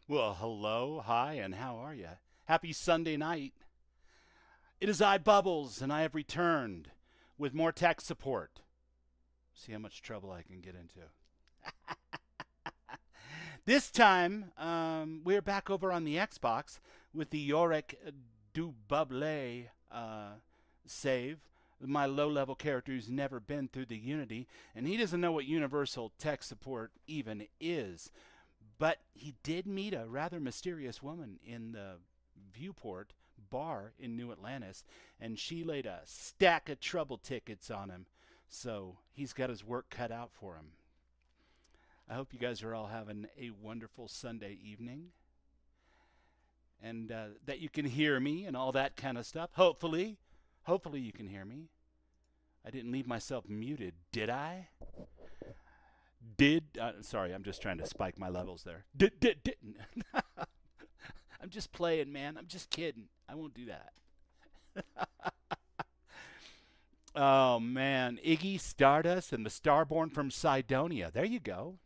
Well, hello, hi, and how are you? Happy Sunday night. It is I, Bubbles, and I have returned with more tech support. See how much trouble I can get into. This time, we're back over on the Xbox with the Yoryk du Buble save. My low-level character who's never been through the Unity, and he doesn't know what universal tech support even is. But he did meet a rather mysterious woman in the Viewport Bar in New Atlantis, and she laid a stack of trouble tickets on him. So he's got his work cut out for him. I hope you guys are all having a wonderful Sunday evening, and that you can hear me and all that kind of stuff. Hopefully you can hear me. I didn't leave myself muted, did I? Sorry, I'm just trying to spike my levels there. Didn't. I'm just playing, man. I'm just kidding. I won't do that. Oh, man. Iggy, Stardust, and the Starborn from Cydonia. There you go.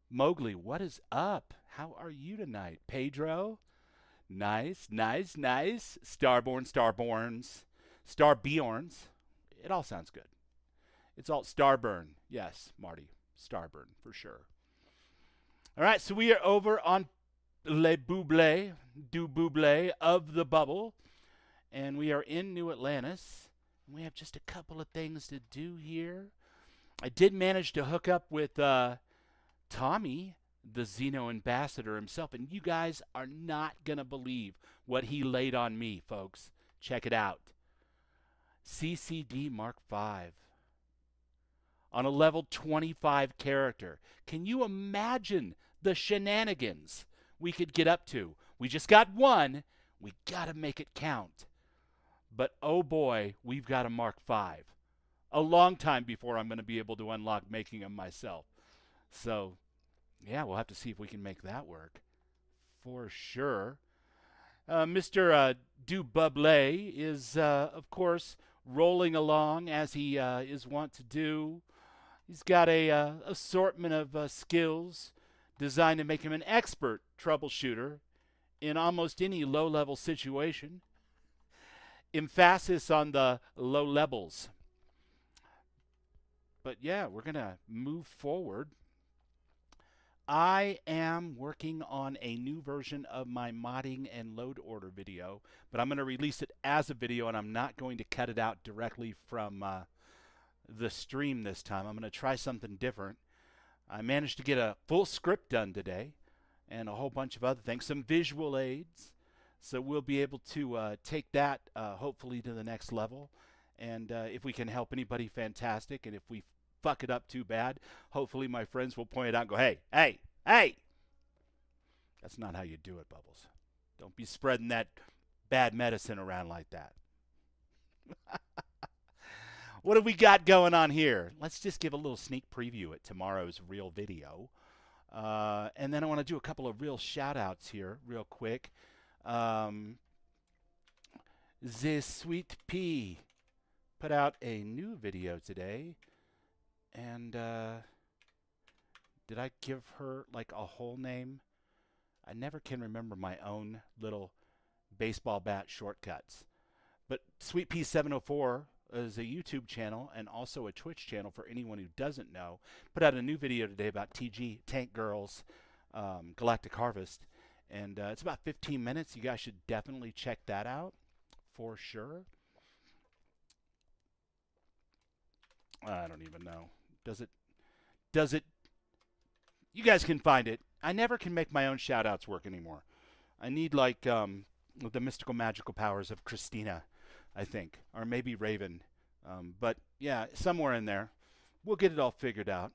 Mowgli, what is up? How are you tonight? Pedro? Nice. Starborns. Starbjorns. It all sounds good. It's all Starburn. Yes, Marty. Starburn, for sure. All right, so we are over on Le Buble, du Buble of the Bubble, and we are in New Atlantis. We have just a couple of things to do here. I did manage to hook up with Tommy the Xeno ambassador himself. And you guys are not going to believe what he laid on me, folks. Check it out. CCD Mark V on a level 25 character. Can you imagine the shenanigans we could get up to? We just got one. We got to make it count. But oh boy, we've got a Mark V. A long time before I'm going to be able to unlock making them myself. So, yeah, we'll have to see if we can make that work. For sure. Mr. Dububle is, of course, rolling along as he is wont to do. He's got a assortment of skills designed to make him an expert troubleshooter in almost any low-level situation. Emphasis on the low levels. But yeah, we're going to move forward. I am working on a new version of my modding and load order video, but I'm going to release it as a video, and I'm not going to cut it out directly from the stream this time. I'm going to try something different. I managed to get a full script done today and a whole bunch of other things, some visual aids. So we'll be able to take that hopefully to the next level. And if we can help anybody, fantastic. And if we fuck it up too bad, hopefully my friends will point it out and go, hey, hey, hey. That's not how you do it, Bubbles. Don't be spreading that bad medicine around like that. What have we got going on here? Let's just give a little sneak preview at tomorrow's real video. And then I want to do a couple of real shout-outs here real quick. The Sweet Pea put out a new video today. And did I give her like a whole name? I never can remember my own little baseball bat shortcuts. But Sweet Pea 704 is a YouTube channel and also a Twitch channel for anyone who doesn't know. Put out a new video today about TG, Tank Girls, Galactic Harvest. And it's about 15 minutes. You guys should definitely check that out for sure. I don't even know. Does it? You guys can find it. I never can make my own shout-outs work anymore. I need like the mystical magical powers of Christina, I think, or maybe Raven. But yeah, somewhere in there. We'll get it all figured out.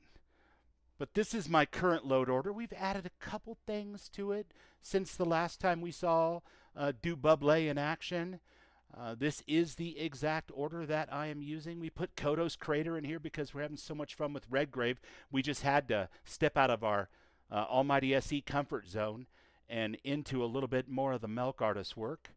But this is my current load order. We've added a couple things to it since the last time we saw Dububle in action. This is the exact order that I am using. We put Kodos Crater in here because we're having so much fun with Redgrave. We just had to step out of our Almighty SE comfort zone and into a little bit more of the Milk Artist work.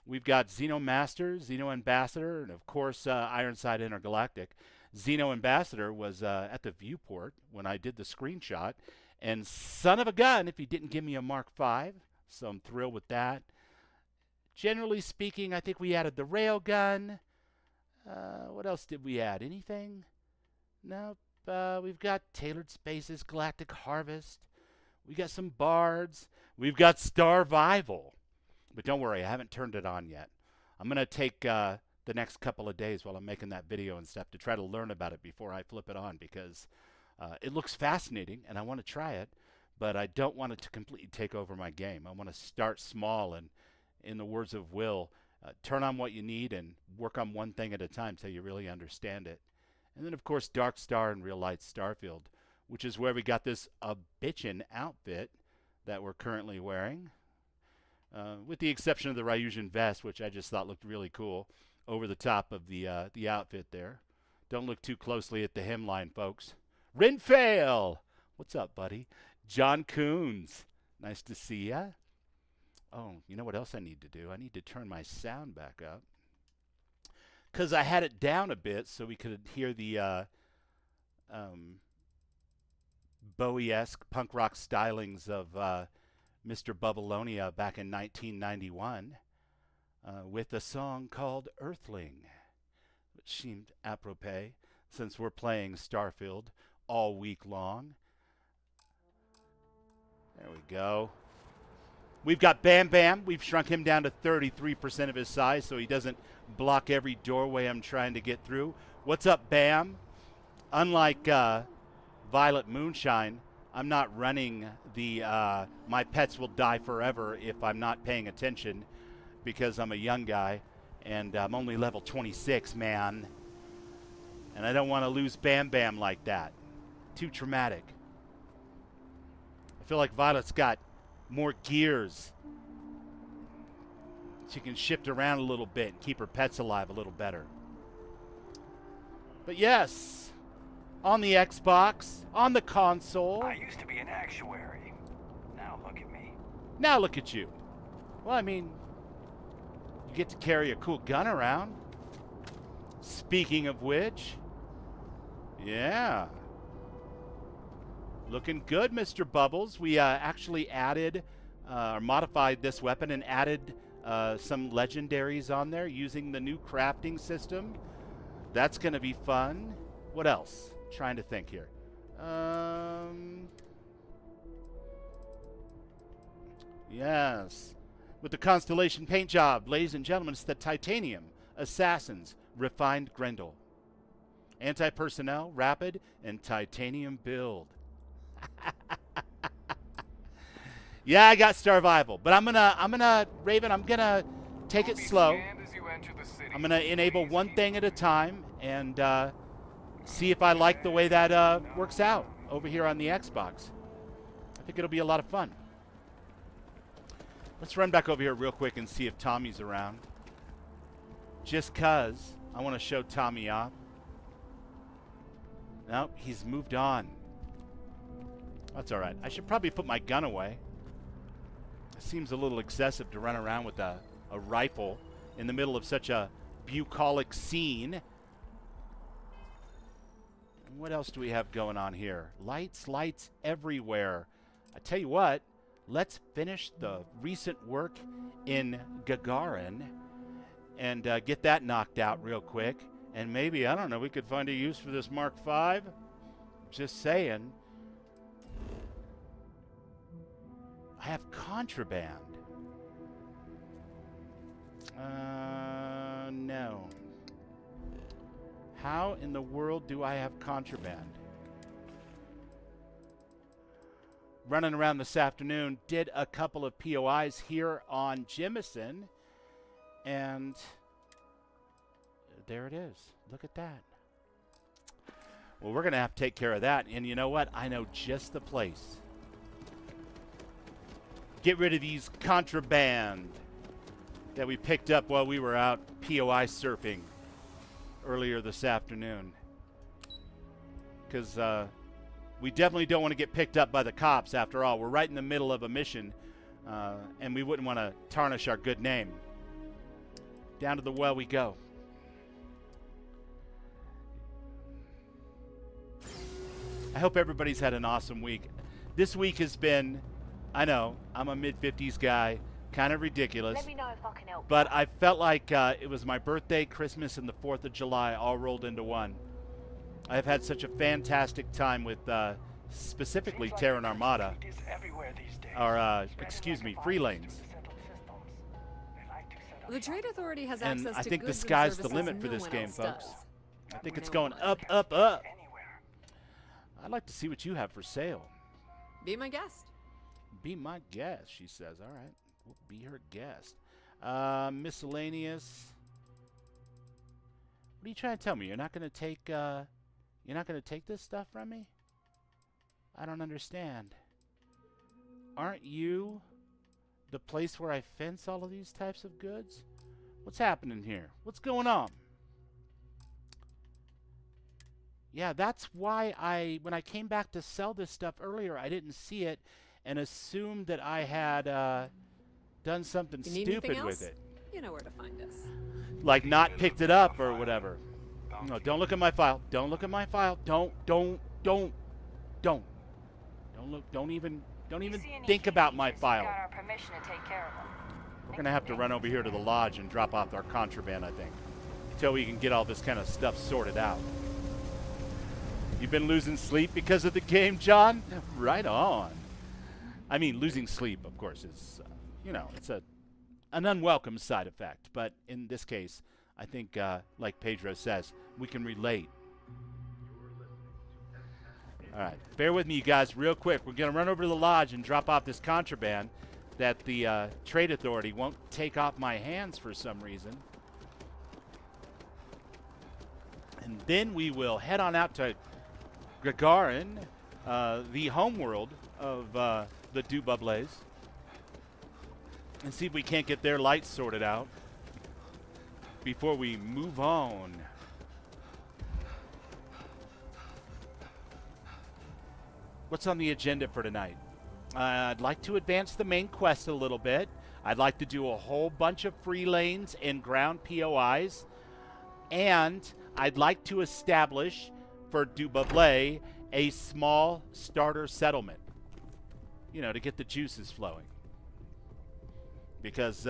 We've got Xeno Master, Xeno Ambassador, and of course Ironside Intergalactic. Xeno Ambassador was at the Viewport when I did the screenshot. And son of a gun if he didn't give me a Mark V. So I'm thrilled with that. Generally speaking, I think we added the railgun. What else did we add? Anything? Nope. We've got Tailored Spaces, Galactic Harvest. We got some bards. We've got Starvival. But don't worry, I haven't turned it on yet. I'm going to take the next couple of days while I'm making that video and stuff to try to learn about it before I flip it on because it looks fascinating and I want to try it, but I don't want it to completely take over my game. I want to start small and, in the words of Will, turn on what you need and work on one thing at a time till you really understand it. And then, of course, Dark Star and Real Light Starfield, which is where we got this bitchin' outfit that we're currently wearing. With the exception of the Ryujian vest, which I just thought looked really cool over the top of the outfit there. Don't look too closely at the hemline, folks. Rinfail! What's up, buddy? John Coons. Nice to see ya. Oh, you know what else I need to do? I need to turn my sound back up. Because I had it down a bit so we could hear the Bowie-esque punk rock stylings of Mr. Bubbalonia back in 1991 with a song called Earthling, which seemed apropos since we're playing Starfield all week long. There we go. We've got Bam Bam. We've shrunk him down to 33% of his size so he doesn't block every doorway I'm trying to get through. What's up, Bam? Unlike Violet Moonshine, I'm not running the my pets will die forever if I'm not paying attention, because I'm a young guy and I'm only level 26, man. And I don't want to lose Bam Bam like that. Too traumatic. I feel like Violet's got more gears. She can shift around a little bit and keep her pets alive a little better. But yes, on the Xbox, on the console. I used to be an actuary. Now look at me. Now look at you. Well, I mean, you get to carry a cool gun around. Speaking of which, yeah. Looking good, Mr. Bubbles. We actually added or modified this weapon and added some legendaries on there using the new crafting system. That's going to be fun. What else? Trying to think here. Yes. With the Constellation paint job, ladies and gentlemen, it's the Titanium Assassins Refined Grendel. Anti-personnel, rapid, and titanium build. Yeah, I got Starvival, but I'm gonna Raven, I'm gonna take it slow. I'm gonna enable one thing at a time and see if I like the way that works out over here on the Xbox. I think it'll be a lot of fun. Let's run back over here real quick and see if Tommy's around. Just 'cause I want to show Tommy off. Nope, he's moved on. That's all right. I should probably put my gun away. It seems a little excessive to run around with a rifle in the middle of such a bucolic scene. And what else do we have going on here? Lights everywhere. I tell you what, let's finish the recent work in Gagarin and get that knocked out real quick. And maybe, I don't know, we could find a use for this Mark V. Just saying. I have contraband. No. How in the world do I have contraband? Running around this afternoon, did a couple of POIs here on Jimison, and there it is. Look at that. Well, we're going to have to take care of that, and you know what? I know just the place. Get rid of these contraband that we picked up while we were out POI surfing earlier this afternoon. Because we definitely don't want to get picked up by the cops. After all, we're right in the middle of a mission, and we wouldn't want to tarnish our good name. Down to the well we go. I hope everybody's had an awesome week. This week has been, I know, I'm a mid-50s guy, kind of ridiculous. Let me know if I can help. But I felt like it was my birthday, Christmas, and the 4th of July all rolled into one. I've had such a fantastic time with specifically Terran Armada. Or, excuse me, Free Lanes. The Trade Authority has And access I to think the goods and sky's the services limit for no this one game, else folks. does. I think it's going up, up, up. I'd like to see what you have for sale. Be my guest. Be my guest, she says. All right, we'll be her guest. Miscellaneous. What are you trying to tell me? You're not going to take. You're not going to take this stuff from me? I don't understand. Aren't you the place where I fence all of these types of goods? What's happening here? What's going on? Yeah, that's why when I came back to sell this stuff earlier, I didn't see it and assumed that I had done something stupid with it. You know where to find us. Like not picked it up or whatever. No, don't look at my file. Don't look at my file. Don't look. Don't even think about my file. Got our permission to take care of them. We're gonna have to run over here to the lodge and drop off our contraband, I think, until we can get all this kind of stuff sorted out. You've been losing sleep because of the game, John? Right on. I mean, losing sleep, of course, is, it's an unwelcome side effect. But in this case, I think, like Pedro says, we can relate. All right. Bear with me, you guys, real quick. We're going to run over to the lodge and drop off this contraband that the Trade Authority won't take off my hands for some reason. And then we will head on out to Gagarin, the homeworld of the Dububles, and see if we can't get their lights sorted out before we move on. What's on the agenda for tonight? I'd like to advance the main quest a little bit. I'd like to do a whole bunch of free lanes and ground POIs. And I'd like to establish for Dububle a small starter settlement. You know, to get the juices flowing. Because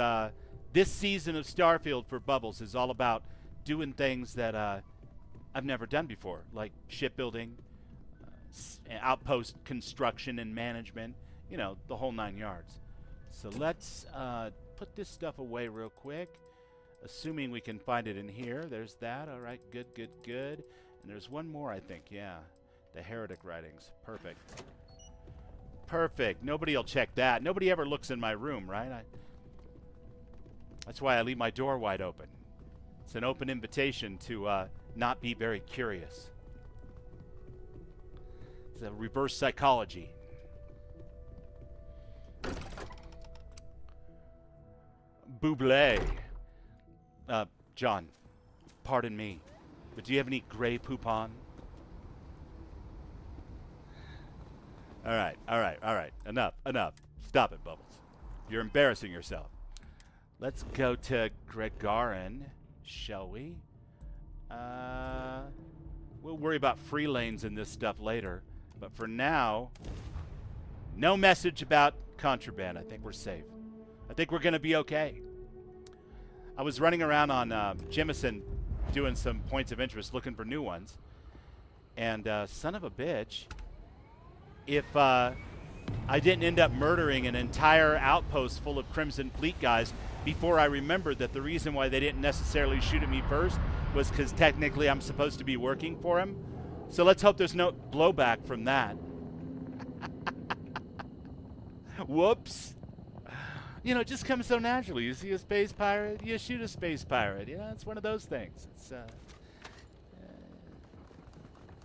this season of Starfield for Bubbles is all about doing things that I've never done before. Like shipbuilding, outpost construction and management, you know, the whole 9 yards. So let's put this stuff away real quick, assuming we can find it in here. There's that. All right, good, good, good. And there's one more, I think. Yeah, the heretic writings. Perfect. Perfect. Nobody will check that. Nobody ever looks in my room, right? That's why I leave my door wide open. It's an open invitation to not be very curious. It's a reverse psychology. Buble. John, pardon me, but do you have any gray poupon? All right, all right, all right. Enough, enough. Stop it, Bubbles. You're embarrassing yourself. Let's go to Gagarin, shall we? We'll worry about free lanes and this stuff later. But for now, no message about contraband. I think we're safe. I think we're going to be okay. I was running around on Jemison doing some points of interest, looking for new ones. And son of a bitch, if I didn't end up murdering an entire outpost full of Crimson Fleet guys before I remembered that the reason why they didn't necessarily shoot at me first was because technically I'm supposed to be working for him. So let's hope there's no blowback from that. Whoops. You know, it just comes so naturally. You see a space pirate, you shoot a space pirate. You know, it's one of those things. It's,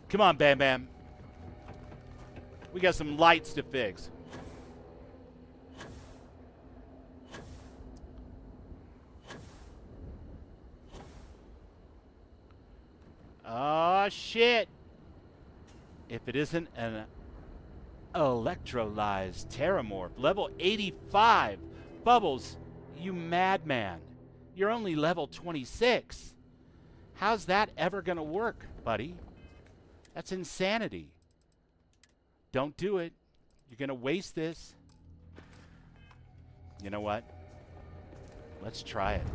come on, Bam Bam. We got some lights to fix. Oh, shit. If it isn't an electrolyzed Terramorph, level 85. Bubbles, you madman. You're only level 26. How's that ever going to work, buddy? That's insanity. Don't do it. You're going to waste this. You know what? Let's try it.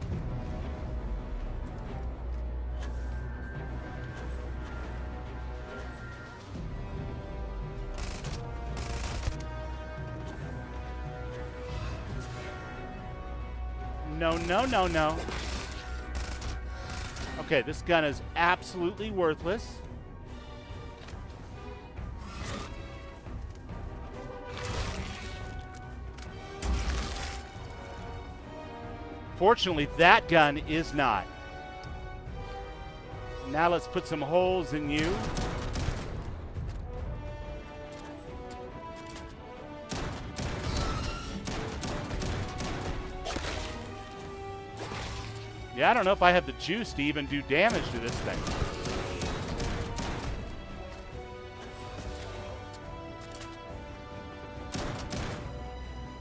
No, no, no, no. Okay, this gun is absolutely worthless. Fortunately, that gun is not. Now let's put some holes in you. Yeah, I don't know if I have the juice to even do damage to this thing.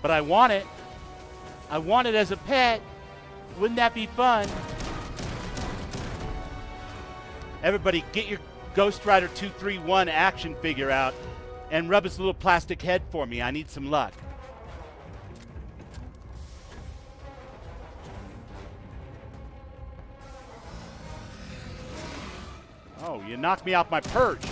But I want it. I want it as a pet. Wouldn't that be fun? Everybody, get your Ghost Rider 231 action figure out and rub his little plastic head for me. I need some luck. Oh, you knocked me off my perch.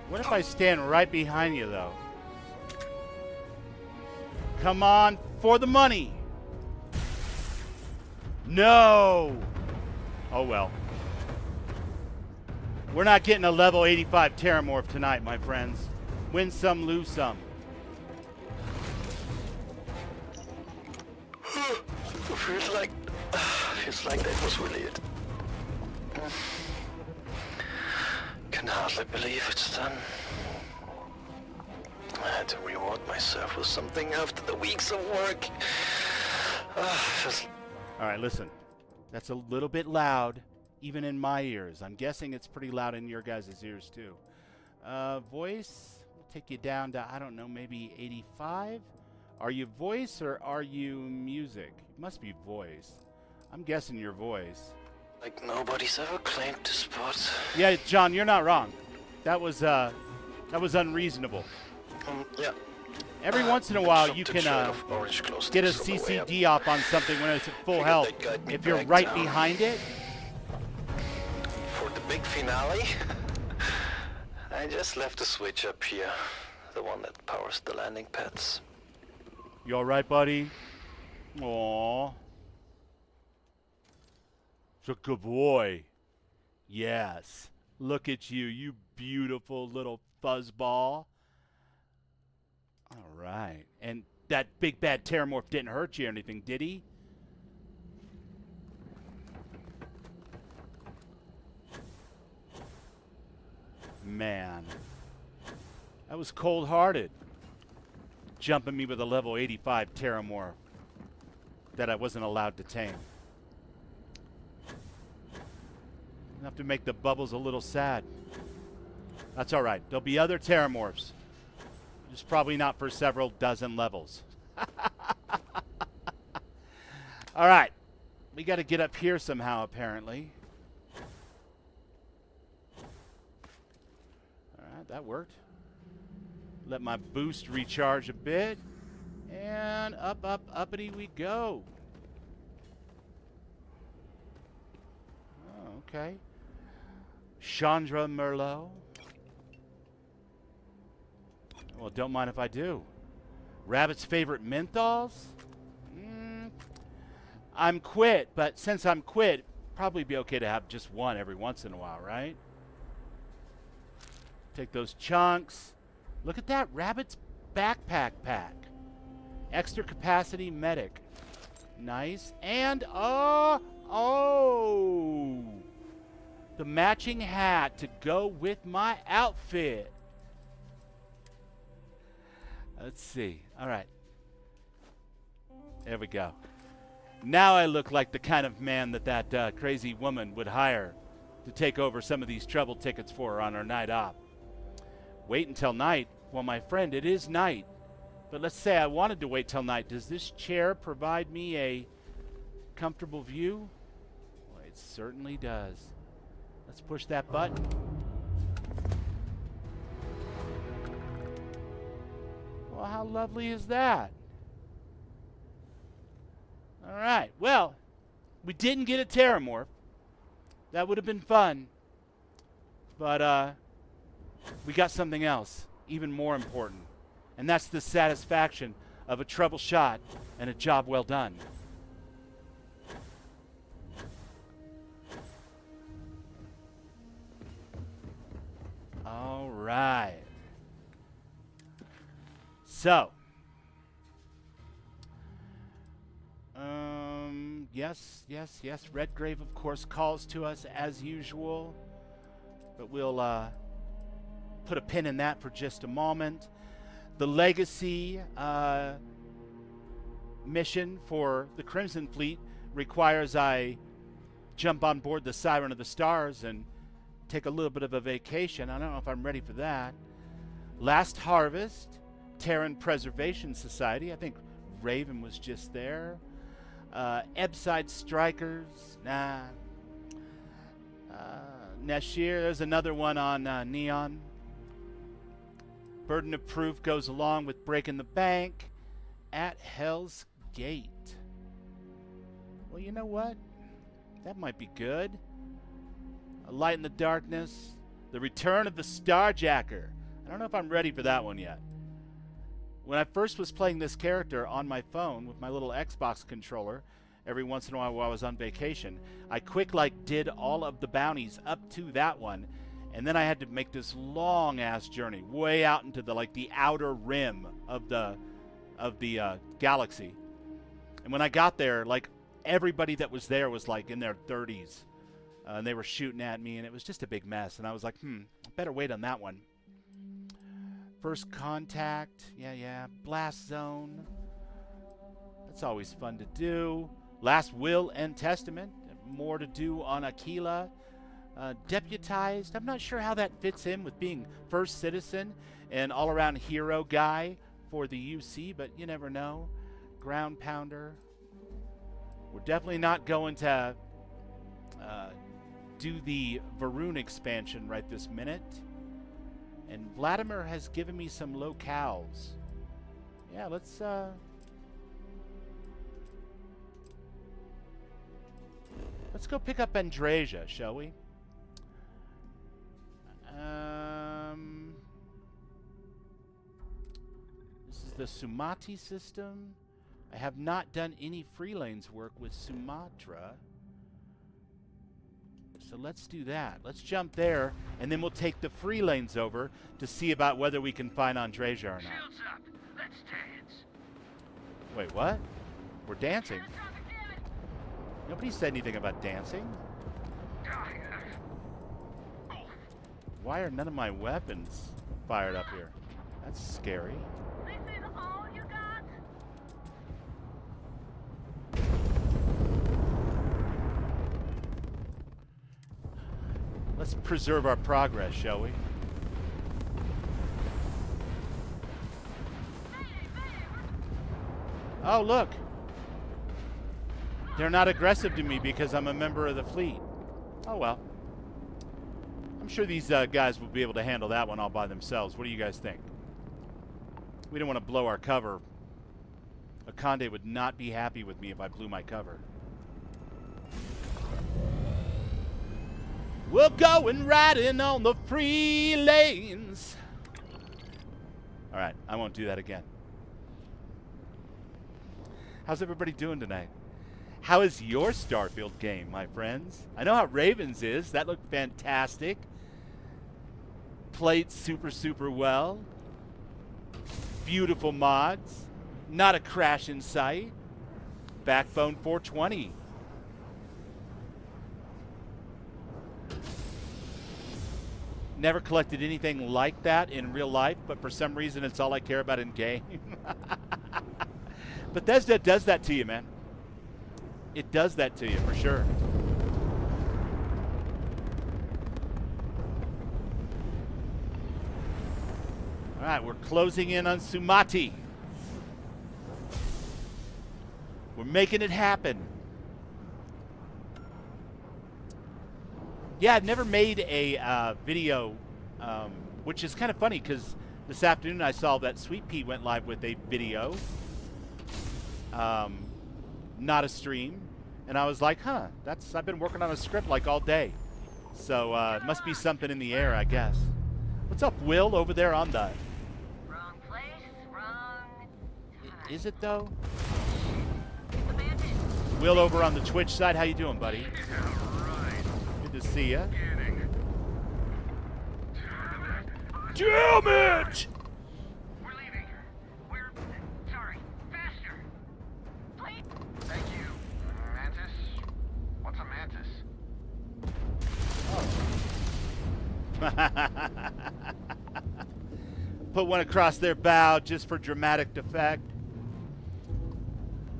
What if I stand right behind you, though? Come on, for the money. No. Oh, well. We're not getting a level 85 Terramorph tonight, my friends. Win some, lose some. Feels like that was really it. Can hardly believe it's done. I had to reward myself with something after the weeks of work. All right, listen. That's a little bit loud, even in my ears. I'm guessing it's pretty loud in your guys' ears, too. Voice, we'll take you down to, I don't know, maybe 85? Are you voice or are you music? It must be voice. I'm guessing your voice. Like nobody's ever claimed this spot. Yeah, John, you're not wrong. That was unreasonable. Yeah. Every once in a while, you can get a CCD op on something when it's at full health. If you're right behind it. For the big finale, I just left the switch up here. The one that powers the landing pads. You all right, buddy? Aww. It's a good boy. Yes. Look at you, you beautiful little fuzzball. All right. And that big bad Terramorph didn't hurt you or anything, did he? Man. That was cold-hearted. Jumping me with a level 85 Terramorph that I wasn't allowed to tame. Enough to make the bubbles a little sad. That's all right. There'll be other Terramorphs. Just probably not for several dozen levels. All right. We got to get up here somehow, apparently. All right, that worked. Let my boost recharge a bit. And uppity we go. Oh, okay. Chandra Merlot. Well, don't mind if I do. Rabbit's favorite menthols? I'm quit, but since I'm quit, probably be okay to have just one every once in a while, right? Take those chunks. Look at that Rabbit's backpack pack. Extra capacity medic. Nice. And, oh! The matching hat to go with my outfit. Let's see. All right. There we go. Now I look like the kind of man that crazy woman would hire to take over some of these trouble tickets for her on her night off. Wait until night. Well, my friend, it is night. But let's say I wanted to wait till night. Does this chair provide me a comfortable view? Well, it certainly does. Let's push that button. Well, how lovely is that? All right. Well, we didn't get a Terramorph. That would have been fun. But we got something else, even more important. And that's the satisfaction of a trouble shot and a job well done. All right. So, yes. Redgrave, of course, calls to us as usual. But we'll put a pin in that for just a moment. The Legacy mission for the Crimson Fleet requires I jump on board the Siren of the Stars and take a little bit of a vacation. I don't know if I'm ready for that. Last Harvest, Terran Preservation Society. I think Raven was just there. Ebside Strikers. Nah. Nashir, there's another one on Neon. Burden of Proof goes along with Breaking the Bank at Hell's Gate. Well, you know what? That might be good. A Light in the Darkness. The Return of the Starjacker. I don't know if I'm ready for that one yet. when I first was playing this character on my phone with my little Xbox controller, every once in a while I was on vacation, I did all of the bounties up to that one, and then I had to make this long ass journey way out into the outer rim of the galaxy. And when I got there, everybody that was there was in their 30s, and they were shooting at me, and it was just a big mess. And I was like, better wait on that one. First contact, yeah. Blast zone, that's always fun to do. Last will and testament, more to do on Aquila. Deputized, I'm not sure how that fits in with being first citizen and all-around hero guy for the UC, but you never know. Ground pounder. We're definitely not going to do the Varun expansion right this minute. And Vladimir has given me some locales. Yeah, let's go pick up Andrasia, shall we? This is the Sumati system. I have not done any free lanes work with Sumatra. So let's do that. Let's jump there, and then we'll take the free lanes over to see about whether we can find Andrasia or not. Shields up. Let's dance. Wait, what? We're dancing. Nobody said anything about dancing. Why are none of my weapons fired up here? That's scary. This is all you got? Let's preserve our progress, shall we? Oh, look. They're not aggressive to me because I'm a member of the fleet. Oh, well. I'm sure these guys will be able to handle that one all by themselves. What do you guys think? We don't want to blow our cover. Akande would not be happy with me if I blew my cover. We're going riding on the free lanes. All right, I won't do that again. How's everybody doing tonight? How is your Starfield game, my friends? I know how Ravens is. That looked fantastic. Played super, super well. Beautiful mods. Not a crash in sight. Backbone 420. Never collected anything like that in real life, but for some reason it's all I care about in game. Bethesda does that to you, man. It does that to you, for sure. All right, we're closing in on Sumati. We're making it happen. Yeah, I've never made a video, which is kind of funny because this afternoon I saw that Sweet Pea went live with a video, not a stream, and I was like, huh, I've been working on a script all day. So it must be something in the air, I guess. What's up, Will, over there on the... Wrong place, wrong time. Is it, though? Will over on the Twitch side, how you doing, buddy? Good to see ya. Damn it! We're leaving. Sorry. Faster. Please. Thank you. Mantis? What's a mantis? Put one across their bow just for dramatic effect.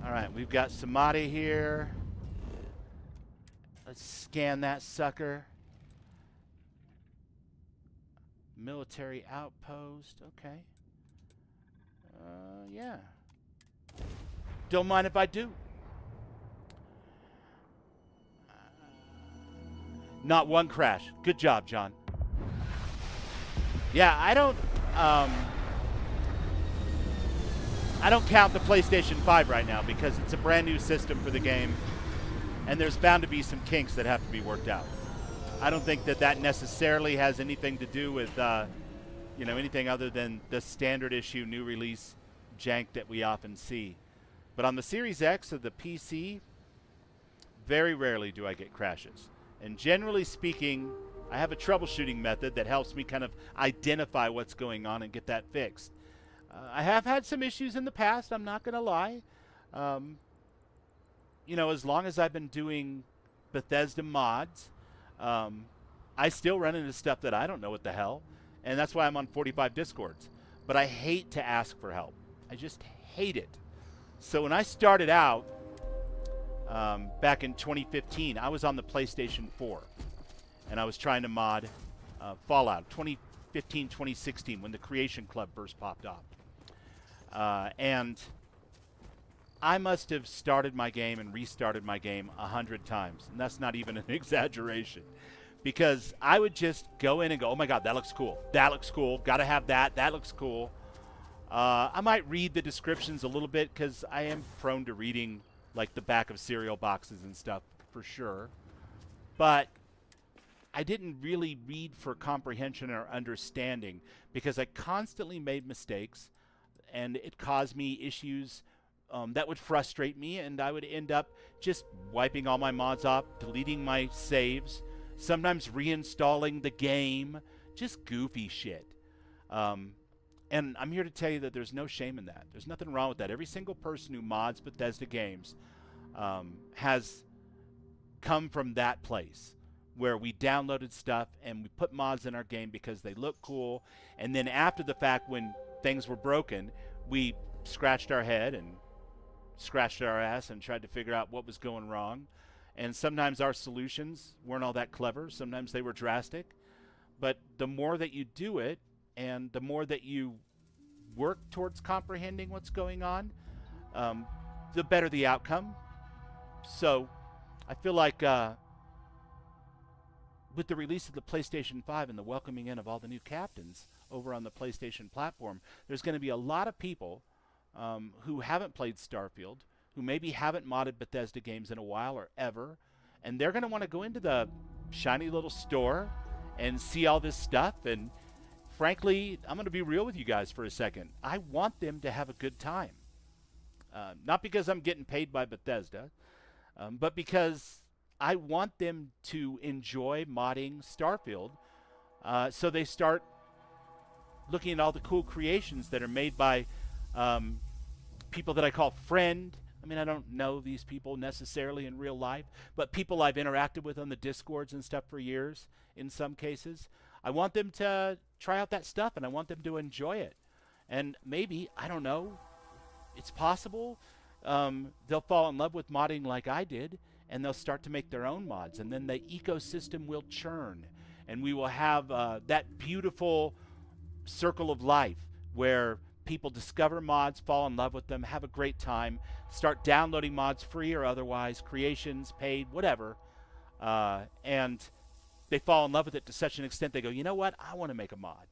All right, we've got Samadhi here. Let's scan that sucker. Military outpost. Okay. Yeah. Don't mind if I do. Not one crash. Good job, John. Yeah, I don't count the PlayStation 5 right now because it's a brand new system for the game, and there's bound to be some kinks that have to be worked out. I don't think that necessarily has anything to do with, anything other than the standard issue new release jank that we often see. But on the Series X of the PC, very rarely do I get crashes. And generally speaking, I have a troubleshooting method that helps me kind of identify what's going on and get that fixed. I have had some issues in the past, I'm not going to lie. You know, as long as I've been doing Bethesda mods, I still run into stuff that I don't know what the hell. And that's why I'm on 45 Discords. But I hate to ask for help. I just hate it. So when I started out, back in 2015, I was on the PlayStation 4. And I was trying to mod Fallout 2015, 2016, when the Creation Club first popped off. And I must have started my game and restarted my game 100 times. And that's not even an exaggeration. Because I would just go in and go, oh my god, that looks cool. That looks cool. Gotta have that. That looks cool. I might read the descriptions a little bit because I am prone to reading like the back of cereal boxes and stuff for sure. But I didn't really read for comprehension or understanding because I constantly made mistakes and it caused me issues that would frustrate me, and I would end up just wiping all my mods off, deleting my saves, sometimes reinstalling the game, just goofy shit. And I'm here to tell you that there's no shame in that. There's nothing wrong with that. Every single person who mods Bethesda games has come from that place where we downloaded stuff and we put mods in our game because they look cool, and then after the fact when things were broken, we scratched our head and scratched our ass and tried to figure out what was going wrong. And sometimes our solutions weren't all that clever. Sometimes they were drastic. But the more that you do it and the more that you work towards comprehending what's going on, the better the outcome. So I feel like with the release of the PlayStation 5 and the welcoming in of all the new captains over on the PlayStation platform, there's going to be a lot of people who haven't played Starfield, who maybe haven't modded Bethesda games in a while or ever, and they're going to want to go into the shiny little store and see all this stuff. And frankly, I'm going to be real with you guys for a second. I want them to have a good time. Not because I'm getting paid by Bethesda, but because I want them to enjoy modding Starfield, so they start looking at all the cool creations that are made by people that I call friend. I mean, I don't know these people necessarily in real life, but people I've interacted with on the Discords and stuff for years in some cases. I want them to try out that stuff, and I want them to enjoy it. And maybe, I don't know, it's possible they'll fall in love with modding like I did, and they'll start to make their own mods, and then the ecosystem will churn, and we will have that beautiful circle of life where people discover mods, fall in love with them, have a great time, start downloading mods free or otherwise, creations, paid, whatever, and they fall in love with it to such an extent they go, you know what, I want to make a mod.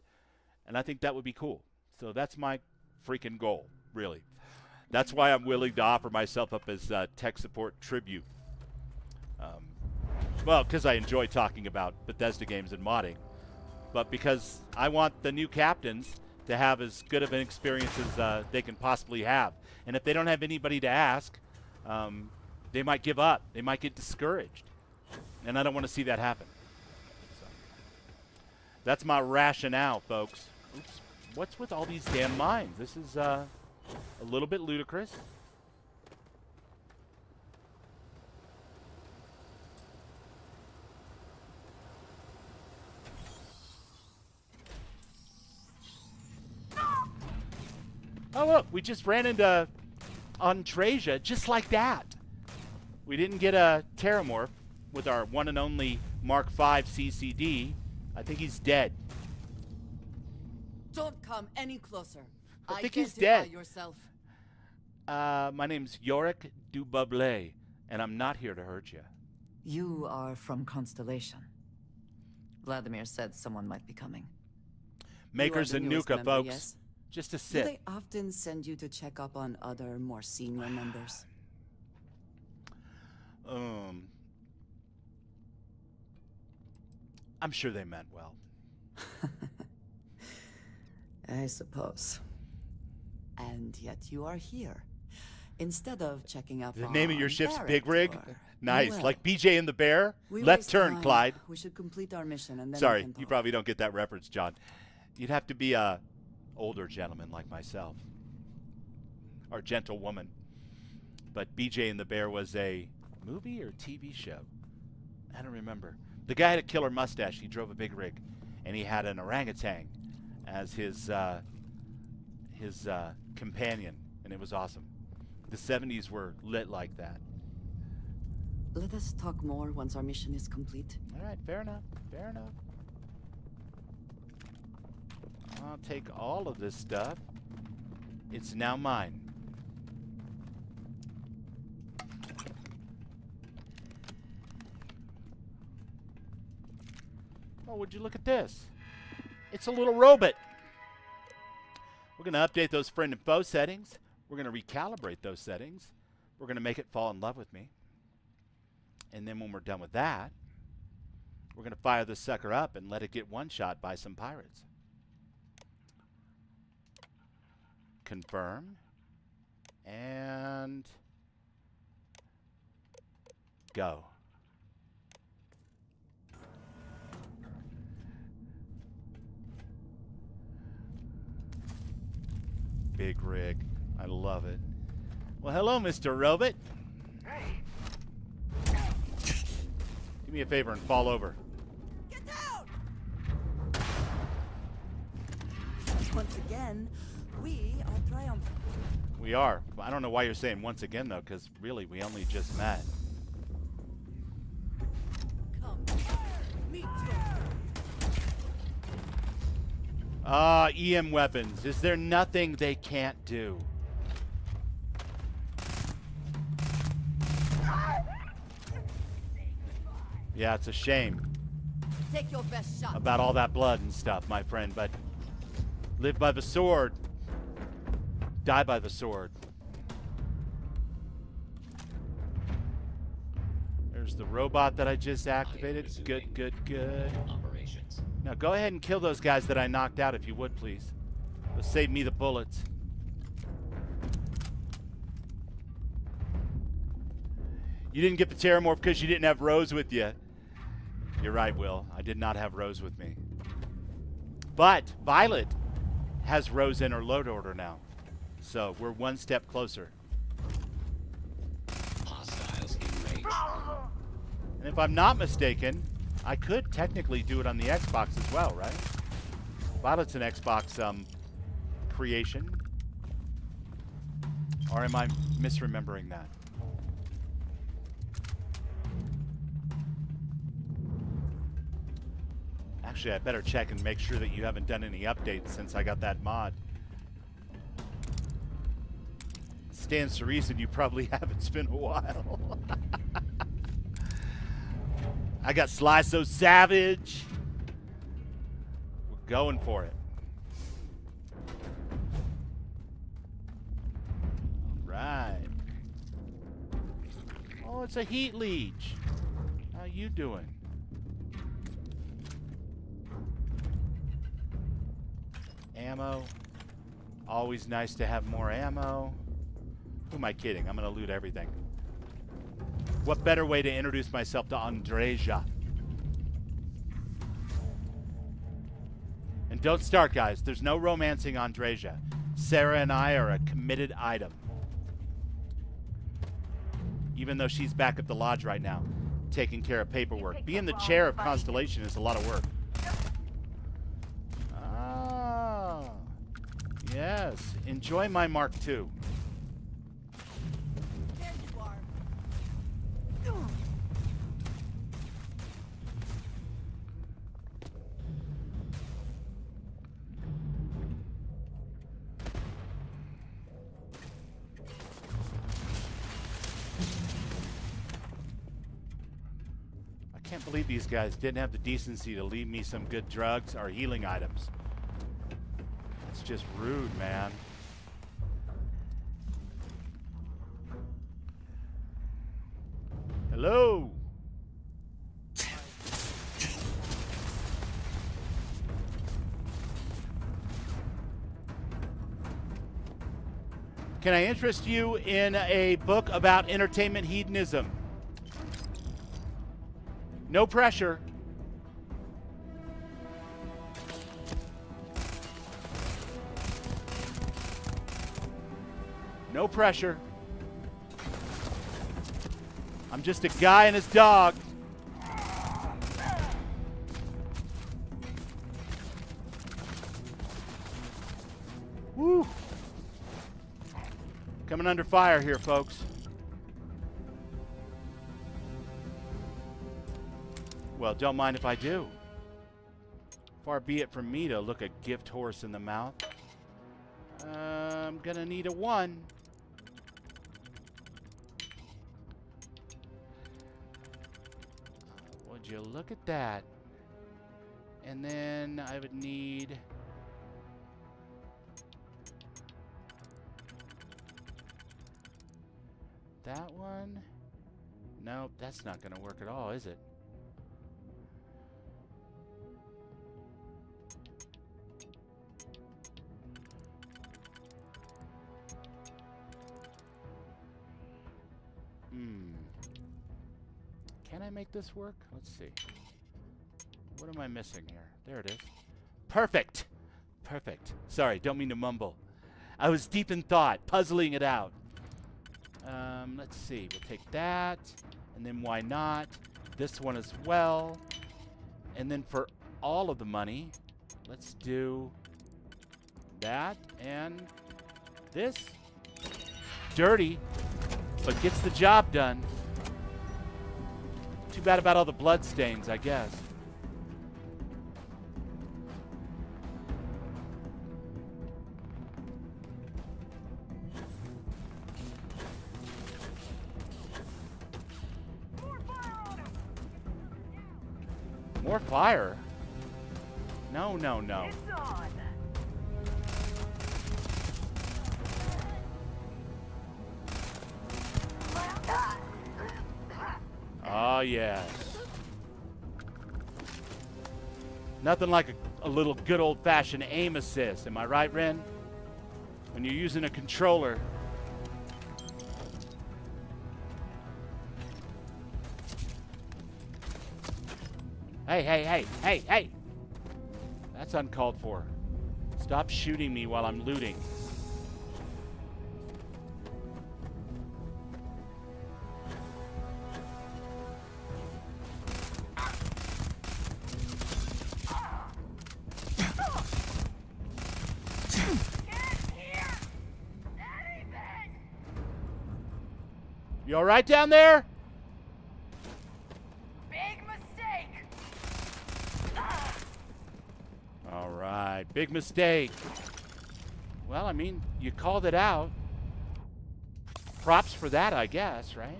And I think that would be cool. So that's my freaking goal, really. That's why I'm willing to offer myself up as tech support tribute. Well, because I enjoy talking about Bethesda games and modding, but because I want the new captains to have as good of an experience as they can possibly have. And if they don't have anybody to ask, they might give up. They might get discouraged. And I don't want to see that happen. So, that's my rationale, folks. Oops. What's with all these damn mines? This is a little bit ludicrous. Oh, look, we just ran into Antrasia just like that. We didn't get a Terramorph with our one and only Mark V CCD. I think he's dead. Don't come any closer. I think he's dead. Yourself. My name's Yoryk du Buble, and I'm not here to hurt you. You are from Constellation. Vladimir said someone might be coming. Makers You are and the newest Nuka, member, folks. yes? Just to Do sit. they often send you to check up on other, more senior members? I'm sure they meant well. I suppose. And yet you are here. Instead of checking up The on name of your ship's Barrett Big Rig? or- Nice. Well, Like BJ and the Bear? we Left waste turn, time. Clyde. We should complete our mission and then we Sorry, can you talk. probably don't get that reference, John. You'd have to be a older gentleman like myself. Or gentlewoman. But BJ and the Bear was a movie or TV show? I don't remember. The guy had a killer mustache. He drove a big rig. And he had an orangutan as his companion. And it was awesome. The 70s were lit like that. Let us talk more once our mission is complete. All right, fair enough. Fair enough. I'll take all of this stuff. It's now mine. Oh, would you look at this? It's a little robot. We're going to update those friend and foe settings. We're going to recalibrate those settings. We're going to make it fall in love with me. And then when we're done with that, we're going to fire this sucker up and let it get one-shot by some pirates. Confirm. And go. Big rig. I love it. Well, hello, Mr. Robot. Do me a favor and fall over. Get down! Once again, we are triumphant. We are. I don't know why you're saying once again, though, because really, we only just met. Come, meet your EM weapons. Is there nothing they can't do? Yeah, it's a shame Take your best shot. about all that blood and stuff, my friend, but live by the sword. Die by the sword. There's the robot that I just activated. Good, good, good. Operations. Now go ahead and kill those guys that I knocked out if you would, please. They'll save me the bullets. You didn't get the Terramorph because you didn't have Rose with you. You're right, Will. I did not have Rose with me. But Violet has Rose in her load order now. So we're one step closer. Hostiles in range. And if I'm not mistaken, I could technically do it on the Xbox as well, right? Violet's an Xbox creation. Or am I misremembering that? Actually, I better check and make sure that you haven't done any updates since I got that mod. Stands to reason you probably haven't. It's been a while. I got Sly So Savage. We're going for it. All right. Oh, it's a heat leech. How you doing? Ammo. Always nice to have more ammo. Who am I kidding? I'm going to loot everything. What better way to introduce myself to Andreja? And don't start, guys. There's no romancing Andreja. Sarah and I are a committed item. Even though she's back at the lodge right now, taking care of paperwork. Being the chair of Constellation is a lot of work. Ah, yes. Enjoy my Mark II. There you are. I can't believe these guys didn't have the decency to leave me some good drugs or healing items. It's just rude, man. Hello? Can I interest you in a book about entertainment hedonism? No pressure. No pressure. I'm just a guy and his dog. Woo. Coming under fire here, folks. Well, don't mind if I do. Far be it from me to look a gift horse in the mouth. I'm gonna need a 1. Would you look at that? And then I would need... that one? Nope, that's not gonna work at all, is it? Can I make this work? Let's see. What am I missing here? There it is. Perfect! Perfect. Sorry, don't mean to mumble. I was deep in thought, puzzling it out. Let's see. We'll take that. And then why not? This one as well. And then for all of the money, let's do that and this. Dirty, but gets the job done. Too bad about all the blood stains, I guess. More fire? No, no, no. Oh, yes. Nothing like a little good old-fashioned aim assist. Am I right, Ren? When you're using a controller. Hey, hey, hey, hey, hey! That's uncalled for. Stop shooting me while I'm looting. You all right down there? Big mistake. All right, big mistake. Well, I mean, you called it out. Props for that, I guess, right?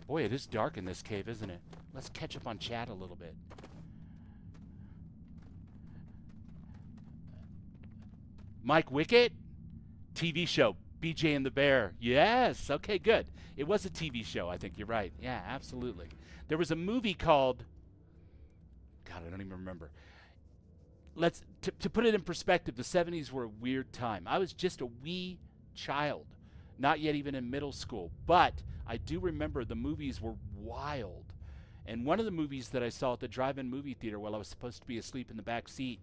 Boy, it is dark in this cave, isn't it? Let's catch up on chat a little bit. Mike Wickett? TV show. BJ and the Bear. Yes. Okay, good. It was a TV show, I think. You're right. Yeah, absolutely. There was a movie called... God, I don't even remember. To put it in perspective, the 70s were a weird time. I was just a wee child, not yet even in middle school. But I do remember the movies were wild. And one of the movies that I saw at the drive-in movie theater while I was supposed to be asleep in the back seat,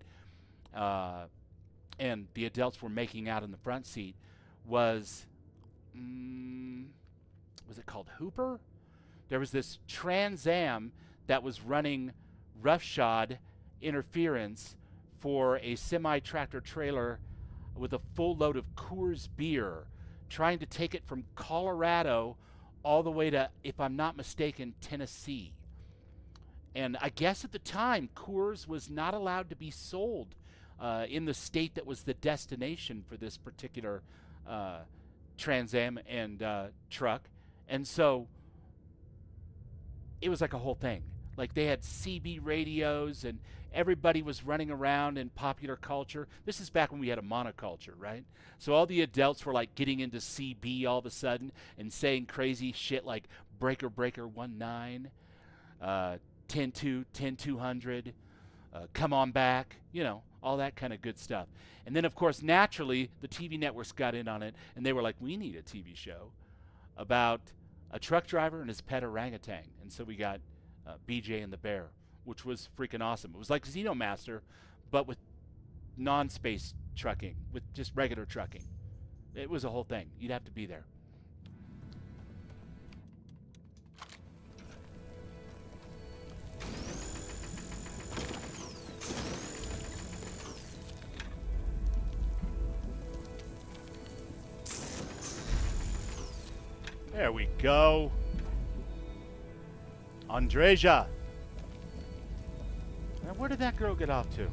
and the adults were making out in the front seat, was it called Hooper? There was this Trans Am that was running roughshod interference for a semi-tractor trailer with a full load of Coors beer, trying to take it from Colorado all the way to, if I'm not mistaken, Tennessee. And I guess at the time, Coors was not allowed to be sold in the state that was the destination for this particular Trans Am and truck. And so it was like a whole thing. Like they had CB radios and everybody was running around in popular culture. This is back when we had a monoculture, right? So all the adults were like getting into CB all of a sudden and saying crazy shit like Breaker Breaker 19, 10-2, 10-200, Come On Back, you know, all that kind of good stuff. And then, of course, naturally, the TV networks got in on it, and they were like, we need a TV show about a truck driver and his pet orangutan. And so we got BJ and the Bear, which was freaking awesome. It was like Xenomaster, but with non-space trucking, with just regular trucking. It was a whole thing. You'd have to be there. There we go. Andreja. Now, where did that girl get off to?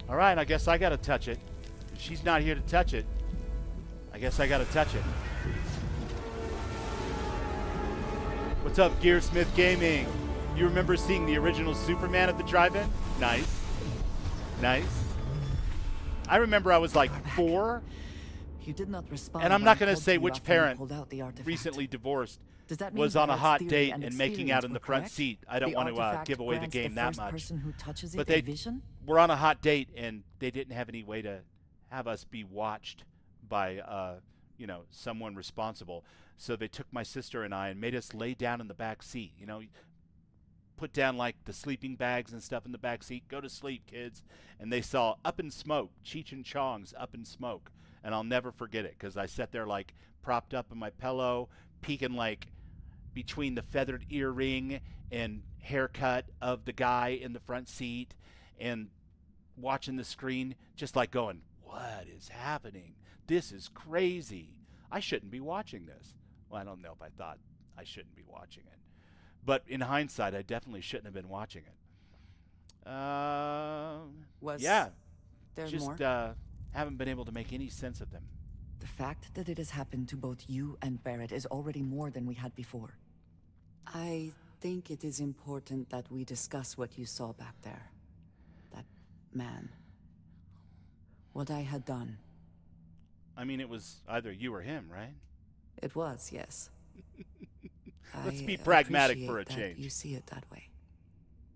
All right, I guess I got to touch it. If she's not here to touch it, I guess I got to touch it. What's up, Gearsmith Gaming? You remember seeing the original Superman at the drive-in? Nice. Nice. I remember I was like 4. You did not respond. And I'm when not I going to called say you which after you parent pulled out the artifact. recently divorced Does that mean was on a Barrett's hot theory date and and making out in the experience were front correct? seat. I don't The want to artifact give away the grants game that first much. person who touches But it they a vision? were on a hot date, and they didn't have any way to have us be watched by, you know, someone responsible. So they took my sister and I and made us lay down in the back seat. You know, put down like the sleeping bags and stuff in the back seat. Go to sleep, kids. And they saw Up in Smoke, Cheech and Chong's Up in Smoke. And I'll never forget it because I sat there like propped up in my pillow, peeking like between the feathered earring and haircut of the guy in the front seat and watching the screen, just like going, what is happening? This is crazy. I shouldn't be watching this. Well, I don't know if I thought I shouldn't be watching it. But in hindsight, I definitely shouldn't have been watching it. Was yeah. there Just more? haven't been able to make any sense of them. The fact that it has happened to both you and Barrett is already more than we had before. I think it is important that we discuss what you saw back there. That man. What I had done. I mean, it was either you or him, right? It was, yes. Let's I be pragmatic for a appreciate that change. You see it that way.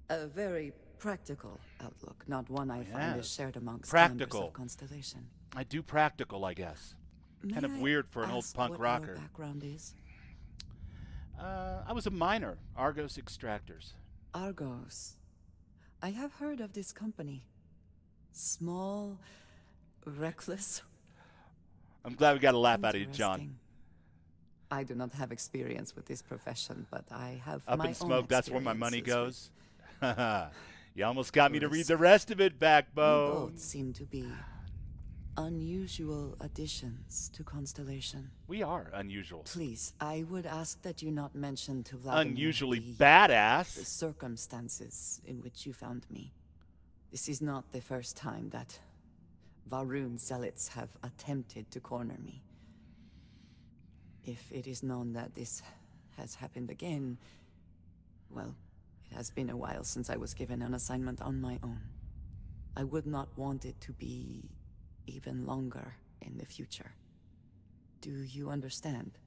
A very practical outlook, not one I find Yeah. is shared amongst Practical. members of Constellation. I do practical, I guess. Kind of May I weird for an old ask punk what rocker. Your background is? I was a miner, Argos Extractors. Argos. I have heard of this company. Small, reckless. I'm glad we got a laugh out of you, John. Interesting. I do not have experience with this profession, but I have Up my in Smoke, own that's where my money experiences goes. You almost got me to read the rest of it, with- You Backbone. both seem to be unusual additions to Constellation. We are unusual. Please, I would ask that you not mention to Vladimir Unusually the badass. circumstances in which you found me. This is not the first time that Varun zealots have attempted to corner me. If it is known that this has happened again, well, it has been a while since I was given an assignment on my own. I would not want it to be even longer in the future. Do you understand?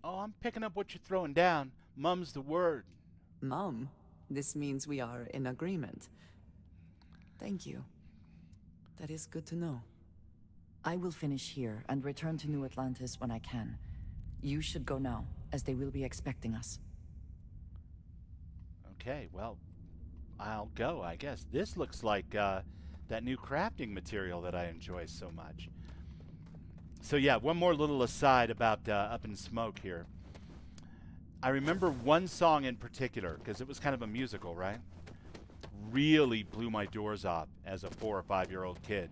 Oh, I'm picking up what you're throwing down. Mum's the word. Mom, this means we are in agreement. Thank you. That is good to know. I will finish here and return to New Atlantis when I can. You should go now, as they will be expecting us. Okay, well, I'll go, I guess. This looks like that new crafting material that I enjoy so much. So yeah, one more little aside about Up in Smoke here. I remember one song in particular, because it was kind of a musical, right? Really blew my doors off as a 4 or 5-year-old kid.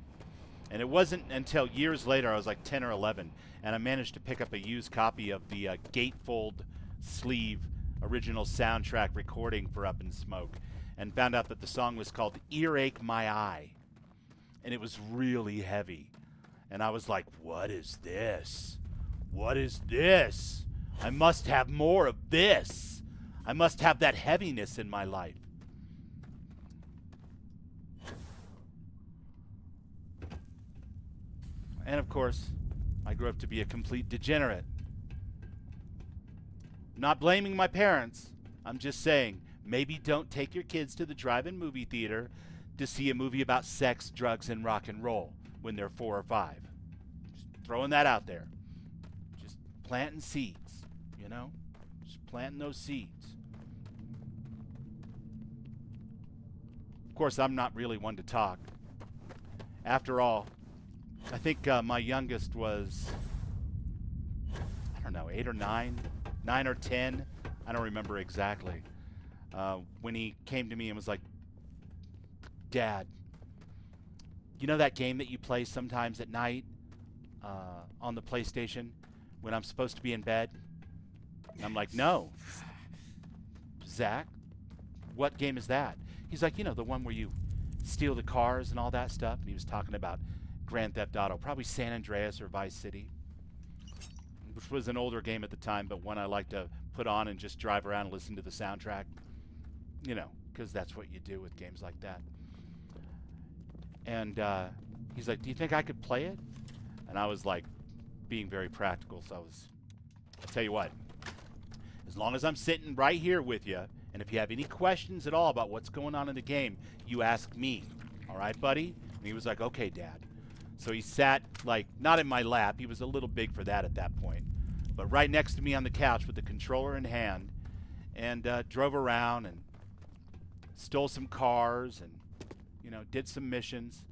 And it wasn't until years later, I was like 10 or 11, and I managed to pick up a used copy of the gatefold sleeve original soundtrack recording for Up in Smoke, and found out that the song was called Earache My Eye. And it was really heavy. And I was like, what is this? What is this? I must have more of this. I must have that heaviness in my life. And of course, I grew up to be a complete degenerate. Not blaming my parents. I'm just saying, maybe don't take your kids to the drive-in movie theater to see a movie about sex, drugs, and rock and roll when they're 4 or 5. Just throwing that out there. Just planting seeds, you know? Just planting those seeds. Of course, I'm not really one to talk. After all, I think my youngest was, I don't know, 8 or 9, 9 or 10. I don't remember exactly. When he came to me and was like, Dad, you know that game that you play sometimes at night on the PlayStation when I'm supposed to be in bed? And I'm like, no. Zach, what game is that? He's like, you know, the one where you steal the cars and all that stuff. And he was talking about Grand Theft Auto, probably San Andreas or Vice City, which was an older game at the time, but one I like to put on and just drive around and listen to the soundtrack, you know, because that's what you do with games like that. And he's like, do you think I could play it? And I was like, being very practical, so I'll tell you what, as long as I'm sitting right here with you, and if you have any questions at all about what's going on in the game, you ask me. All right, buddy? And he was like, okay, Dad. So he sat, like, not in my lap. He was a little big for that at that point. But right next to me on the couch with the controller in hand, and drove around and stole some cars and, you know, did some missions.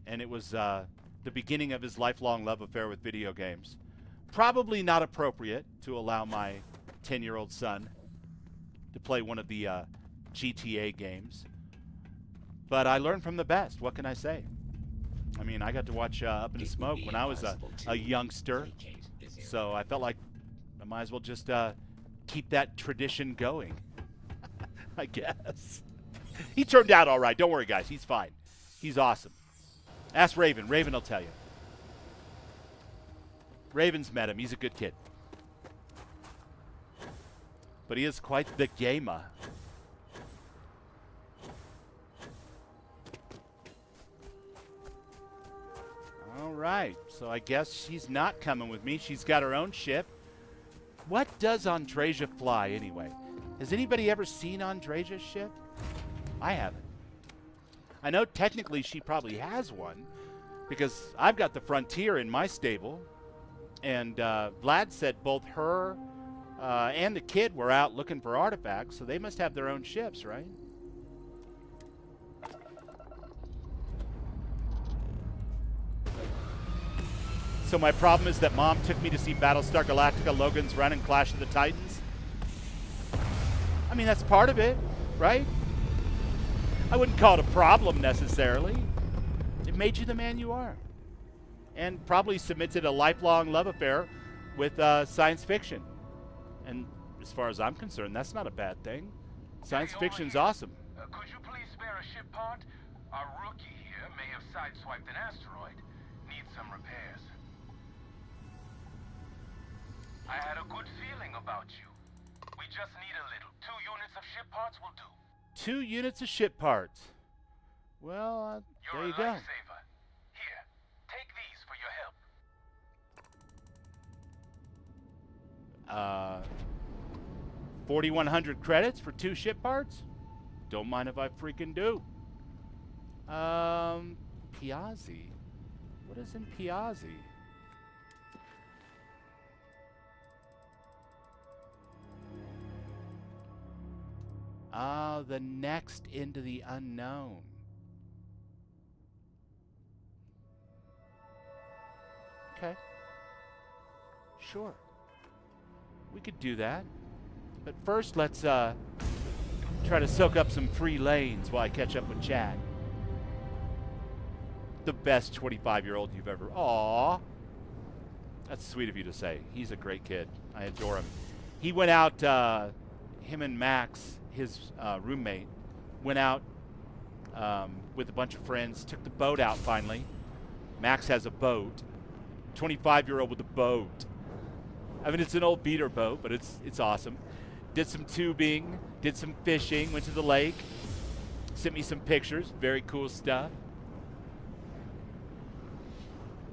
And it was the beginning of his lifelong love affair with video games. Probably not appropriate to allow my 10-year-old son to play one of the GTA games. But I learned from the best. What can I say? I mean, I got to watch Up in Smoke when I was a youngster. So I felt like I might as well just keep that tradition going, I guess. He turned out all right. Don't worry, guys. He's fine. He's awesome. Ask Raven. Raven will tell you. Raven's met him. He's a good kid. But he is quite the gamer. All right. So I guess she's not coming with me. She's got her own ship. What does Andreja fly anyway? Has anybody ever seen Andreja's ship? I haven't. I know technically she probably has one because I've got the Frontier in my stable. And Vlad said both her and the kid were out looking for artifacts, so they must have their own ships, right? So my problem is that Mom took me to see Battlestar Galactica, Logan's Run, and Clash of the Titans. I mean, that's part of it, right? I wouldn't call it a problem necessarily. It made you the man you are. And probably cemented a lifelong love affair with science fiction. And as far as I'm concerned, that's not a bad thing. Science fiction's awesome. Could you please spare a ship part? Our rookie here may have sideswiped an asteroid. Needs some repairs. I had a good feeling about you. We just need a little. 2 units of ship parts will do. 2 units of ship parts. Well, there you You're a go. lifesaver. Here, take these for your help. 4,100 credits for 2 ship parts? Don't mind if I freaking do. Piazzi. What is in Piazzi? Ah, the next into the unknown. Okay. Sure. We could do that. But first, let's try to soak up some free lanes while I catch up with Chad. The best 25-year-old you've ever... Aww. That's sweet of you to say. He's a great kid. I adore him. He went out, him and Max, his roommate, went out with a bunch of friends, took the boat out finally. Max has a boat. 25-year-old with a boat. I mean, it's an old beater boat, but it's awesome. Did some tubing, did some fishing, went to the lake, sent me some pictures, very cool stuff.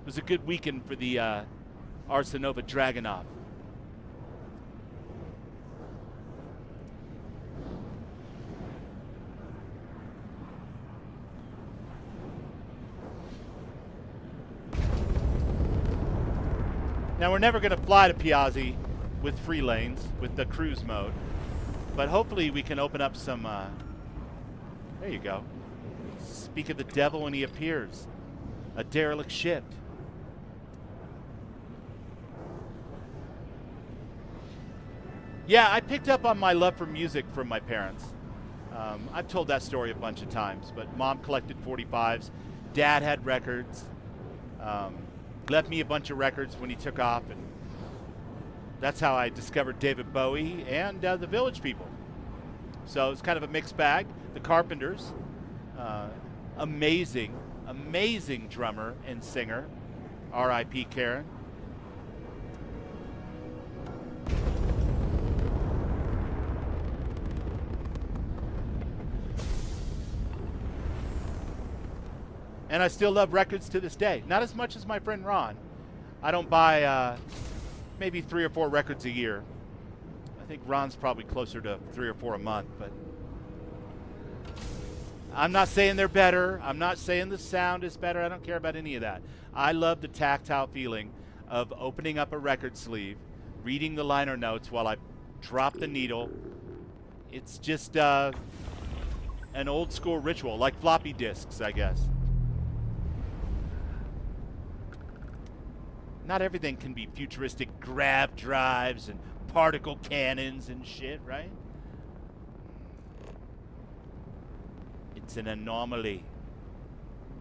It was a good weekend for the Arsenova Dragunov. Now, we're never going to fly to Piazzi with free lanes, with the cruise mode. But hopefully we can open up some... there you go. Speak of the devil when he appears. A derelict ship. Yeah, I picked up on my love for music from my parents. I've told that story a bunch of times, but Mom collected 45s. Dad had records. Left me a bunch of records when he took off, and that's how I discovered David Bowie and the Village People. So it's kind of a mixed bag. The Carpenters, amazing drummer and singer, R.I.P. Karen. And I still love records to this day. Not as much as my friend Ron. I don't buy maybe 3 or 4 records a year. I think Ron's probably closer to 3 or 4 a month, but I'm not saying they're better. I'm not saying the sound is better. I don't care about any of that. I love the tactile feeling of opening up a record sleeve, reading the liner notes while I drop the needle. It's just an old school ritual, like floppy disks, I guess. Not everything can be futuristic grav drives and particle cannons and shit, right? It's an anomaly.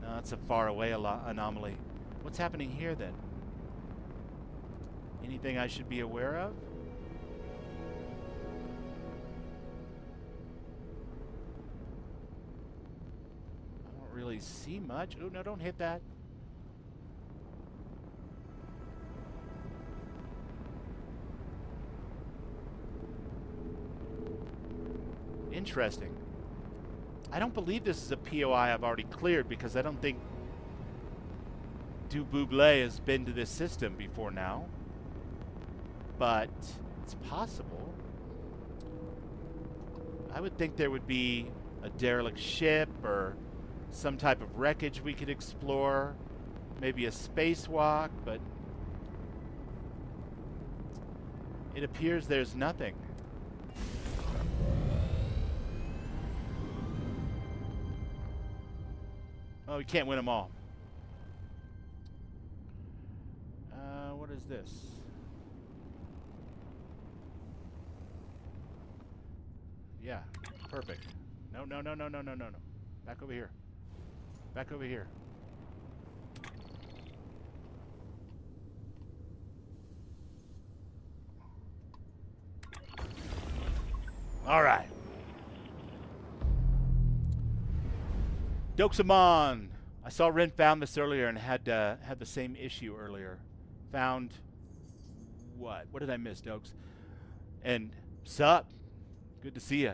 No, it's a faraway anomaly. What's happening here, then? Anything I should be aware of? I don't really see much. Oh, no, don't hit that. Interesting. I don't believe this is a POI I've already cleared because I don't think Du Buble has been to this system before now. But it's possible. I would think there would be a derelict ship or some type of wreckage we could explore. Maybe a spacewalk, but it appears there's nothing. Oh, we can't win them all. What is this? Yeah, perfect. No. Back over here. Back over here. All right. Doxamon. I saw Ren found this earlier and had the same issue earlier. Found what? What did I miss, Dokes? And sup? Good to see ya.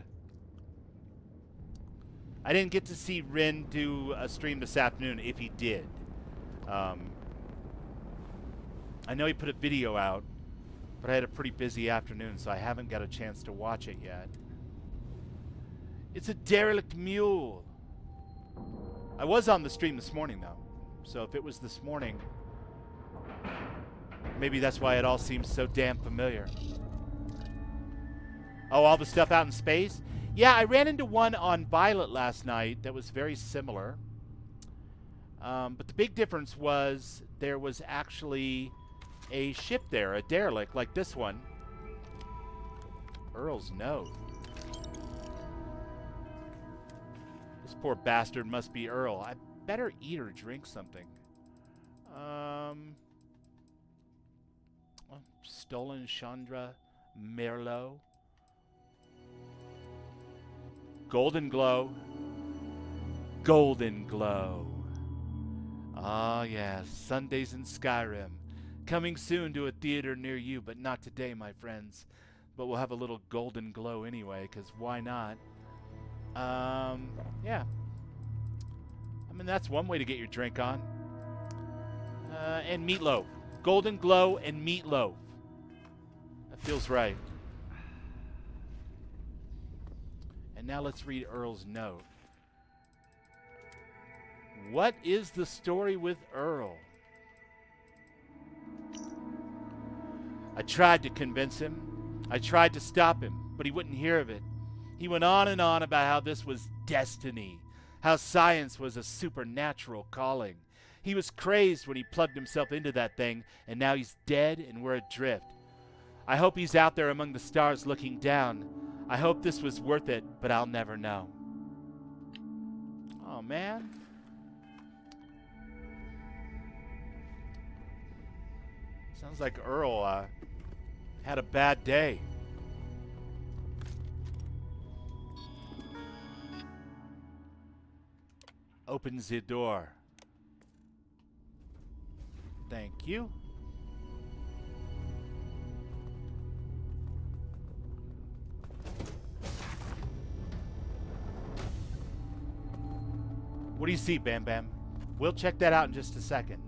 I didn't get to see Ren do a stream this afternoon, if he did. I know he put a video out, but I had a pretty busy afternoon, so I haven't got a chance to watch it yet. It's a derelict mule. I was on the stream this morning, though. So if it was this morning, maybe that's why it all seems so damn familiar. Oh, all the stuff out in space? Yeah, I ran into one on Violet last night that was very similar. But the big difference was there was actually a ship there, a derelict, like this one. Earl's Note. This poor bastard must be Earl. I better eat or drink something. Stolen Chandra Merlot. Golden Glow. Golden Glow. Ah, yes. Sundays in Skyrim. Coming soon to a theater near you, but not today, my friends. But we'll have a little Golden Glow anyway, because why not? Yeah. I mean, that's one way to get your drink on. And meatloaf. Golden Glow and meatloaf. That feels right. And now let's read Earl's note. What is the story with Earl? I tried to convince him. I tried to stop him, but he wouldn't hear of it. He went on and on about how this was destiny, how science was a supernatural calling. He was crazed when he plugged himself into that thing, and now he's dead and we're adrift. I hope he's out there among the stars looking down. I hope this was worth it, but I'll never know. Oh, man. Sounds like Earl had a bad day. Opens the door. Thank you. What do you see, Bam Bam? We'll check that out in just a second.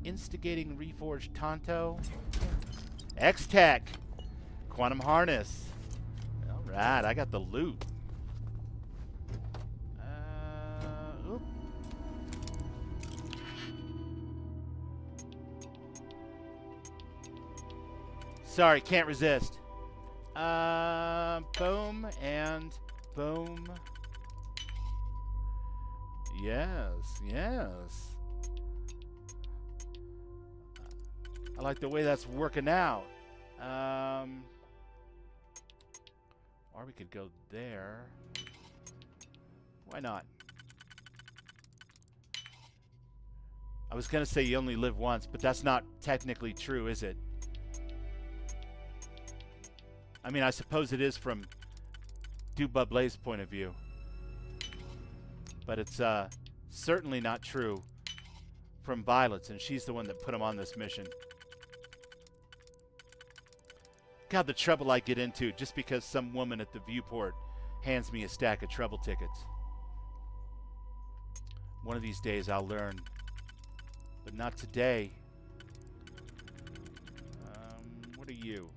Instigating Reforged Tonto. X-Tech. Quantum Harness. Alright, I got the loot. Oop. Sorry, can't resist. Boom and boom. Yes, yes. I like the way that's working out. Or we could go there. Why not? I was gonna say you only live once, but that's not technically true, is it? I mean, I suppose it is from Dubablay's point of view. But it's certainly not true from Violet's, and she's the one that put him on this mission. God, the trouble I get into just because some woman at the Viewport hands me a stack of trouble tickets. One of these days I'll learn, but not today. What are you?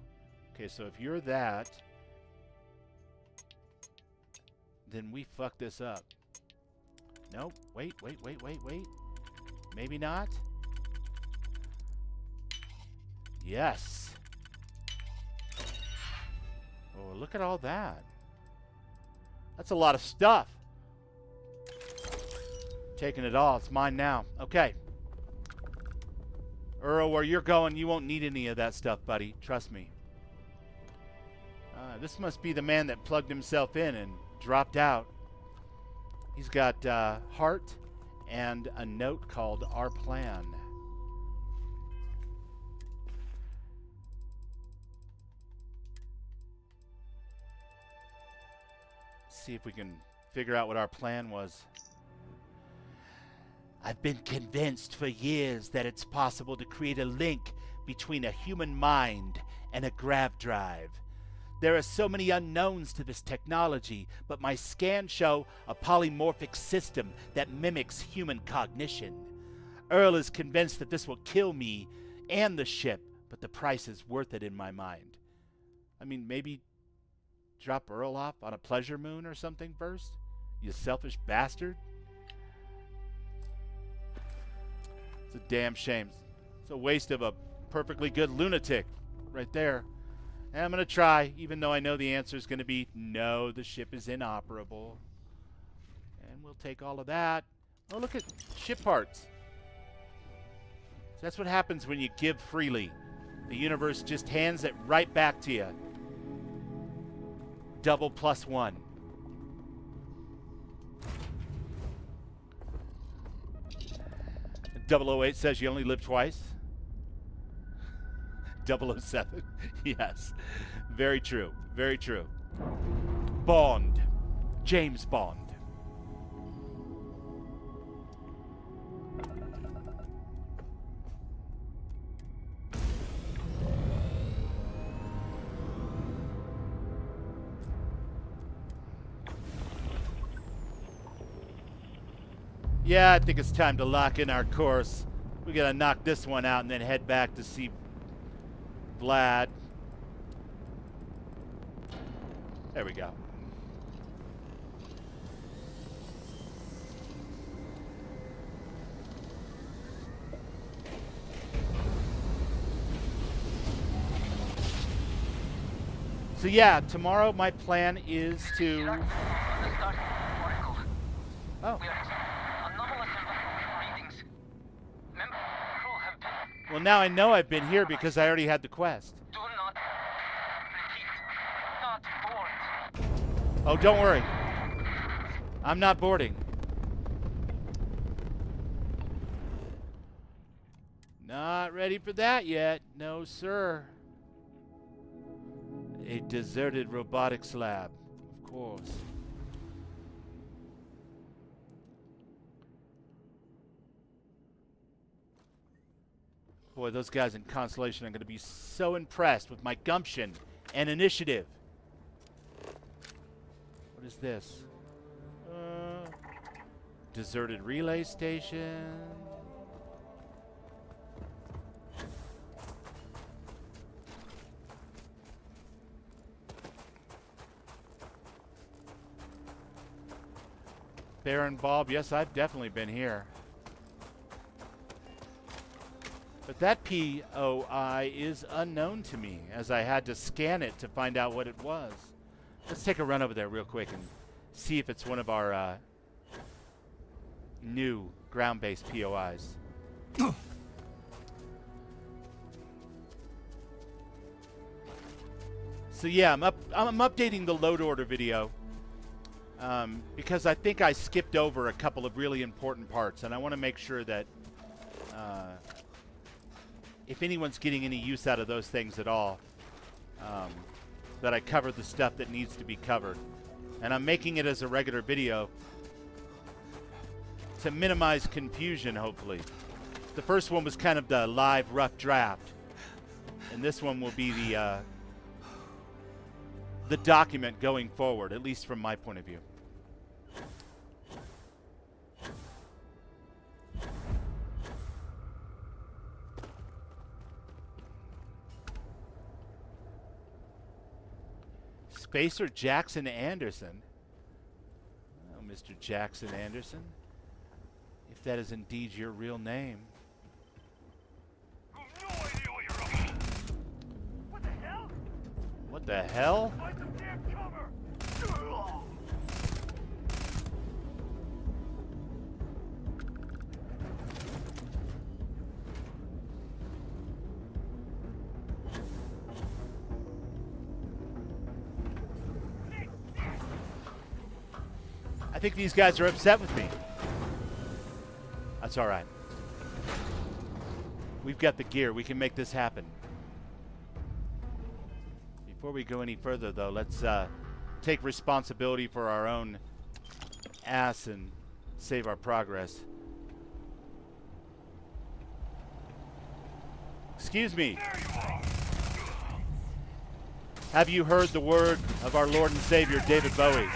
Okay, so if you're that, then we fuck this up. Nope. Wait. Maybe not. Yes. Oh, look at all that. That's a lot of stuff. Taking it all. It's mine now. Okay. Earl, where you're going, you won't need any of that stuff, buddy. Trust me. This must be the man that plugged himself in and dropped out. He's got heart and a note called Our Plan. See if we can figure out what our plan was. I've been convinced for years that it's possible to create a link between a human mind and a grav drive. There are so many unknowns to this technology, but my scans show a polymorphic system that mimics human cognition. Earl is convinced that this will kill me and the ship, but the price is worth it in my mind. I mean, maybe drop Earl off on a pleasure moon or something first? You selfish bastard. It's a damn shame. It's a waste of a perfectly good lunatic right there. And I'm going to try, even though I know the answer is going to be no, the ship is inoperable. And we'll take all of that. Oh, look at ship parts. So that's what happens when you give freely. The universe just hands it right back to you. Double +1. And 008 says you only live twice. 007. Yes. Very true. Very true. Bond. James Bond. Yeah, I think it's time to lock in our course. We gotta knock this one out and then head back to see Vlad. There we go. So yeah, tomorrow my plan is to... Yoryk, on the Starfield Oracle. Oh. We are anomalous in readings. Member crew have been... Well, now I know I've been here because I already had the quest. Do not repeat. Not board. Oh, don't worry. I'm not boarding. Not ready for that yet. No, sir. A deserted robotics lab. Of course. Boy, those guys in Constellation are going to be so impressed with my gumption and initiative. What is this? Deserted relay station. Baron Bob, yes, I've definitely been here. But that POI is unknown to me, as I had to scan it to find out what it was. Let's take a run over there real quick and see if it's one of our new ground-based POIs. So yeah, I'm updating the load order video because I think I skipped over a couple of really important parts, and I want to make sure that if anyone's getting any use out of those things at all, that I cover the stuff that needs to be covered. And I'm making it as a regular video to minimize confusion, hopefully. The first one was kind of the live rough draft, and this one will be the document going forward, at least from my point of view. Spacer Jackson Anderson. Oh, Mr. Jackson Anderson. If that is indeed your real name. I have no idea what you're up to. What the hell? What the hell? Find some damn cover. I think these guys are upset with me. That's all right. We've got the gear. We can make this happen. Before we go any further, though, let's take responsibility for our own ass and save our progress. Excuse me. Have you heard the word of our Lord and Savior, David Bowie?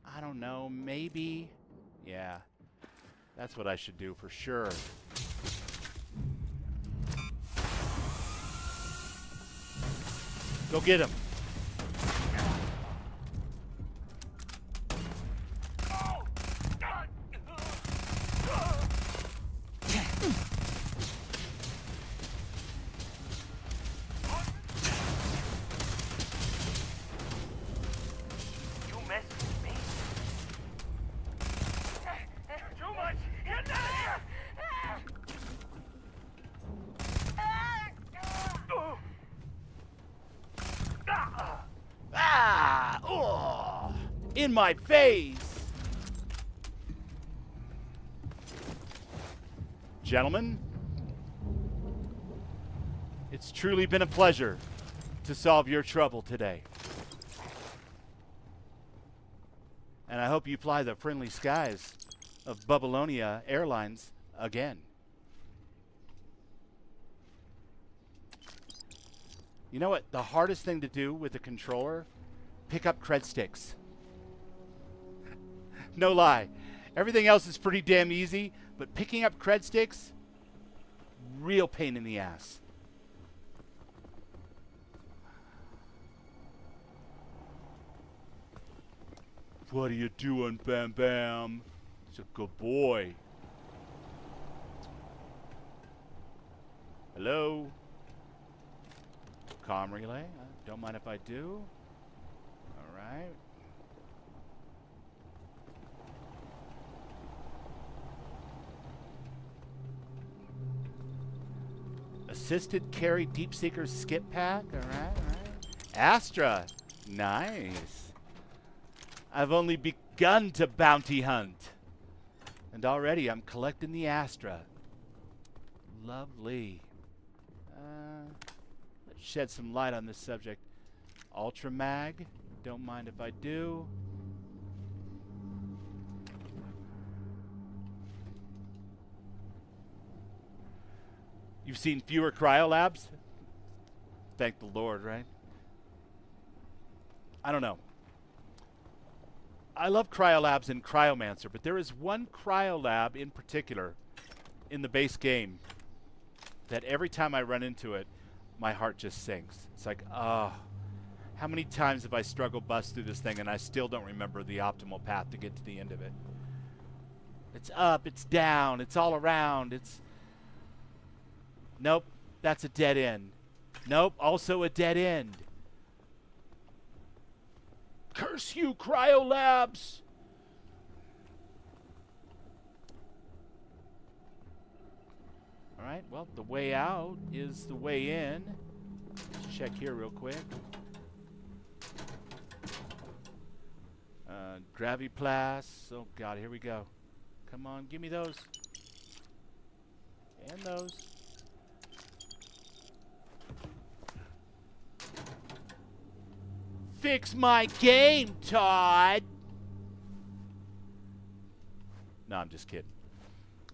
I don't know, maybe. Yeah, that's what I should do for sure. Go get him. In my face! Gentlemen, it's truly been a pleasure to solve your trouble today. And I hope you fly the friendly skies of Babylonia Airlines again. You know what? The hardest thing to do with a controller? Pick up cred sticks. No lie. Everything else is pretty damn easy, but picking up cred sticks, real pain in the ass. What are you doing, Bam Bam? He's a good boy. Hello? Comm relay. Don't mind if I do. Alright. Assisted carry deep seeker skip pack. Alright. Astra. Nice. I've only begun to bounty hunt. And already I'm collecting the Astra. Lovely. Let's shed some light on this subject. Ultra Mag. Don't mind if I do. You've seen fewer cryolabs? Thank the Lord, right? I don't know. I love cryolabs in Cryomancer, but there is one cryolab in particular in the base game that every time I run into it, my heart just sinks. It's like, oh, how many times have I struggled bust through this thing and I still don't remember the optimal path to get to the end of it? It's up, it's down, it's all around, it's... Nope, that's a dead end. Nope, also a dead end. Curse you, cryolabs! Alright, well, the way out is the way in. Let's check here real quick. Graviplas. Oh, God, here we go. Come on, give me those. And those. Fix my game, Todd! No, I'm just kidding.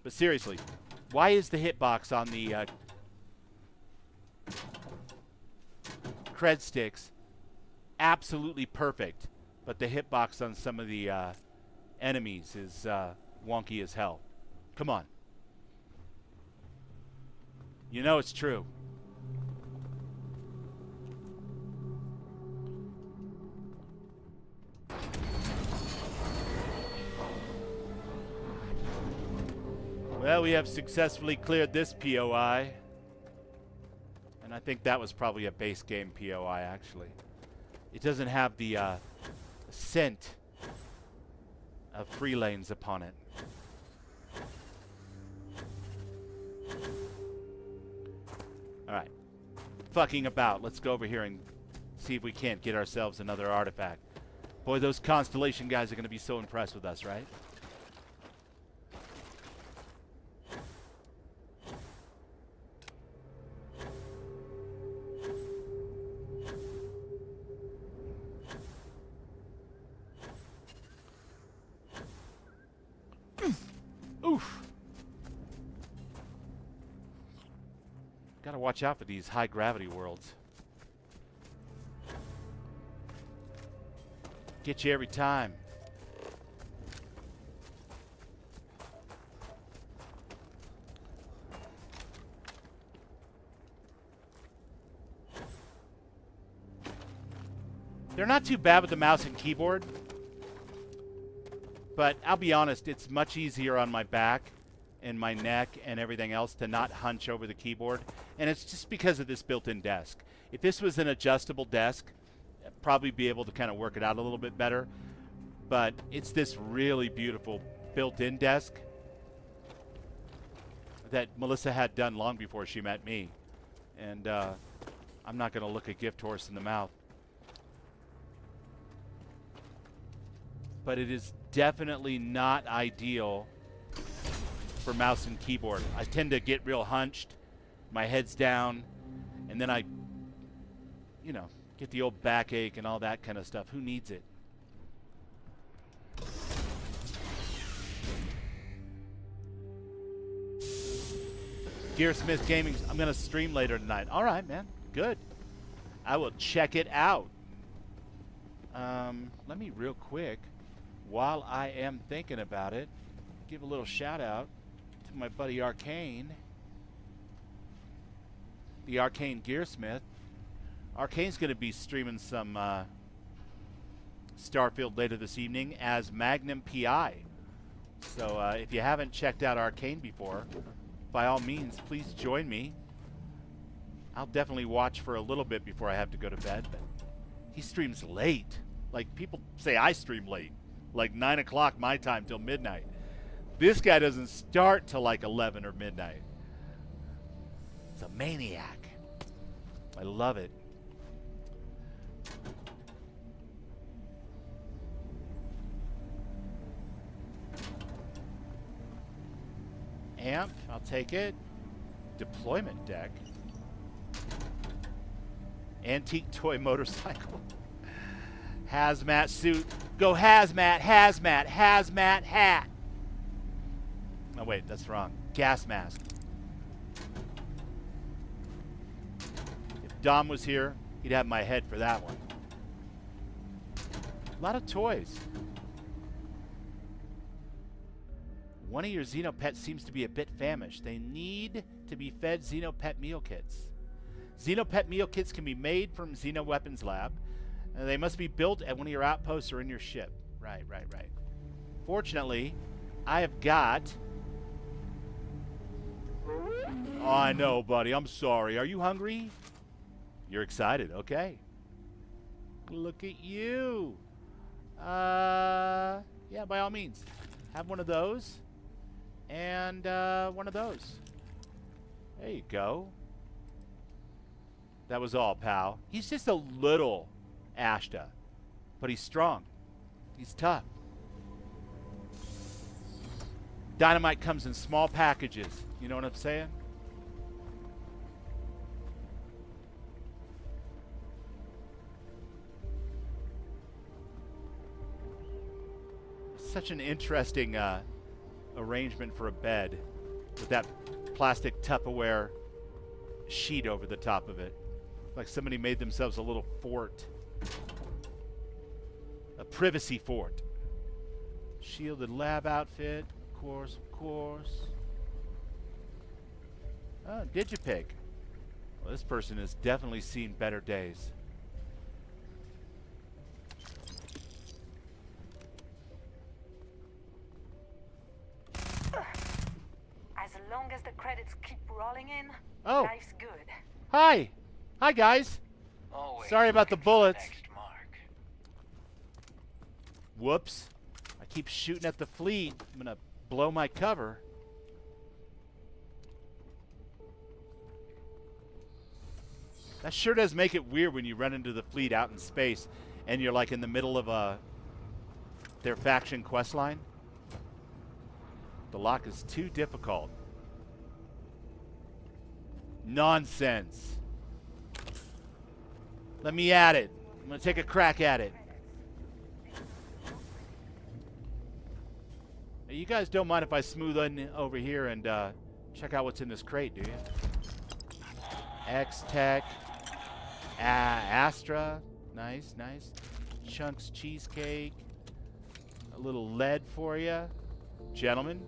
But seriously, why is the hitbox on the cred sticks absolutely perfect, but the hitbox on some of the enemies is wonky as hell? Come on. You know it's true. Well, we have successfully cleared this POI. And I think that was probably a base game POI, actually. It doesn't have the scent of free lanes upon it. Alright. Fucking about. Let's go over here and see if we can't get ourselves another artifact. Boy, those Constellation guys are going to be so impressed with us, right? Oof. Gotta watch out for these high gravity worlds. Get you every time. They're not too bad with the mouse and keyboard. But I'll be honest, it's much easier on my back and my neck and everything else to not hunch over the keyboard. And it's just because of this built-in desk. If this was an adjustable desk, I'd probably be able to kind of work it out a little bit better. But it's this really beautiful built-in desk that Melissa had done long before she met me. And I'm not going to look a gift horse in the mouth. But it is definitely not ideal for mouse and keyboard. I tend to get real hunched, my head's down, and then I, you know, get the old backache and all that kind of stuff. Who needs it? Gearsmith Gaming, I'm going to stream later tonight. All right, man. Good. I will check it out. Let me real quick, while I am thinking about it, give a little shout out to my buddy Arcane, the Arcane Gearsmith. Arcane's going to be streaming some Starfield later this evening as Magnum PI. So if you haven't checked out Arcane before, by all means, please join me. I'll definitely watch for a little bit before I have to go to bed. But he streams late. Like, people say I stream late. Like 9 o'clock my time till midnight. This guy doesn't start till like 11 or midnight. He's a maniac. I love it. Amp, I'll take it. Deployment deck. Antique toy motorcycle. Hazmat suit. Go hazmat, hazmat, hazmat hat. Oh wait, that's wrong. Gas mask. If Dom was here, he'd have my head for that one. A lot of toys. One of your Xenopets seems to be a bit famished. They need to be fed Xenopet meal kits. Xenopet meal kits can be made from Xeno Weapons Lab. And they must be built at one of your outposts or in your ship. Right. Fortunately, I have got... Oh, I know, buddy. I'm sorry. Are you hungry? You're excited. Okay. Look at you. Yeah, by all means. Have one of those. And one of those. There you go. That was all, pal. He's just a little Ashta, but he's strong. He's tough. Dynamite comes in small packages. You know what I'm saying? Such an interesting arrangement for a bed with that plastic Tupperware sheet over the top of it. Like somebody made themselves a little fort. A privacy fort. Shielded lab outfit. Of course, of course. Oh, Digipic. Well, this person has definitely seen better days. As long as the credits keep rolling in, Oh. life's good. Hi! Hi, guys! Always Sorry about the looking for bullets. next mark. Whoops. I keep shooting at the fleet. I'm gonna blow my cover. That sure does make it weird when you run into the fleet out in space and you're like in the middle of their faction quest line. The lock is too difficult. Nonsense. Let me at it. I'm gonna take a crack at it. Hey, you guys don't mind if I smooth in over here and check out what's in this crate, do you? X-Tech. Astra. Nice, nice. Chunks cheesecake. A little lead for you. Gentlemen.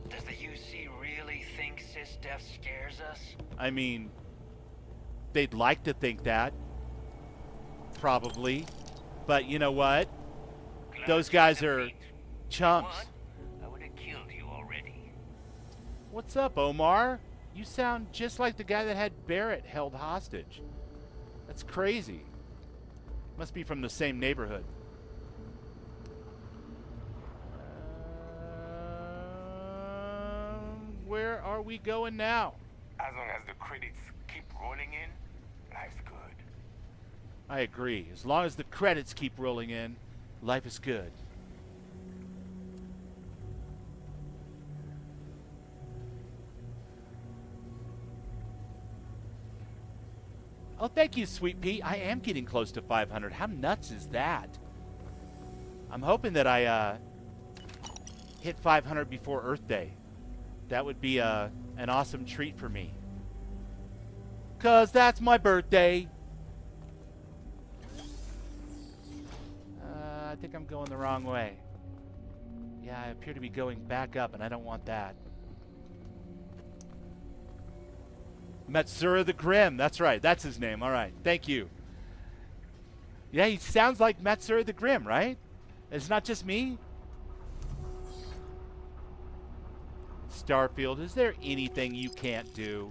Does the UC really think sysdef scares us? I mean, they'd like to think that. Probably. But you know what? Glad Those to guys see the are fleet. chumps. What? I would have killed you already. What's up, Omar? You sound just like the guy that had Barrett held hostage. That's crazy. Must be from the same neighborhood. Where are we going now? As long as the credits keep rolling in, life's good. I agree. As long as the credits keep rolling in, life is good. Oh, thank you, Sweet Pea. I am getting close to 500. How nuts is that? I'm hoping that I hit 500 before Earth Day. That would be an awesome treat for me. 'Cause that's my birthday. I think I'm going the wrong way. Yeah, I appear to be going back up, and I don't want that. Matsura the Grim. That's right. That's his name. All right. Thank you. Yeah, he sounds like Matsura the Grim, right? It's not just me. Starfield, is there anything you can't do?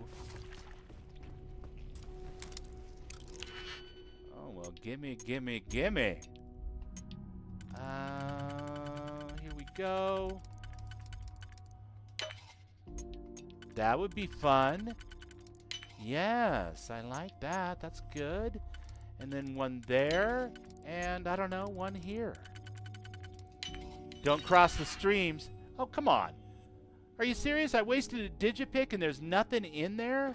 Oh, well, gimme. Here we go. That would be fun. Yes, I like that. That's good. And then one there. And, I don't know, one here. Don't cross the streams. Oh, come on. Are you serious? I wasted a digipick and there's nothing in there?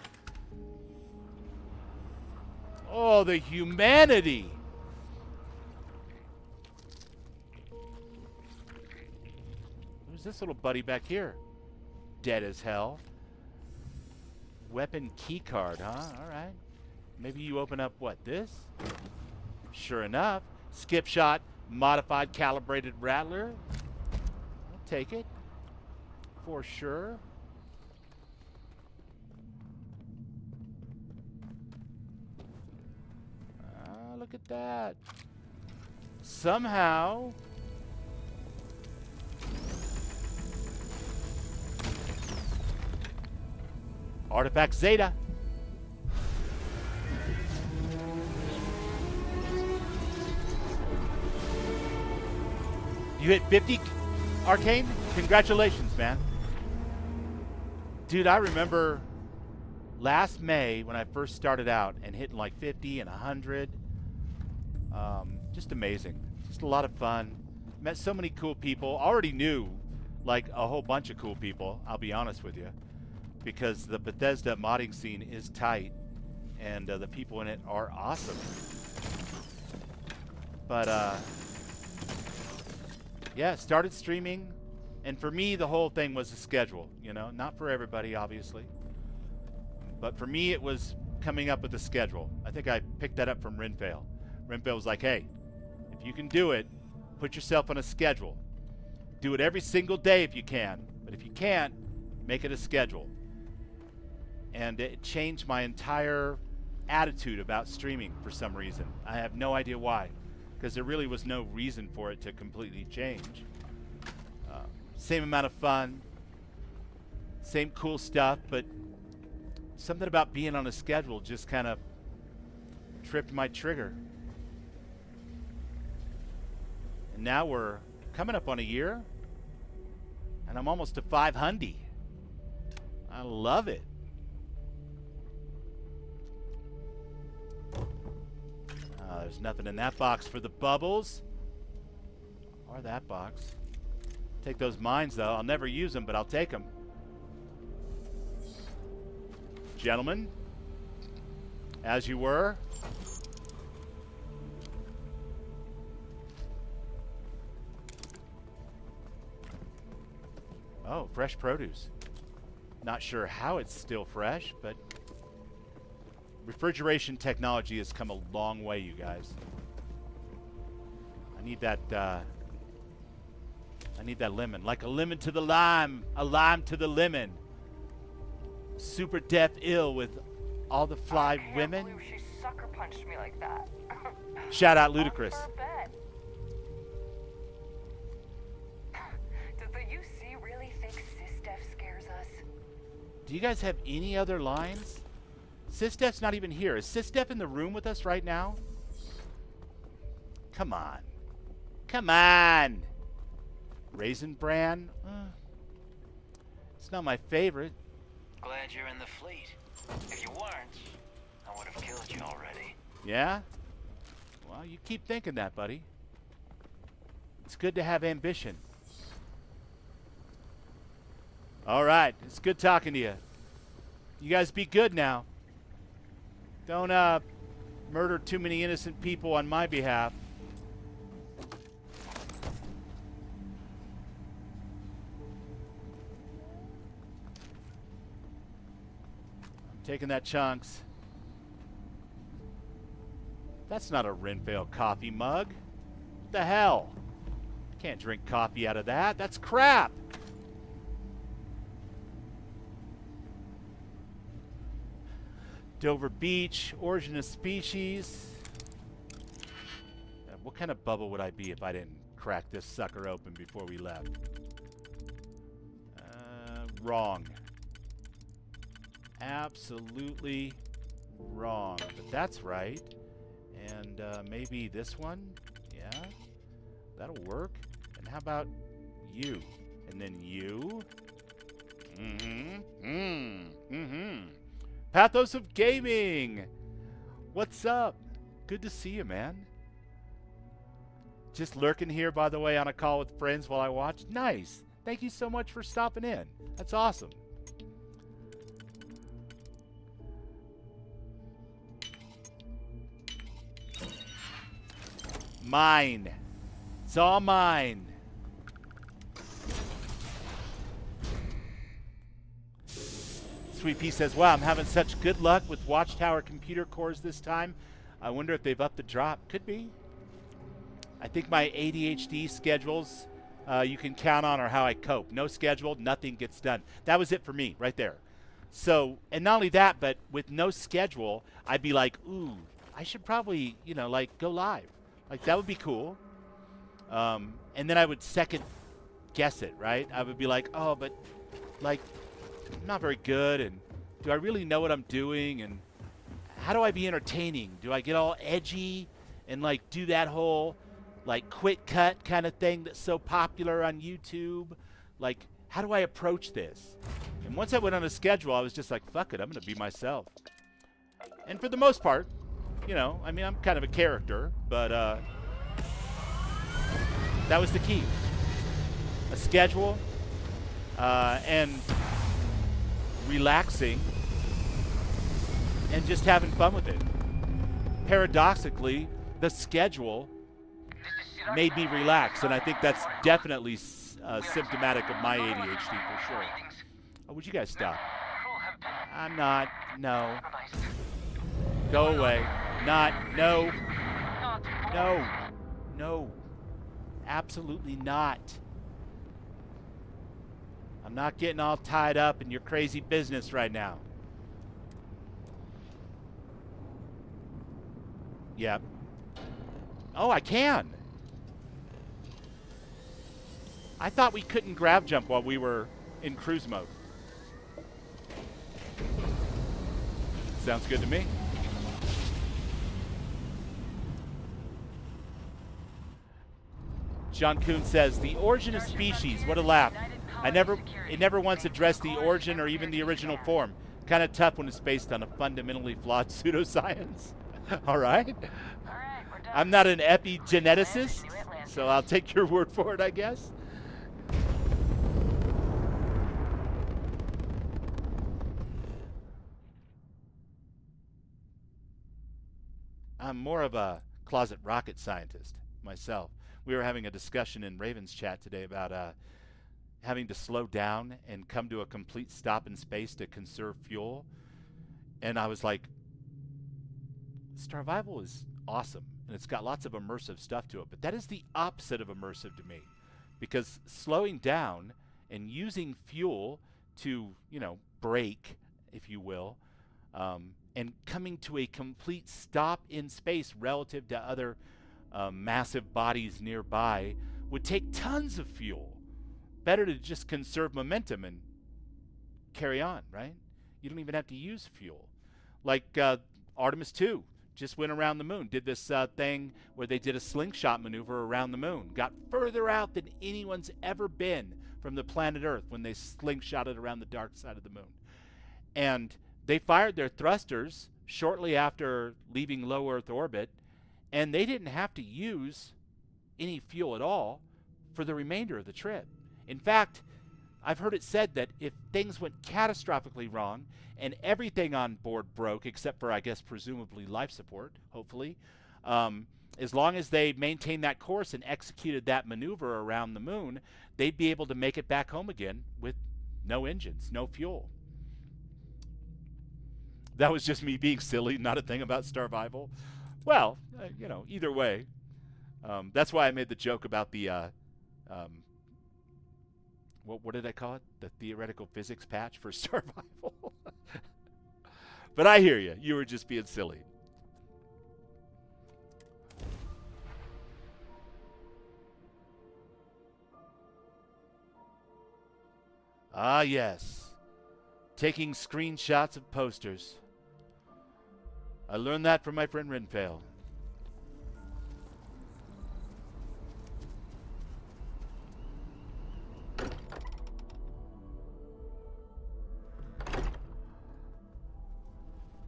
Oh, the humanity. Who's this little buddy back here? Dead as hell. Weapon keycard, huh? Alright. Maybe you open up, what, this? Sure enough. Skip shot, modified calibrated rattler. I'll take it. For sure. Ah, look at that. Somehow... Artifact Zeta. You hit 50, Arcane? Congratulations, man. Dude, I remember last May when I first started out and hitting like 50 and 100. Just amazing. Just a lot of fun. Met so many cool people. Already knew like a whole bunch of cool people, I'll be honest with you. Because the Bethesda modding scene is tight. And the people in it are awesome. But, yeah, started streaming. And for me, the whole thing was a schedule, you know, not for everybody, obviously. But for me, it was coming up with a schedule. I think I picked that up from Renfail. Renfail was like, hey, if you can do it, put yourself on a schedule. Do it every single day if you can. But if you can't, make it a schedule. And it changed my entire attitude about streaming for some reason. I have no idea why. Because there really was no reason for it to completely change. Same amount of fun, same cool stuff, but something about being on a schedule just kind of tripped my trigger. And now we're coming up on a year, and I'm almost to 500. I love it. There's nothing in that box for the bubbles. Or that box. Take those mines, though. I'll never use them, but I'll take them. Gentlemen, as you were. Oh, fresh produce. Not sure how it's still fresh, but refrigeration technology has come a long way, you guys. I need that, I need that lemon. Like a lemon to the lime, a lime to the lemon. Super deaf ill with all the fly women. I can't believe she sucker punched me like that. Shout out Ludicrous. On for a bet. Does the UC really think SysDef scares us? Do you guys have any other lines? SysDef's not even here. Is SysDef in the room with us right now? Come on. Come on. Raisin Bran? It's not my favorite. Glad you're in the fleet. If you weren't, I would have killed you already. Yeah? Well, you keep thinking that, buddy. It's good to have ambition. All right. It's good talking to you. You guys be good now. Don't murder too many innocent people on my behalf. I'm taking that chunks. That's not a Renfail coffee mug. What the hell? Can't drink coffee out of that. That's crap. Dover Beach, origin of species. What kind of bubble would I be if I didn't crack this sucker open before we left? wrong. Absolutely wrong. But that's right. And maybe this one? Yeah, that'll work. And how about you? And then you? Pathos of Gaming! What's up? Good to see you, man. Just lurking here, by the way, on a call with friends while I watch. Nice. Thank you so much for stopping in. That's awesome. Mine. It's all mine. Sweet Pea says, wow, I'm having such good luck with Watchtower computer cores this time. I wonder if they've upped the drop. Could be. I think my ADHD schedules you can count on are how I cope. No schedule, nothing gets done. That was it for me right there. So, and not only that, but with no schedule, I'd be like, ooh, I should probably, you know, like go live. Like that would be cool. And then I would second guess it, right? I would be like, oh, but like I'm not very good, and do I really know what I'm doing, and how do I be entertaining? Do I get all edgy and like do that whole like quick cut kind of thing that's so popular on YouTube? Like, how do I approach this? And once I went on a schedule, I was just like, fuck it, I'm gonna be myself. And for the most part, you know, I mean, I'm kind of a character, but that was the key. A schedule and relaxing and just having fun with it. Paradoxically, the schedule made me relax, and I think that's definitely symptomatic of my ADHD for sure. Oh, would you guys stop? I'm not. No. Go away. Not. No. No. No. Absolutely not. I'm not getting all tied up in your crazy business right now. Yep. Oh, I can. I thought we couldn't grab jump while we were in cruise mode. Sounds good to me. John Kuhn says, the origin of species, what a laugh. It never once addressed the origin or even the original form. Kind of tough when it's based on a fundamentally flawed pseudoscience. All right. I'm not an epigeneticist, so I'll take your word for it, I guess. I'm more of a closet rocket scientist myself. We were having a discussion in Raven's chat today about having to slow down and come to a complete stop in space to conserve fuel. And I was like, Starvival is awesome, and it's got lots of immersive stuff to it, but that is the opposite of immersive to me, because slowing down and using fuel to, you know, brake, if you will, and coming to a complete stop in space relative to other massive bodies nearby would take tons of fuel. Better to just conserve momentum and carry on, right? You don't even have to use fuel. Like Artemis 2 just went around the moon, did this thing where they did a slingshot maneuver around the moon, got further out than anyone's ever been from the planet Earth when they slingshotted around the dark side of the moon. And they fired their thrusters shortly after leaving low Earth orbit, and they didn't have to use any fuel at all for the remainder of the trip. In fact, I've heard it said that if things went catastrophically wrong and everything on board broke, except for, I guess, presumably life support, hopefully, as long as they maintained that course and executed that maneuver around the moon, they'd be able to make it back home again with no engines, no fuel. That was just me being silly, not a thing about Starvival. Well, you know, either way. That's why I made the joke about the, what did I call it? The theoretical physics patch for Starvival. But I hear you. You were just being silly. Ah, yes. Taking screenshots of posters. I learned that from my friend Renfail.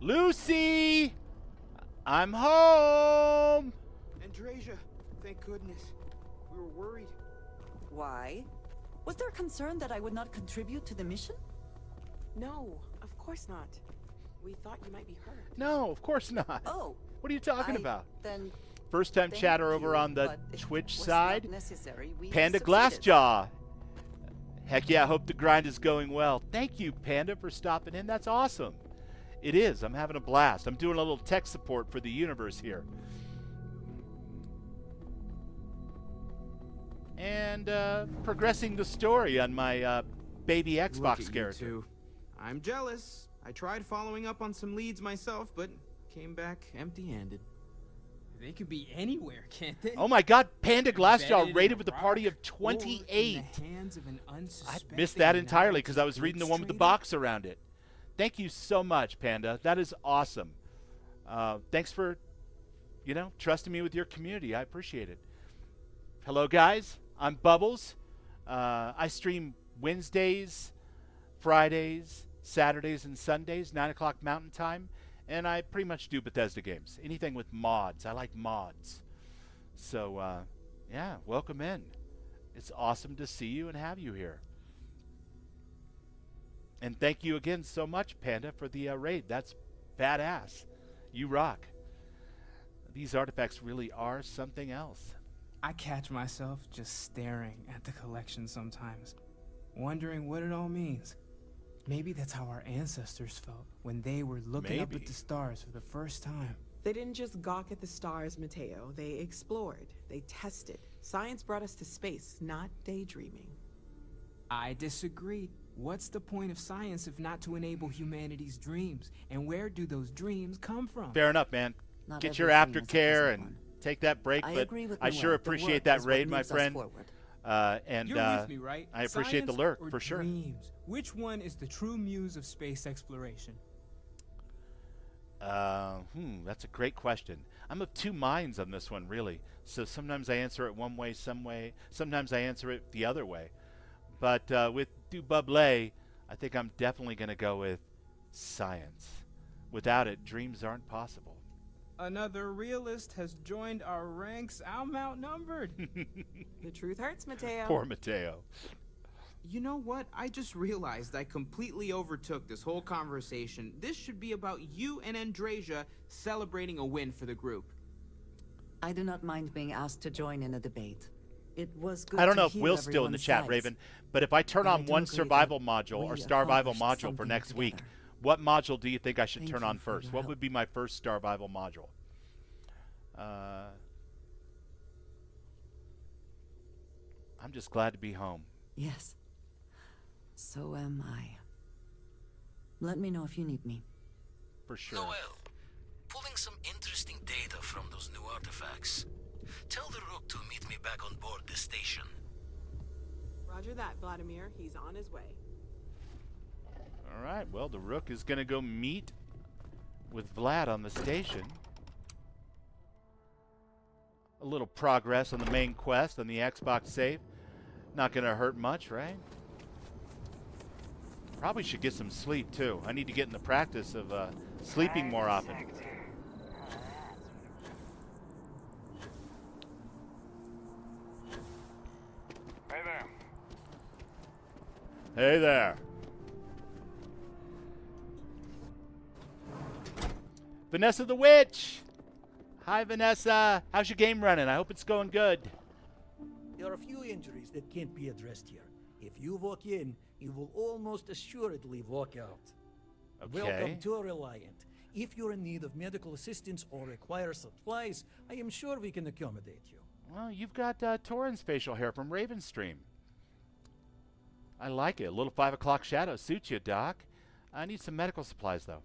Lucy! I'm home! Andrasia, thank goodness. We were worried. Why? Was there concern that I would not contribute to the mission? No, of course not. We thought you might be hurt. No, of course not. Oh. What are you talking about? Then First time thank chatter over you, on the but it Twitch was side. not necessary. We Panda succeeded. Glassjaw. Heck yeah, hope the grind is going well. Thank you, Panda, for stopping in. That's awesome. It is. I'm having a blast. I'm doing a little tech support for the universe here. And progressing the story on my baby Look Xbox at you character. two. I'm jealous. I tried following up on some leads myself, but came back empty-handed. They could be anywhere, can't they? Oh my god, Panda Embedded Glassjaw in rated a with a rock party of or 28. in the hands of an I unsuspecting missed that entirely knowledge because I was reading the one with the goods box around it. Thank you so much, Panda. That is awesome. Thanks for, trusting me with your community. I appreciate it. Hello, guys. I'm Bubbles. I stream Wednesdays, Fridays, Saturdays, and Sundays, 9 o'clock Mountain Time. And I pretty much do Bethesda games. Anything with mods. I like mods. So, yeah, welcome in. It's awesome to see you and have you here. And thank you again so much, Panda, for the raid. That's badass. You rock. These artifacts really are something else. I catch myself just staring at the collection sometimes, wondering what it all means. Maybe that's how our ancestors felt when they were looking up at the stars for the first time. They didn't just gawk at the stars, Mateo. They explored. They tested. Science brought us to space, not daydreaming. I disagree. What's the point of science if not to enable humanity's dreams? And where do those dreams come from? Fair enough, man. Not Get your everything is a aftercare pleasant and one. take that break, I but agree with I Noel. sure The appreciate work that is what raid, my moves us friend. forward. And You're with me, right? I appreciate the Science lurk, or for sure. dreams? Which one is the true muse of space exploration? That's a great question. I'm of two minds on this one, really. So sometimes I answer it one way, sometimes I answer it the other way. But with Du Bublé, I think I'm definitely going to go with science. Without it, dreams aren't possible. Another realist has joined our ranks. I'm outnumbered. The truth hurts, Mateo. Poor Mateo. You know what? I just realized I completely overtook this whole conversation. This should be about you and Andrasia celebrating a win for the group. I do not mind being asked to join in a debate. It was good I don't to know if hear Will's still in the everyone's chat, sides. Raven, but if I turn But I on do one agree survival that module or we Starvival accomplished module for something next week, together. what module do you think I should Thank turn you on for first? your What help. would be my first Starvival module? I'm just glad to be home. Yes. So am I. Let me know if you need me. For sure. Noel, pulling some interesting data from those new artifacts. Tell the Rook to meet me back on board the station. Roger that, Vladimir. He's on his way. All right, well, the Rook is going to go meet with Vlad on the station. A little progress on the main quest on the Xbox save. Not going to hurt much, right? Probably should get some sleep, too. I need to get in the practice of sleeping more often. Hey there. Hey there. Vanessa the Witch. Hi, Vanessa. How's your game running? I hope it's going good. There are a few injuries that can't be addressed here. If you walk in, you will almost assuredly walk out. Okay. Welcome to Reliant. If you're in need of medical assistance or require supplies, I am sure we can accommodate you. Well, you've got Torrens facial hair from Ravenstream. I like it. A little 5 o'clock shadow suits you, Doc. I need some medical supplies, though.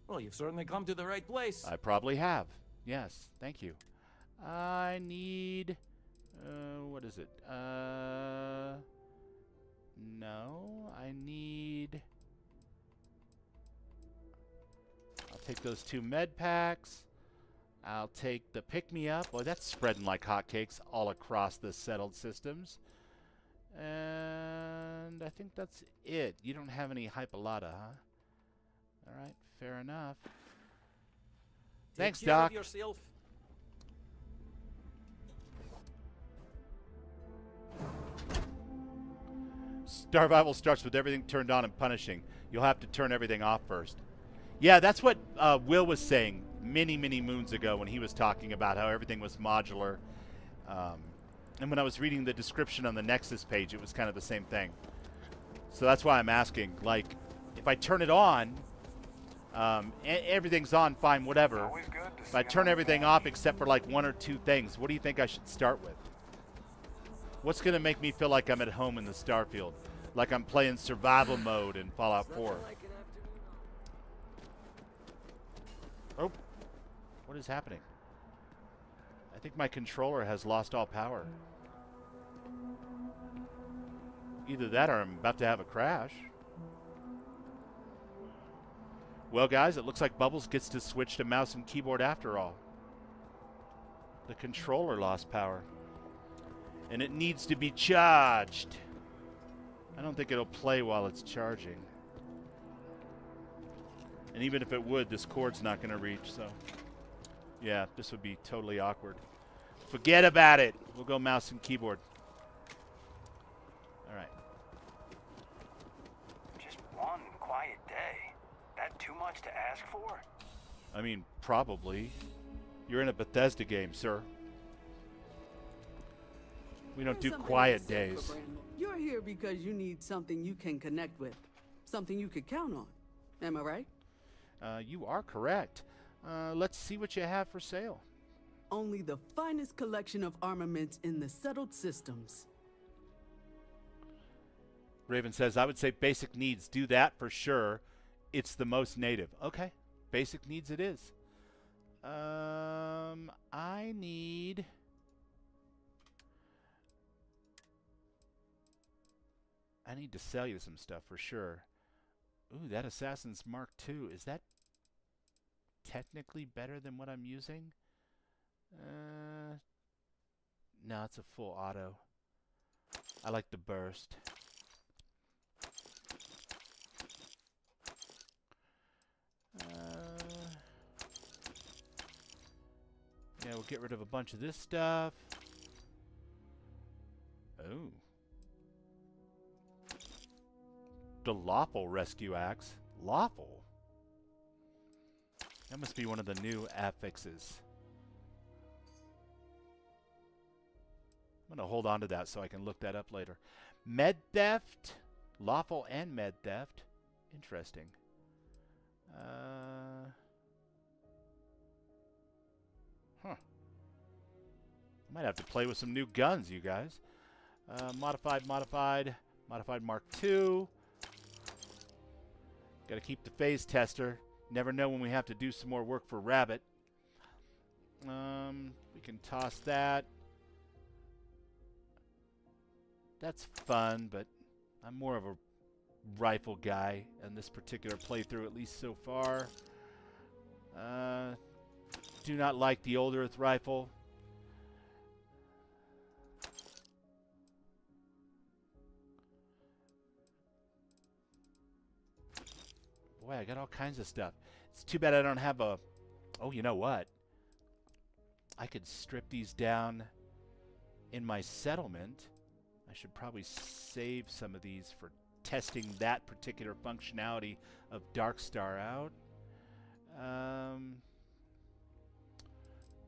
Well, you've certainly come to the right place. I probably have. Yes, thank you. I need... what is it? No, I need... I'll take those 2 med packs. I'll take the pick-me-up. Boy, that's spreading like hotcakes all across the settled systems. And I think that's it. You don't have any Hypolata, huh? Alright, fair enough. Thanks, Take care Doc. of yourself. Starvival starts with everything turned on and punishing. You'll have to turn everything off first. Yeah, that's what Will was saying many, many moons ago when he was talking about how everything was modular. And when I was reading the description on the Nexus page, it was kind of the same thing. So that's why I'm asking, like, if I turn it on, everything's on, fine, whatever. If I turn everything off except for like 1 or 2 things, what do you think I should start with? What's going to make me feel like I'm at home in the Starfield? Like I'm playing survival mode in Fallout 4. Oh, what is happening? I think my controller has lost all power. Either that or I'm about to have a crash. Well, guys, it looks like Bubbles gets to switch to mouse and keyboard after all. The controller lost power. And it needs to be charged. I don't think it'll play while it's charging. And even if it would, this cord's not going to reach, so... Yeah, this would be totally awkward. Forget about it. We'll go mouse and keyboard. All right. Just one quiet day. That too much to ask for? I mean, probably. You're in a Bethesda game, sir. We don't do quiet days. You're here because you need something you can connect with. Something you could count on. Am I right? You are correct. Let's see what you have for sale. Only the finest collection of armaments in the settled systems. Raven says, I would say basic needs. Do that for sure. It's the most native. Okay. Basic needs it is. I need... to sell you some stuff for sure. Ooh, that Assassin's Mark II. Is that technically better than what I'm using? No, it's a full auto. I like the burst. Yeah, we'll get rid of a bunch of this stuff. Oh. The lawful rescue axe. Lawful? That must be one of the new affixes. I'm going to hold on to that so I can look that up later. Med theft. Lawful and med theft. Interesting. Huh. I might have to play with some new guns, you guys. Modified Mark II. Got to keep the phase tester. Never know when we have to do some more work for Rabbit. We can toss that. That's fun, but I'm more of a rifle guy in this particular playthrough, at least so far. Do not like the Old Earth rifle. Boy, I got all kinds of stuff. It's too bad I don't have a... Oh, you know what? I could strip these down in my settlement. I should probably save some of these for testing that particular functionality of Darkstar out.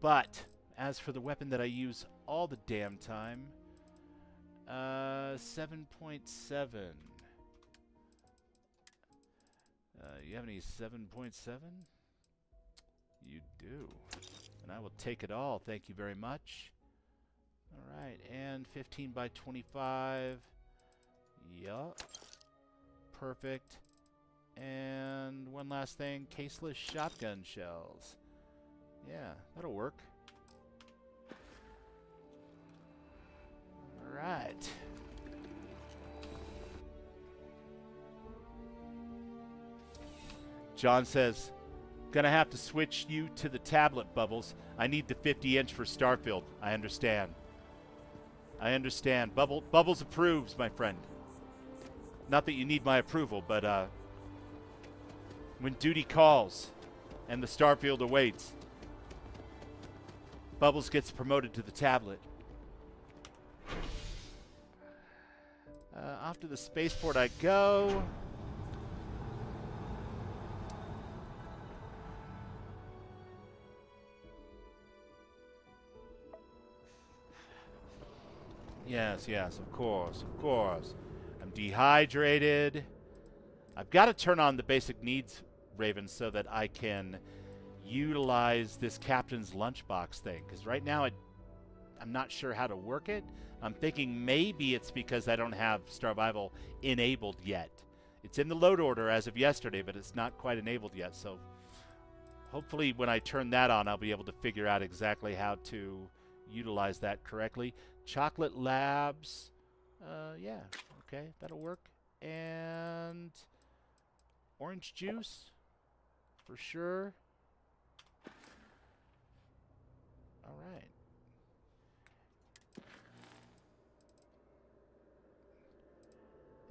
But as for the weapon that I use all the damn time, 7.7. You have any 7.7? You do. And I will take it all. Thank you very much. All right, and 15 by 25. Yup. Perfect. And one last thing, caseless shotgun shells. Yeah, that'll work. All right. John says, gonna have to switch you to the tablet, Bubbles. I need the 50-inch for Starfield. I understand. I understand. Bubbles approves, my friend. Not that you need my approval, but when duty calls and the Starfield awaits, Bubbles gets promoted to the tablet. Off to the spaceport I go. Yes, of course. I'm dehydrated. I've got to turn on the basic needs, Raven, so that I can utilize this captain's lunchbox thing. Because right now I'm not sure how to work it. I'm thinking maybe it's because I don't have Starvival enabled yet. It's in the load order as of yesterday, but it's not quite enabled yet. So hopefully when I turn that on, I'll be able to figure out exactly how to utilize that correctly. Chocolate Labs. Yeah, okay, that'll work. And orange juice, for sure. All right.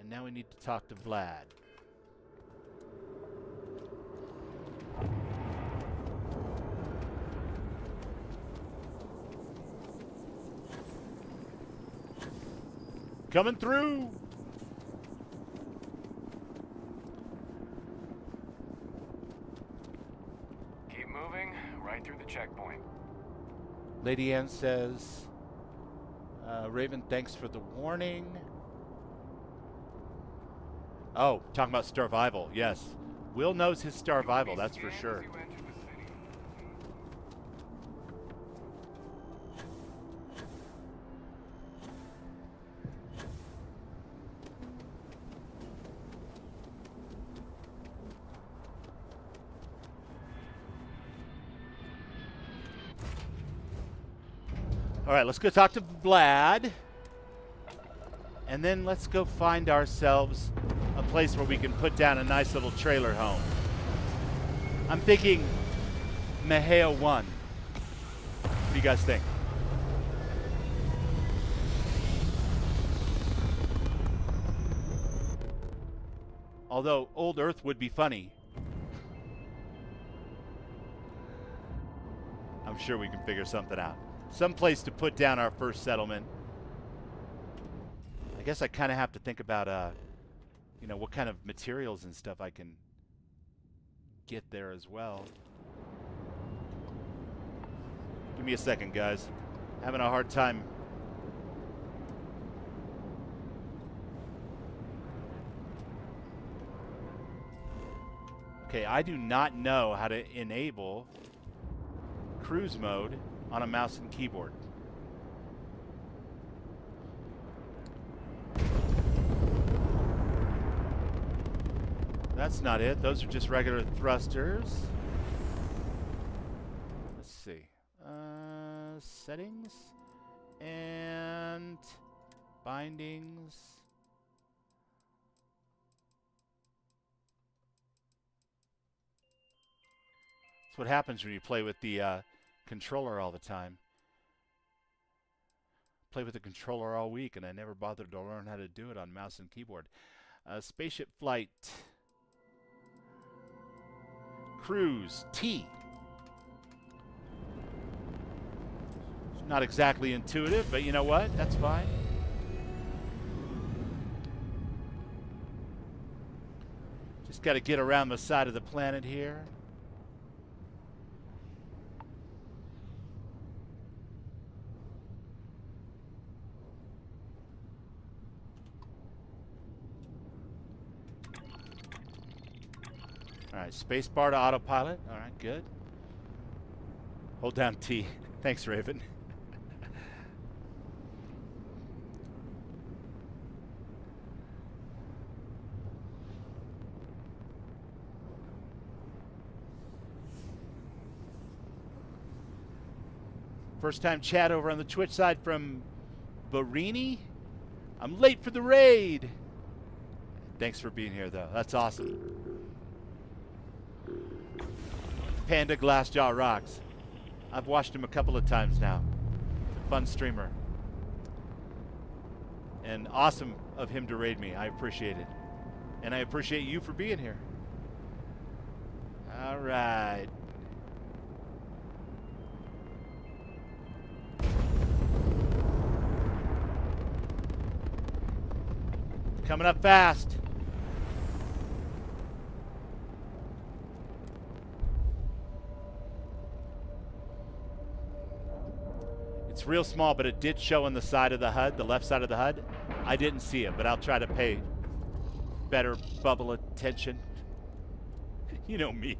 And now we need to talk to Vlad. Coming through. Keep moving, right through the checkpoint. Lady Ann says, Raven, thanks for the warning. Oh, talking about Starvival. Yes. Will knows his Starvival, that's for sure. All right, let's go talk to Vlad. And then let's go find ourselves a place where we can put down a nice little trailer home. I'm thinking Maheo 1. What do you guys think? Although Old Earth would be funny. I'm sure we can figure something out. Some place to put down our first settlement. I guess I kind of have to think about, you know, what kind of materials and stuff I can get there as well. Give me a second, guys. Having a hard time. Okay, I do not know how to enable cruise mode on a mouse and keyboard. That's not it. Those are just regular thrusters. Let's see. Settings and bindings. That's what happens when you play with the controller all the time. Play with the controller all week, and I never bothered to learn how to do it on mouse and keyboard. Spaceship flight. Cruise. T. It's not exactly intuitive, but you know what? That's fine. Just got to get around the side of the planet here. All right, space bar to autopilot. All right, good. Hold down T. Thanks, Raven. First time chat over on the Twitch side from Barini. I'm late for the raid. Thanks for being here, though. That's awesome. Panda Glassjaw rocks. I've watched him a couple of times now. He's a fun streamer. And awesome of him to raid me. I appreciate it. And I appreciate you for being here. All right. Coming up fast. It's real small, but it did show on the side of the HUD, the left side of the HUD. I didn't see it, but I'll try to pay better bubble attention. You know me.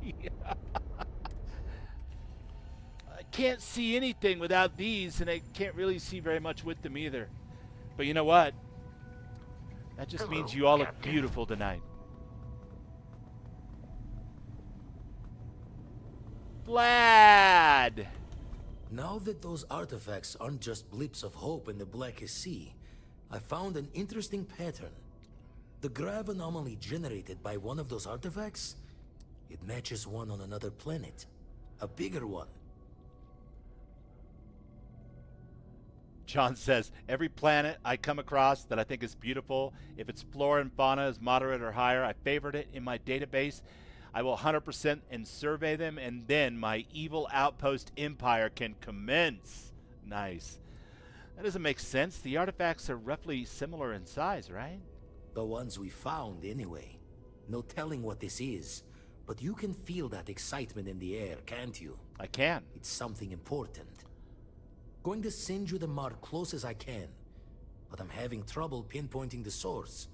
I can't see anything without these, and I can't really see very much with them either. But you know what? That just means you all look beautiful tonight. Vlad! Now that those artifacts aren't just blips of hope in the blackest sea, I found an interesting pattern. The grav anomaly generated by one of those artifacts, it matches one on another planet. A bigger one. John says, every planet I come across that I think is beautiful, if its flora and fauna is moderate or higher, I favorite it in my database. I will 100% and survey them, and then my evil outpost empire can commence. Nice. That doesn't make sense. The artifacts are roughly similar in size, right? The ones we found, anyway. No telling what this is, but you can feel that excitement in the air, can't you? I can. It's something important. Going to send you the mark close as I can, but I'm having trouble pinpointing the source.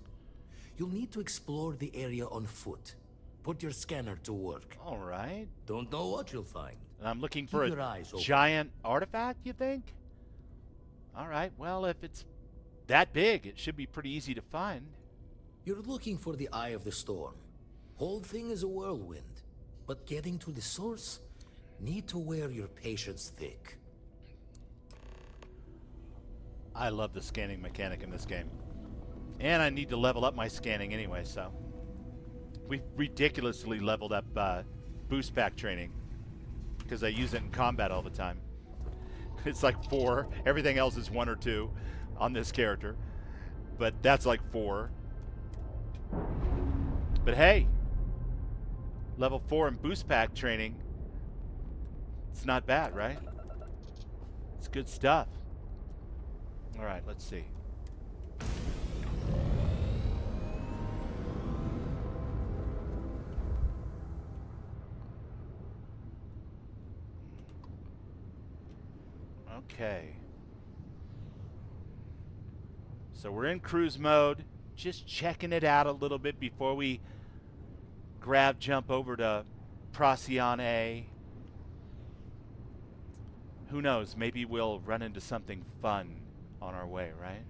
You'll need to explore the area on foot. Put your scanner to work. All right. Don't know what you'll find. And I'm looking for Keep your eyes a open. giant artifact, you think? All right. Well, if it's that big, it should be pretty easy to find. You're looking for the Eye of the Storm. Whole thing is a whirlwind. But getting to the source, need to wear your patience thick. I love the scanning mechanic in this game. And I need to level up my scanning anyway, so. We've ridiculously leveled up boost pack training because I use it in combat all the time. It's like 4. Everything else is 1 or 2 on this character. But that's like 4. But hey, level 4 in boost pack training, it's not bad, right? It's good stuff. All right, let's see. Okay. So we're in cruise mode, just checking it out a little bit before we jump over to Procyon A. Who knows, maybe we'll run into something fun on our way, right?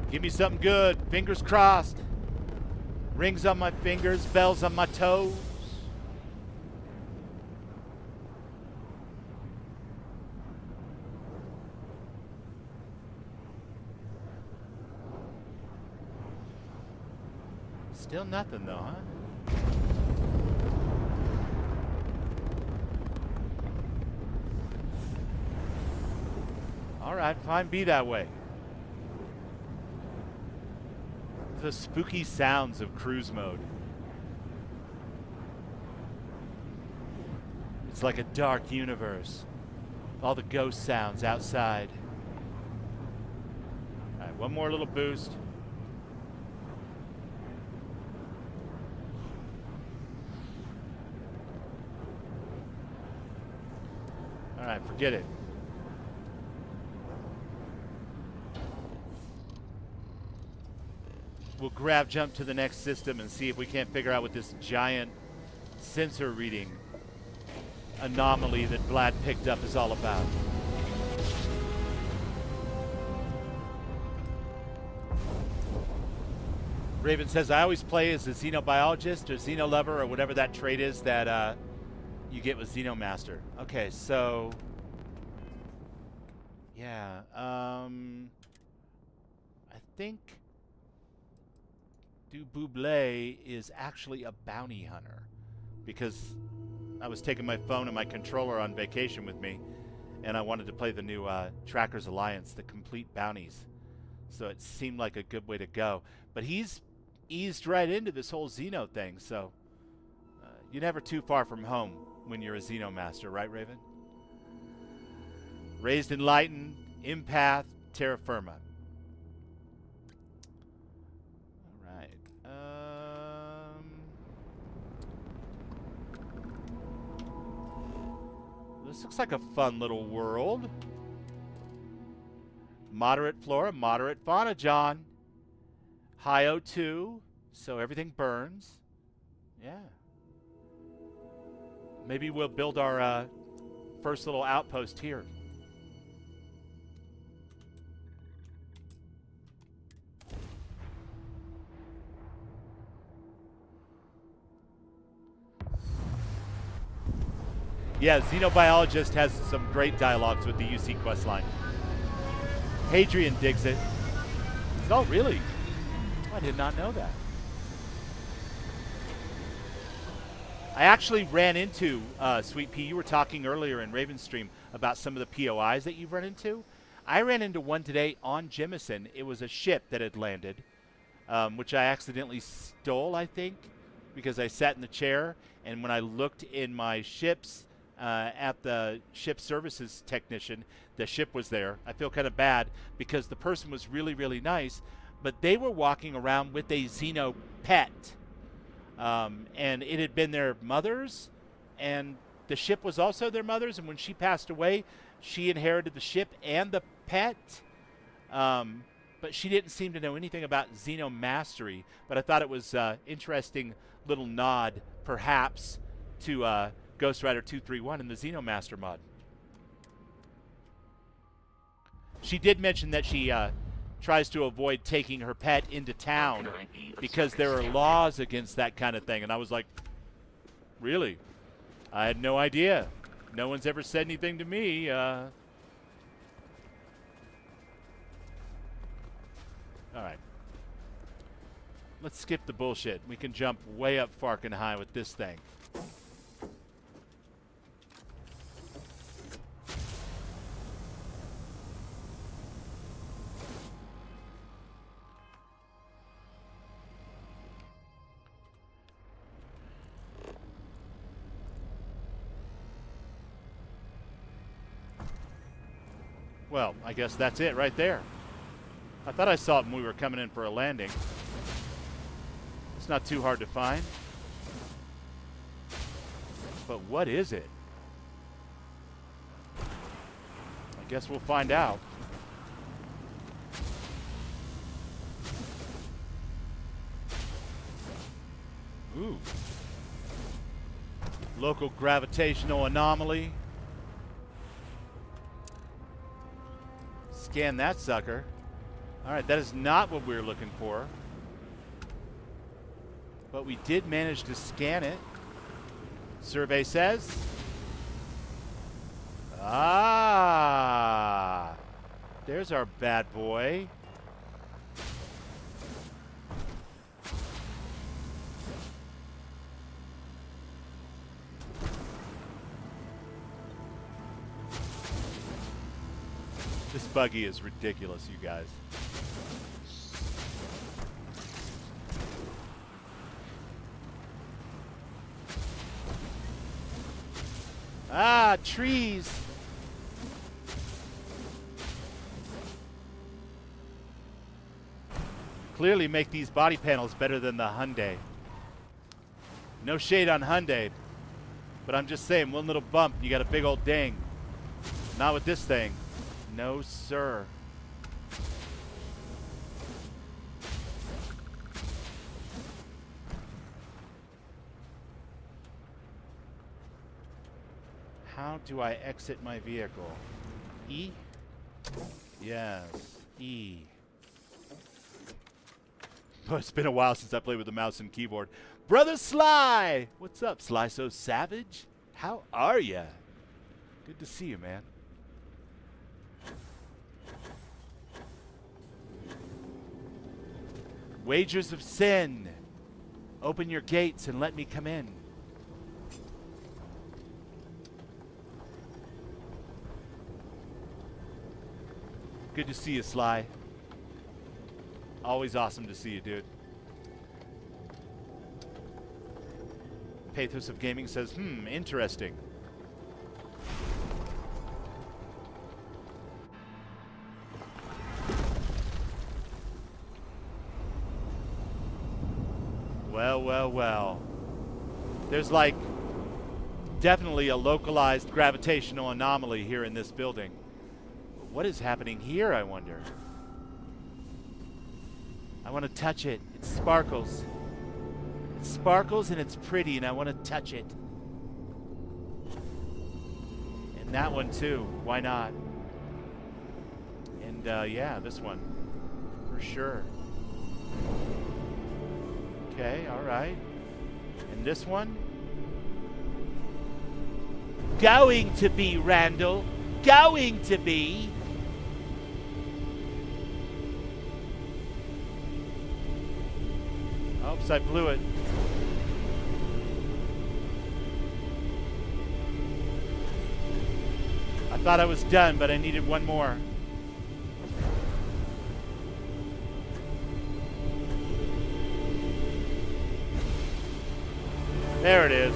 Give me something good. Fingers crossed. Rings on my fingers, bells on my toes. Still nothing though, huh? All right, fine, be that way. The spooky sounds of cruise mode. It's like a dark universe. All the ghost sounds outside. All right, one more little boost. All right, forget it. We'll jump to the next system and see if we can't figure out what this giant sensor reading anomaly that Vlad picked up is all about. Raven says, I always play as a xenobiologist or xenolover or whatever that trait is that you get with Xenomaster. Okay, so... yeah, I think Du Buble is actually a bounty hunter because I was taking my phone and my controller on vacation with me and I wanted to play the new Trackers Alliance, the complete bounties. So it seemed like a good way to go. But he's eased right into this whole Xeno thing, so you're never too far from home when you're a Xenomaster, right, Raven? Raised enlightened, empath, terra firma. All right. This looks like a fun little world. Moderate flora, moderate fauna, John. High O2, so everything burns. Yeah. Maybe we'll build our first little outpost here. Yeah, Xenobiologist has some great dialogues with the UC questline. Hadrian digs it. Oh, really? I did not know that. I actually ran into, Sweet Pea, you were talking earlier in Raven's stream about some of the POIs that you've run into. I ran into one today on Jemison. It was a ship that had landed, which I accidentally stole, I think, because I sat in the chair, and when I looked in my ships at the ship services technician, the ship was there. I feel kind of bad because the person was really, really nice, but they were walking around with a Xeno pet. And it had been their mother's, and the ship was also their mother's, and when she passed away, she inherited the ship and the pet. But she didn't seem to know anything about Xeno mastery, but I thought it was interesting little nod, perhaps, to Ghost Rider 231 in the Xeno Master mod. She did mention that she tries to avoid taking her pet into town because there are laws against that kind of thing. And I was like, really? I had no idea. No one's ever said anything to me. All right. Let's skip the bullshit. We can jump way up Farkin High with this thing. Well, I guess that's it right there. I thought I saw it when we were coming in for a landing. It's not too hard to find. But what is it? I guess we'll find out. Ooh. Local gravitational anomaly. Scan that sucker. All right, that is not what we were looking for. But we did manage to scan it. Survey says. Ah, there's our bad boy. This buggy is ridiculous, you guys. Ah, trees. Clearly make these body panels better than the Hyundai. No shade on Hyundai, but I'm just saying, one little bump, you got a big old ding. Not with this thing. No, sir. How do I exit my vehicle? E? Yes, E. But it's been a while since I played with the mouse and keyboard. Brother Sly! What's up, Sly So Savage? How are ya? Good to see you, man. Wagers of sin. Open your gates and let me come in. Good to see you, Sly. Always awesome to see you, dude. Pathos of Gaming says, interesting. Well, well, well. There's like definitely a localized gravitational anomaly here in this building. What is happening here, I wonder? I want to touch it. It sparkles. It sparkles and it's pretty, and I want to touch it. And that one too. Why not? And yeah, this one. For sure. Okay, alright. And this one? Going to be, Randall. Going to be. Oops, I blew it. I thought I was done, but I needed one more. There it is.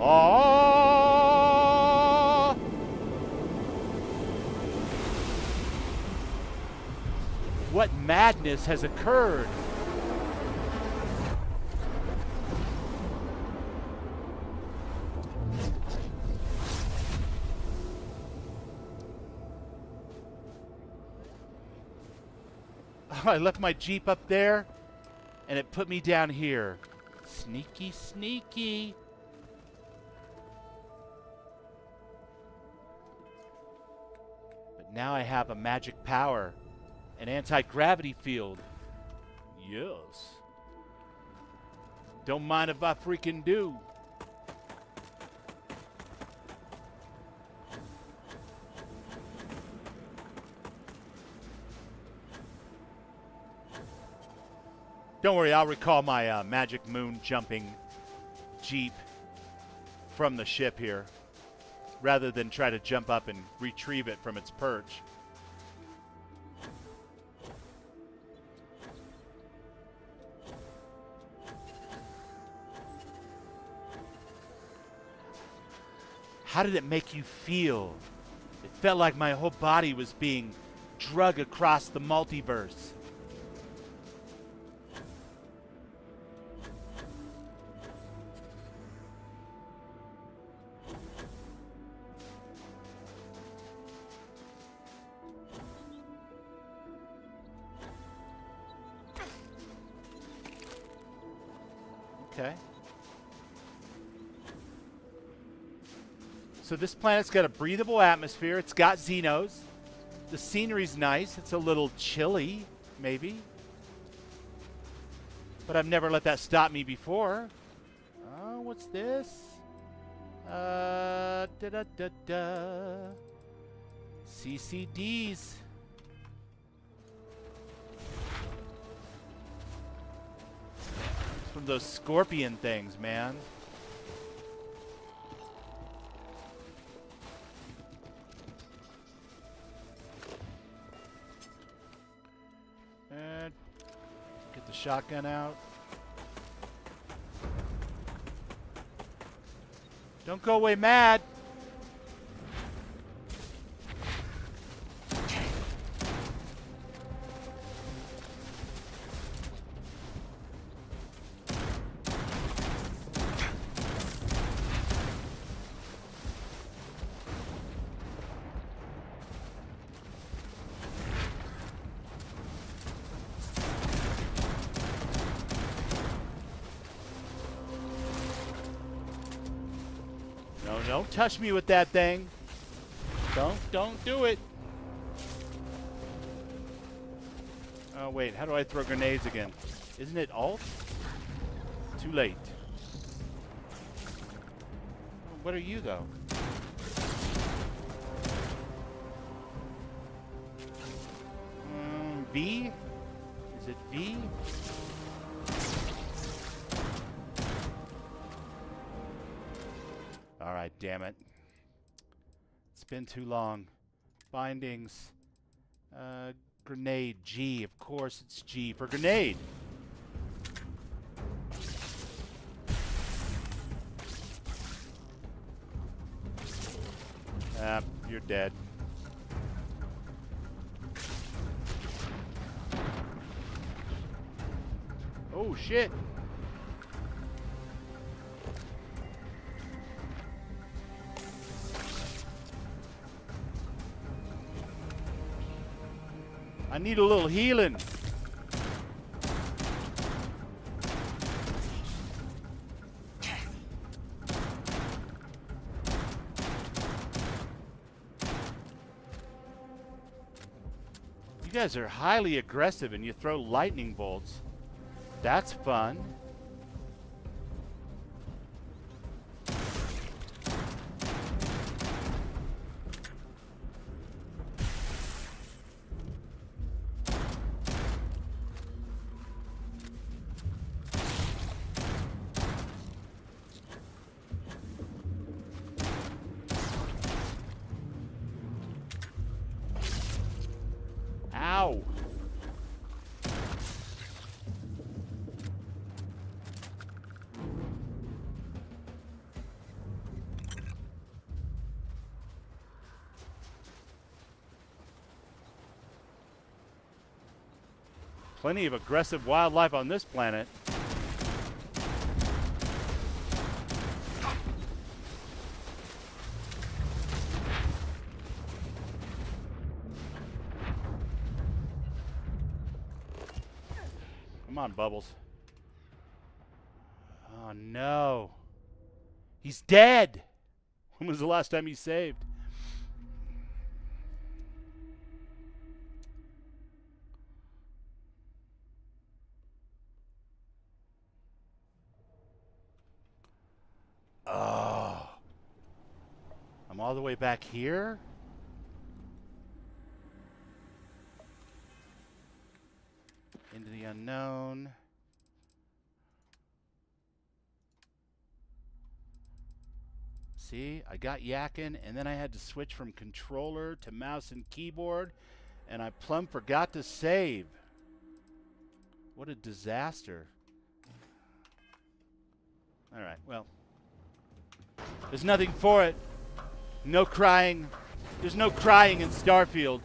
Oh! What madness has occurred? I left my Jeep up there, and it put me down here. Sneaky, sneaky. But now I have a magic power, an anti-gravity field. Yes. Don't mind if I freaking do. Don't worry, I'll recall my magic moon jumping Jeep from the ship here, rather than try to jump up and retrieve it from its perch. How did it make you feel? It felt like my whole body was being drug across the multiverse. Okay. So this planet's got a breathable atmosphere. It's got Xenos. The scenery's nice. It's a little chilly, maybe. But I've never let that stop me before. Oh, what's this? CCDs. From those scorpion things, man. And get the shotgun out. Don't go away mad. Don't touch me with that thing. Don't do it. Oh, wait. How do I throw grenades again? Isn't it alt? Too late. What are you, though? V? Is it V? Alright, damn it. It's been too long. Bindings. Grenade. G. Of course it's G for grenade. Ah, you're dead. Oh, shit. I need a little healing. You guys are highly aggressive and you throw lightning bolts. That's fun. Ow. Plenty of aggressive wildlife on this planet. Come on, Bubbles. Oh, no. He's dead. When was the last time he saved? Oh. I'm all the way back here? Into the unknown. See, I got yakking, and then I had to switch from controller to mouse and keyboard, and I plumb forgot to save. What a disaster. All right, well. There's nothing for it. No crying. There's no crying in Starfield.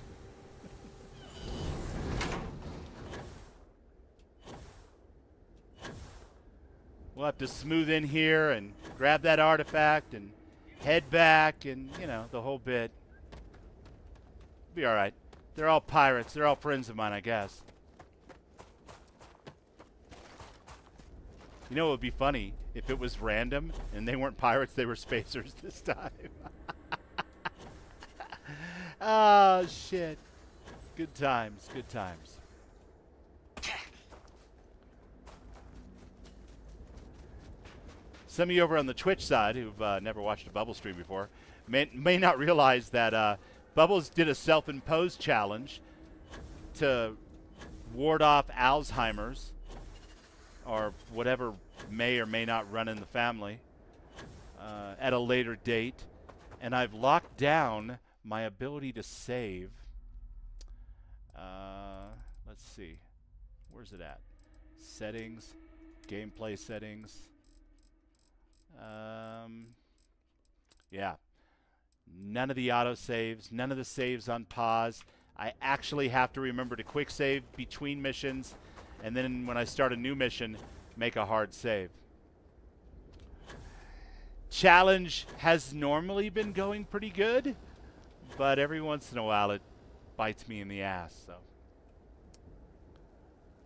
We'll have to smooth in here and grab that artifact and head back and, you know, the whole bit. Be all right. They're all pirates. They're all friends of mine, I guess. You know, it would be funny if it was random and they weren't pirates, they were spacers this time. Oh, shit. Good times, good times. Some of you over on the Twitch side who've never watched a Bubble stream before may not realize that Bubbles did a self-imposed challenge to ward off Alzheimer's or whatever may or may not run in the family at a later date. And I've locked down my ability to save. Let's see. Where's it at? Settings. Gameplay settings. Yeah. None of the autosaves. None of the saves on pause. I actually have to remember to quick save between missions. And then when I start a new mission, make a hard save. Challenge has normally been going pretty good, but every once in a while it bites me in the ass. So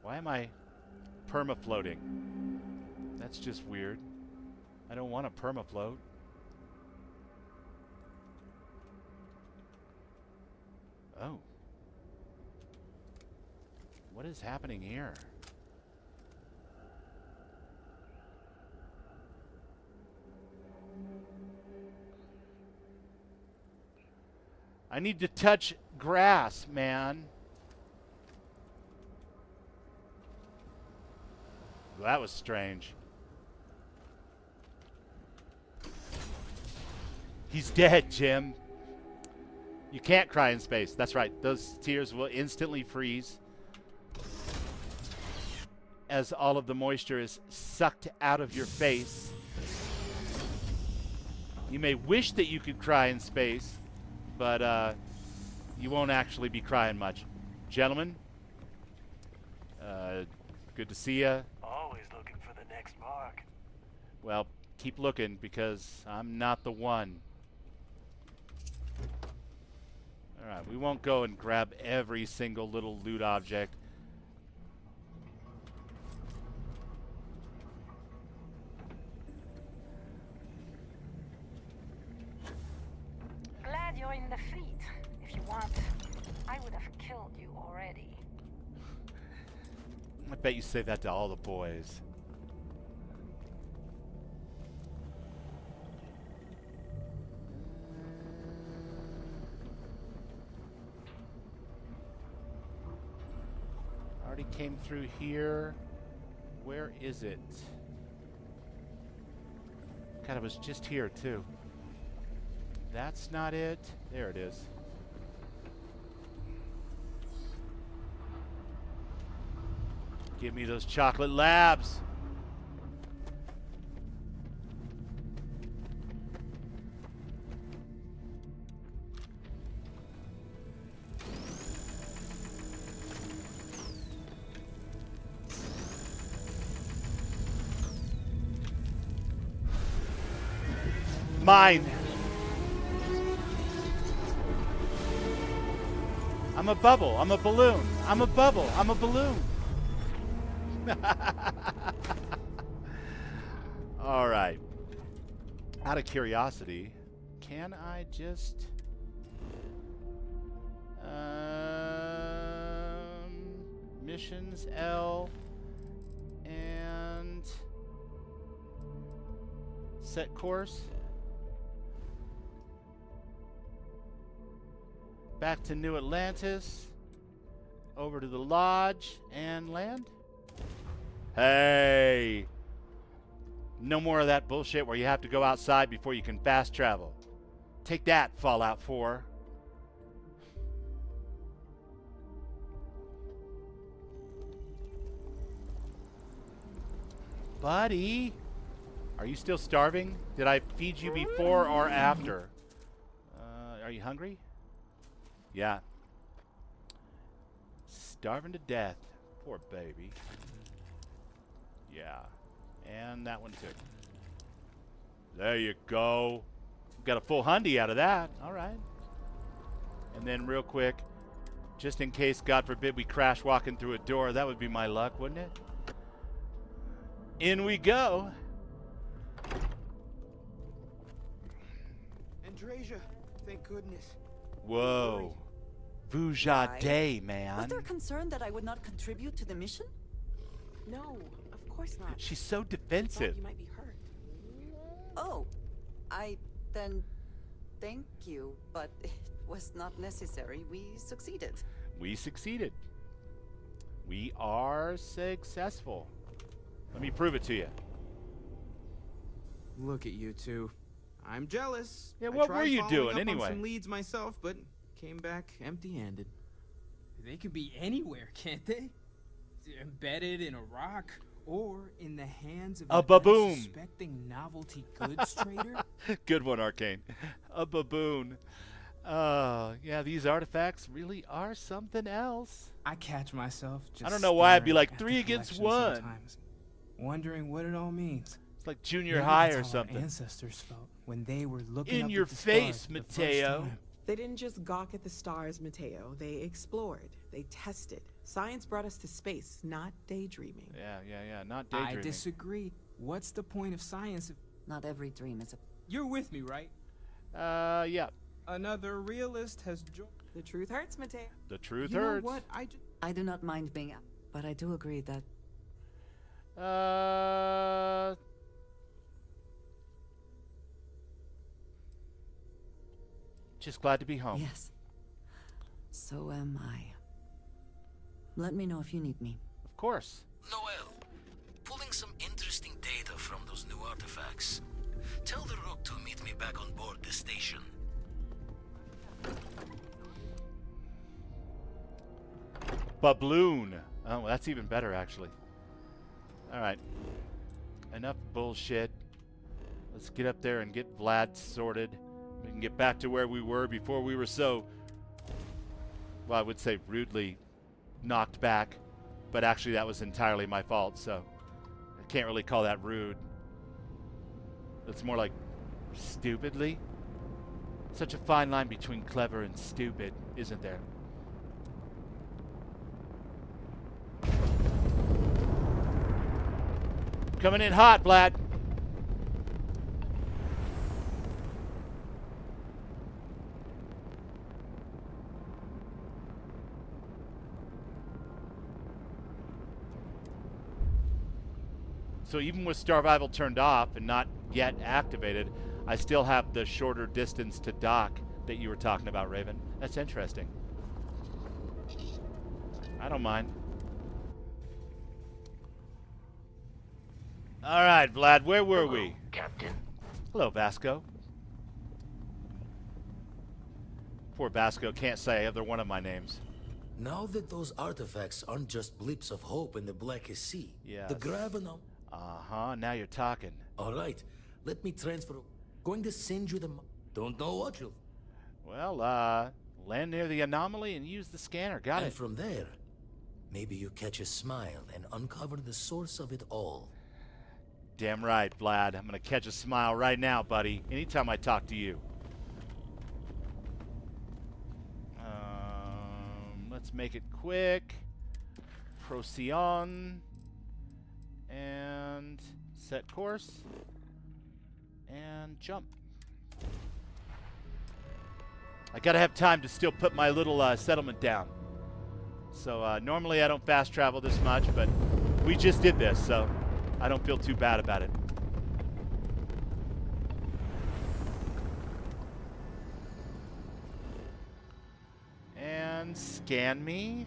why am I perma-floating? That's just weird. I don't want to perma-float. Oh. What is happening here? I need to touch grass, man. Well, that was strange. He's dead, Jim. You can't cry in space. That's right. Those tears will instantly freeze as all of the moisture is sucked out of your face. You may wish that you could cry in space, but you won't actually be crying much. Gentlemen, good to see ya. Always looking for the next mark. Well, keep looking, because I'm not the one. Alright, we won't go and grab every single little loot object. Glad you're in the fleet. If you want, I would have killed you already. I bet you say that to all the boys. Already came through here. Where is it? God, it was just here too. That's not it. There it is. Give me those chocolate labs. Mine. I'm a bubble. I'm a balloon. I'm a bubble. I'm a balloon. All right. Out of curiosity, can I just missions L and set course back to New Atlantis, over to the lodge and land? Hey, no more of that bullshit where you have to go outside before you can fast travel. Take that, Fallout 4. Buddy, are you still starving? Did I feed you before or after? Are you hungry? Yeah. Starving to death. Poor baby. Yeah. And that one too. There you go. Got a full hundy out of that. All right. And then real quick, just in case, God forbid, we crash walking through a door, that would be my luck, wouldn't it? In we go. Andrasia, thank goodness. Why? Whoa. Vujade, man. Was there concern that I would not contribute to the mission? No, of course not. She's so I defensive. thought you might be hurt. Oh, then thank you, but it was not necessary. We succeeded. We succeeded. We are successful. Let me prove it to you. Look at you two. I'm jealous. Yeah, I what tried were you following doing up on anyway? some leads myself, but came back empty-handed. They could be anywhere, can't they? Embedded in a rock or in the hands of A an baboon. unsuspecting novelty goods trader. Good one, Arcane. A baboon. Yeah, these artifacts really are something else. I catch myself just I don't know why I'd be staring like at 3 the against collection 1. sometimes, wondering what it all means. It's like junior Maybe high that's or how something. Our ancestors felt when they were looking In up your at the face, stars for the first Mateo. time. They didn't just gawk at the stars, Mateo. They explored. They tested. Science brought us to space, not daydreaming. Yeah. Not daydreaming. I disagree. What's the point of science if Not every dream is a... you're with me, right? Yeah. Another realist has joined. The truth hurts, Mateo. The truth You know hurts. what? I do not mind being out, but I do agree that just glad to be home. yes. So am I. Let me know if you need me. Of course. Noel, pulling some interesting data from those new artifacts. Tell the Rook to meet me back on board the station. Babloon. Oh, that's even better, actually. All right. Enough bullshit. Let's get up there and get Vlad sorted. We can get back to where we were before we were so, well, I would say rudely knocked back. But actually, that was entirely my fault, so I can't really call that rude. It's more like stupidly. Such a fine line between clever and stupid, isn't there? Coming in hot, Vlad. So even with Starvival turned off and not yet activated, I still have the shorter distance to dock that you were talking about, Raven. That's interesting. I don't mind. All right, Vlad, where were we? Captain. Hello, Vasco. Poor Vasco can't say either one of my names. Now that those artifacts aren't just blips of hope in the blackest sea, Yes. the gravinom... Uh-huh, now you're talking. All right, let me transfer... Going to send you the... Don't know what you'll... Well, land near the anomaly and use the scanner. Got and it. from there, maybe you catch a smile and uncover the source of it all. Damn right, Vlad. I'm gonna catch a smile right now, buddy. Anytime I talk to you. Let's make it quick. Procyon. And set course. And jump. I gotta have time to still put my little settlement down. So normally I don't fast travel this much, but we just did this, so I don't feel too bad about it. And scan me.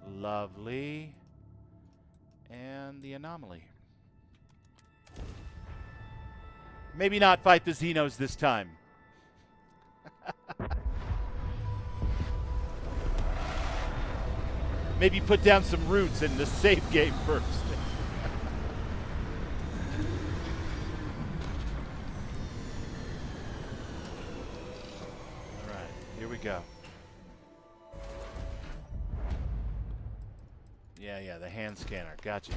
Lovely. And the anomaly. Maybe not fight the Xenos this time. Maybe put down some roots in the save game first. All right, here we go. Yeah, the hand scanner. Gotcha.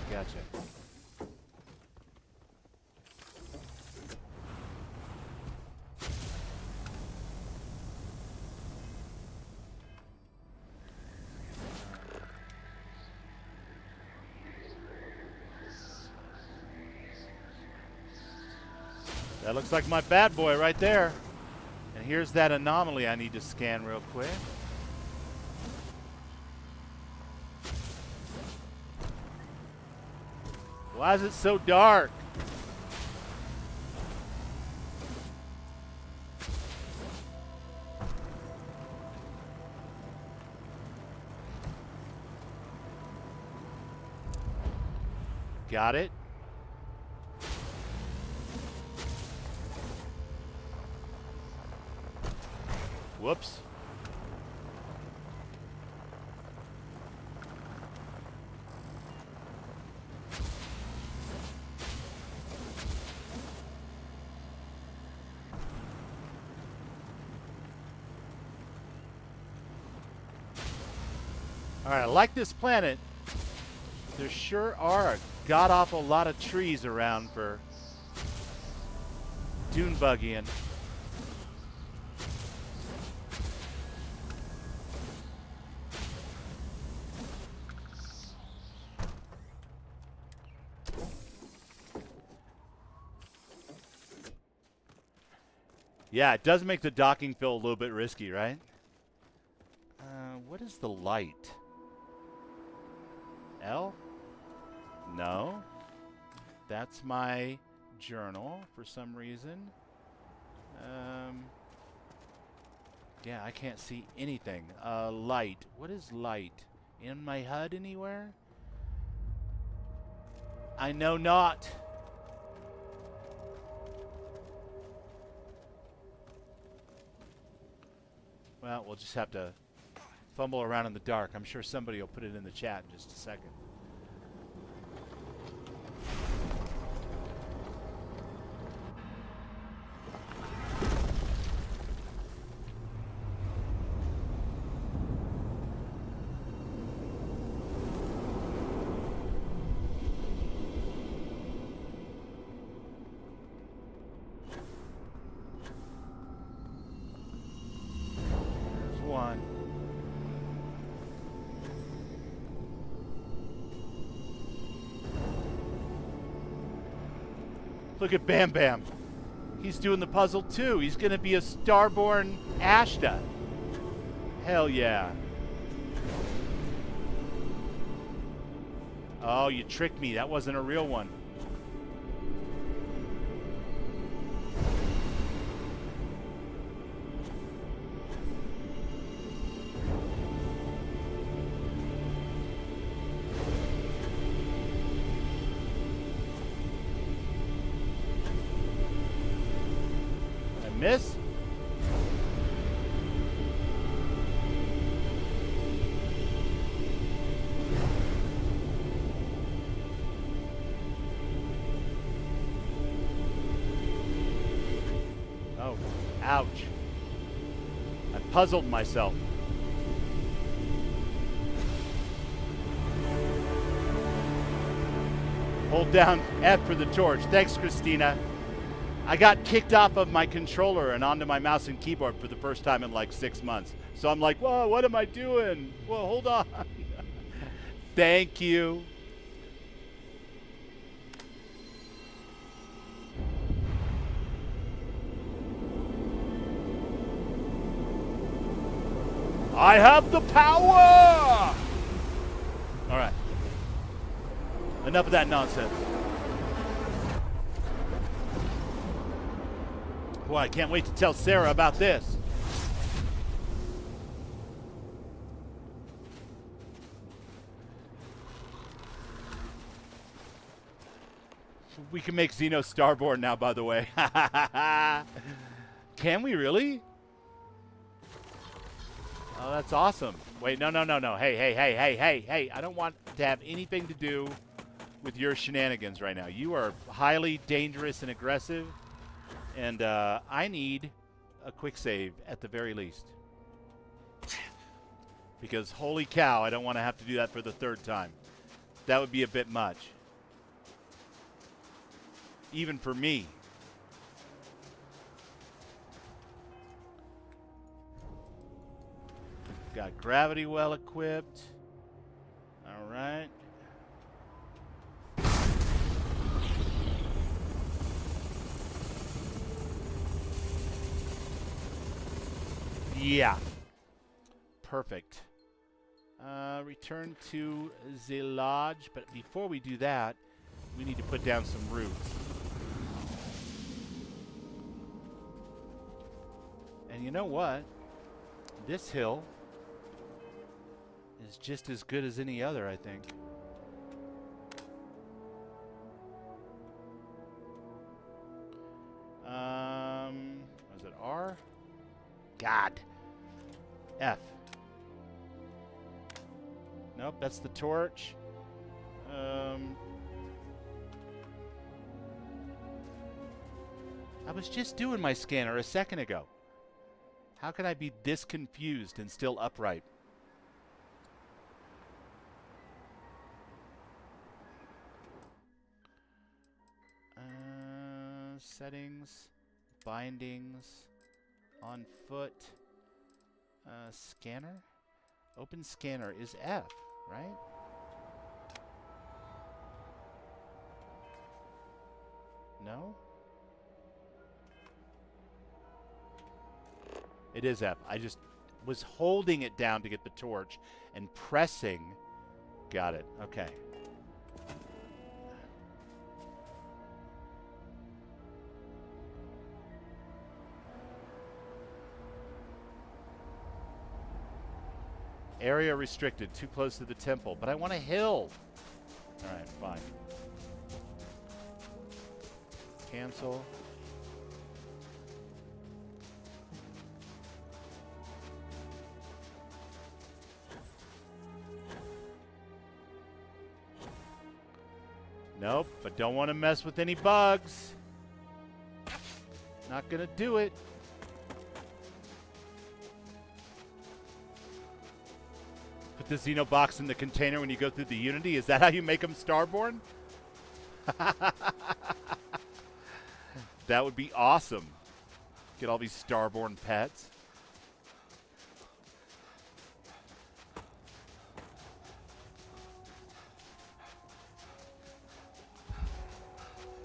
That looks like my bad boy right there. And here's that anomaly I need to scan real quick. Why is it so dark? Got it. Whoops. All right, I like this planet. There sure are a god-awful lot of trees around for dune buggying. Yeah, it does make the docking feel a little bit risky, right? What is the light? L? No. That's my journal for some reason. Yeah, I can't see anything. Light. What is light? In my HUD anywhere? I know not. Well, we'll just have to fumble around in the dark. I'm sure somebody will put it in the chat in just a second. Look at Bam Bam. He's doing the puzzle too. He's going to be a Starborn Ashta. Hell yeah. Oh, you tricked me. That wasn't a real one. Miss? Oh, ouch. I puzzled myself. Hold down F for the torch. Thanks, Christina. I got kicked off of my controller and onto my mouse and keyboard for the first time in like 6 months. So I'm like, whoa, what am I doing? Well, hold on. Thank you. I have the power! All right. Enough of that nonsense. Boy, I can't wait to tell Sarah about this. We can make Xeno Starborn now, by the way. Can we really? Oh, that's awesome. Wait, no. Hey. I don't want to have anything to do with your shenanigans right now. You are highly dangerous and aggressive. And I need a quick save at the very least. Because holy cow, I don't want to have to do that for the 3rd time. That would be a bit much. Even for me. Got gravity well equipped. All right. Yeah. Perfect. Return to the lodge, but before we do that, we need to put down some roots. And you know what? This hill is just as good as any other, I think. Was it R? God. F. Nope, that's the torch. I was just doing my scanner a second ago. How can I be this confused and still upright? Settings, bindings, on foot, scanner. Open scanner is F, right? No? It is F. I just was holding it down to get the torch and pressing. Got it. Okay. Area restricted, too close to the temple, but I want a hill. All right, fine. Cancel. Nope, but don't want to mess with any bugs. Not gonna do it. Put the Xenobox in the container when you go through the Unity. Is that how you make them Starborn? That would be awesome. Get all these Starborn pets.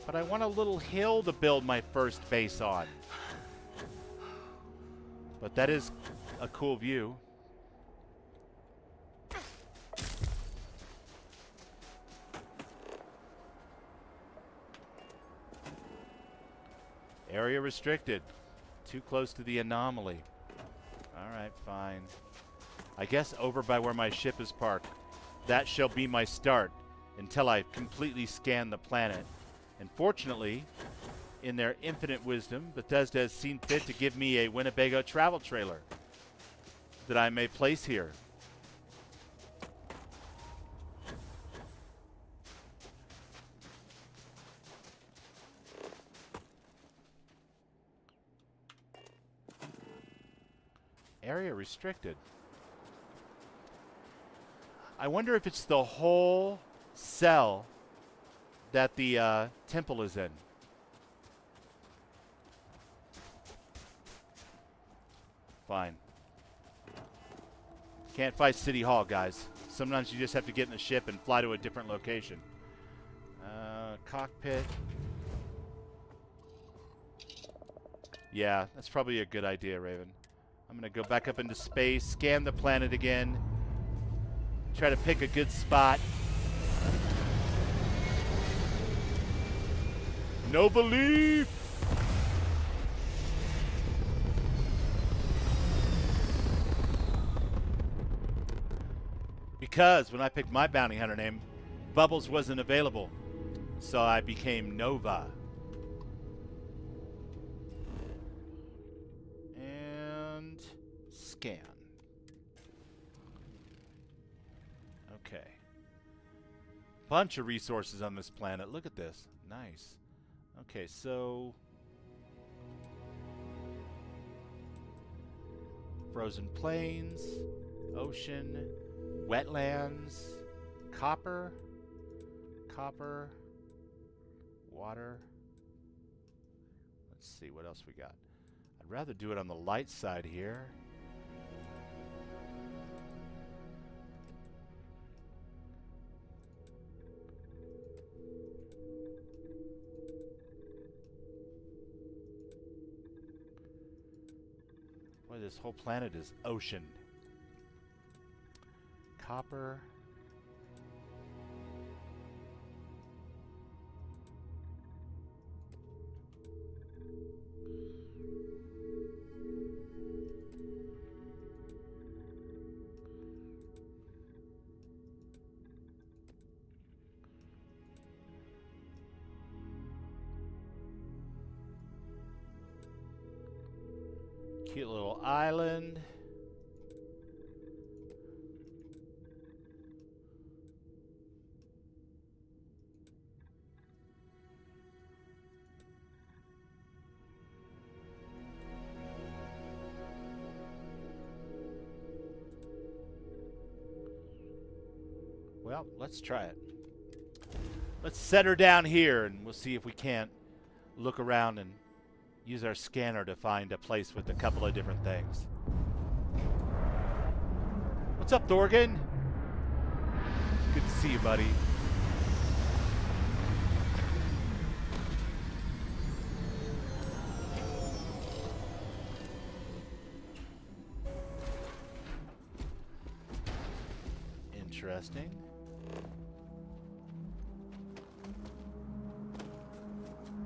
But I want a little hill to build my first base on. But that is a cool view. Area restricted. Too close to the anomaly. Alright, fine. I guess over by where my ship is parked. That shall be my start until I completely scan the planet. And fortunately, in their infinite wisdom, Bethesda has seen fit to give me a Winnebago travel trailer that I may place here. Area restricted. I wonder if it's the whole cell that the temple is in. Fine. Can't fight City Hall, guys. Sometimes you just have to get in the ship and fly to a different location. Cockpit. Yeah, that's probably a good idea, Raven. I'm going to go back up into space, scan the planet again, try to pick a good spot. No belief! Because when I picked my bounty hunter name, Bubbles wasn't available, so I became Nova. And scan. Okay. Bunch of resources on this planet. Look at this. Nice. Okay, so frozen plains, ocean, wetlands, copper, water. Let's see what else we got. I'd rather do it on the light side here. Boy, this whole planet is ocean. Copper. Cute little island. Well, let's try it. Let's set her down here and we'll see if we can't look around and use our scanner to find a place with a couple of different things. What's up, Thorgan? Good to see you, buddy. interesting.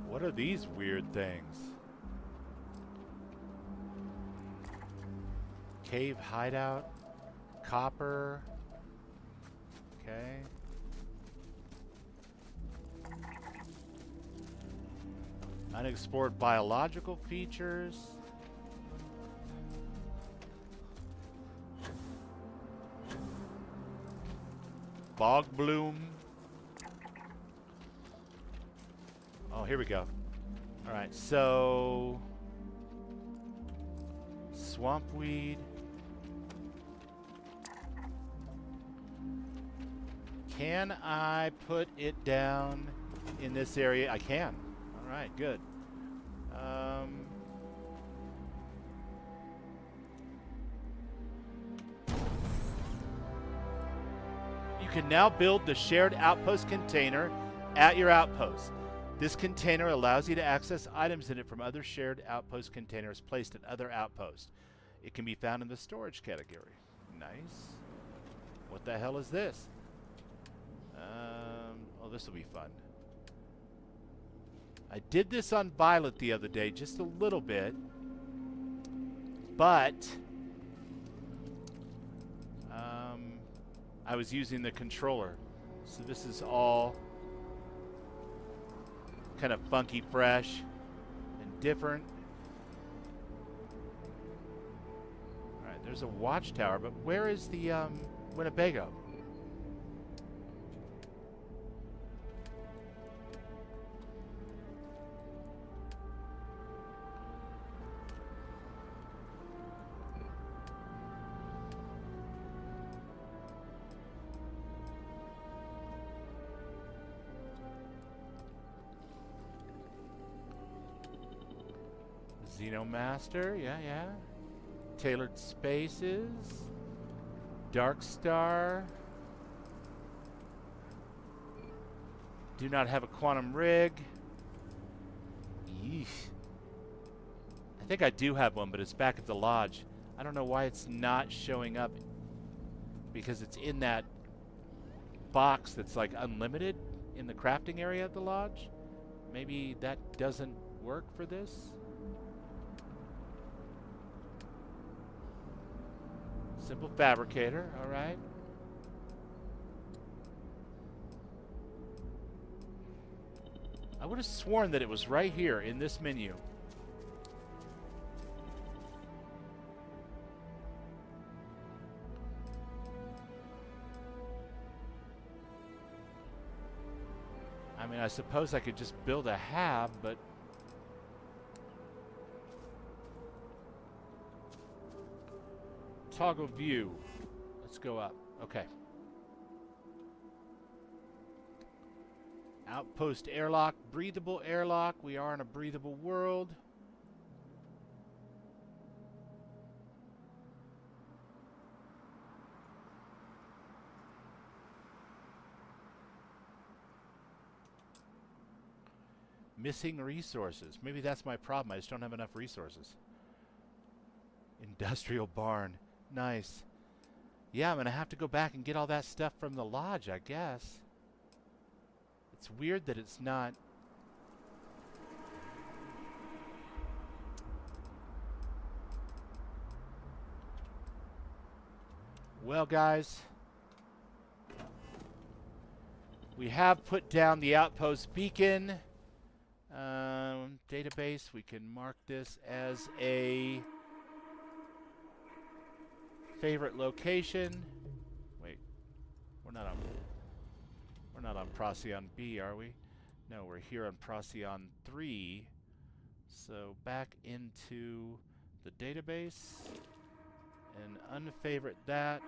What are these weird things? Cave hideout. Copper. Okay. Unexplored biological features. Bog bloom. Oh, here we go. All right, so swamp weed. Can I put it down in this area? I can. All right, good. You can now build the shared outpost container at your outpost. This container allows you to access items in it from other shared outpost containers placed at other outposts. It can be found in the storage category. Nice. What the hell is this? Oh, this will be fun. I did this on Violet the other day, just a little bit. But I was using the controller. So this is all kind of funky, fresh, and different. Alright, there's a watchtower, but where is the Winnebago? Xenomaster, yeah. Tailored Spaces. Dark Star. Do not have a quantum rig. Yeesh. I think I do have one, but it's back at the lodge. I don't know why it's not showing up. Because it's in that box that's like unlimited in the crafting area at the lodge. Maybe that doesn't work for this. Simple fabricator, all right. I would have sworn that it was right here in this menu. I mean, I suppose I could just build a hab, but toggle view. Let's go up. Okay. Outpost airlock, breathable airlock. We are in a breathable world. Missing resources. Maybe that's my problem. I just don't have enough resources. Industrial barn. Nice. Yeah, I'm going to have to go back and get all that stuff from the lodge, I guess. It's weird that it's not... Well, guys, we have put down the outpost beacon. Database, we can mark this as a favorite location. Wait, we're not on Procyon B, are we? No, we're here on Procyon 3. So back into the database and unfavorite that.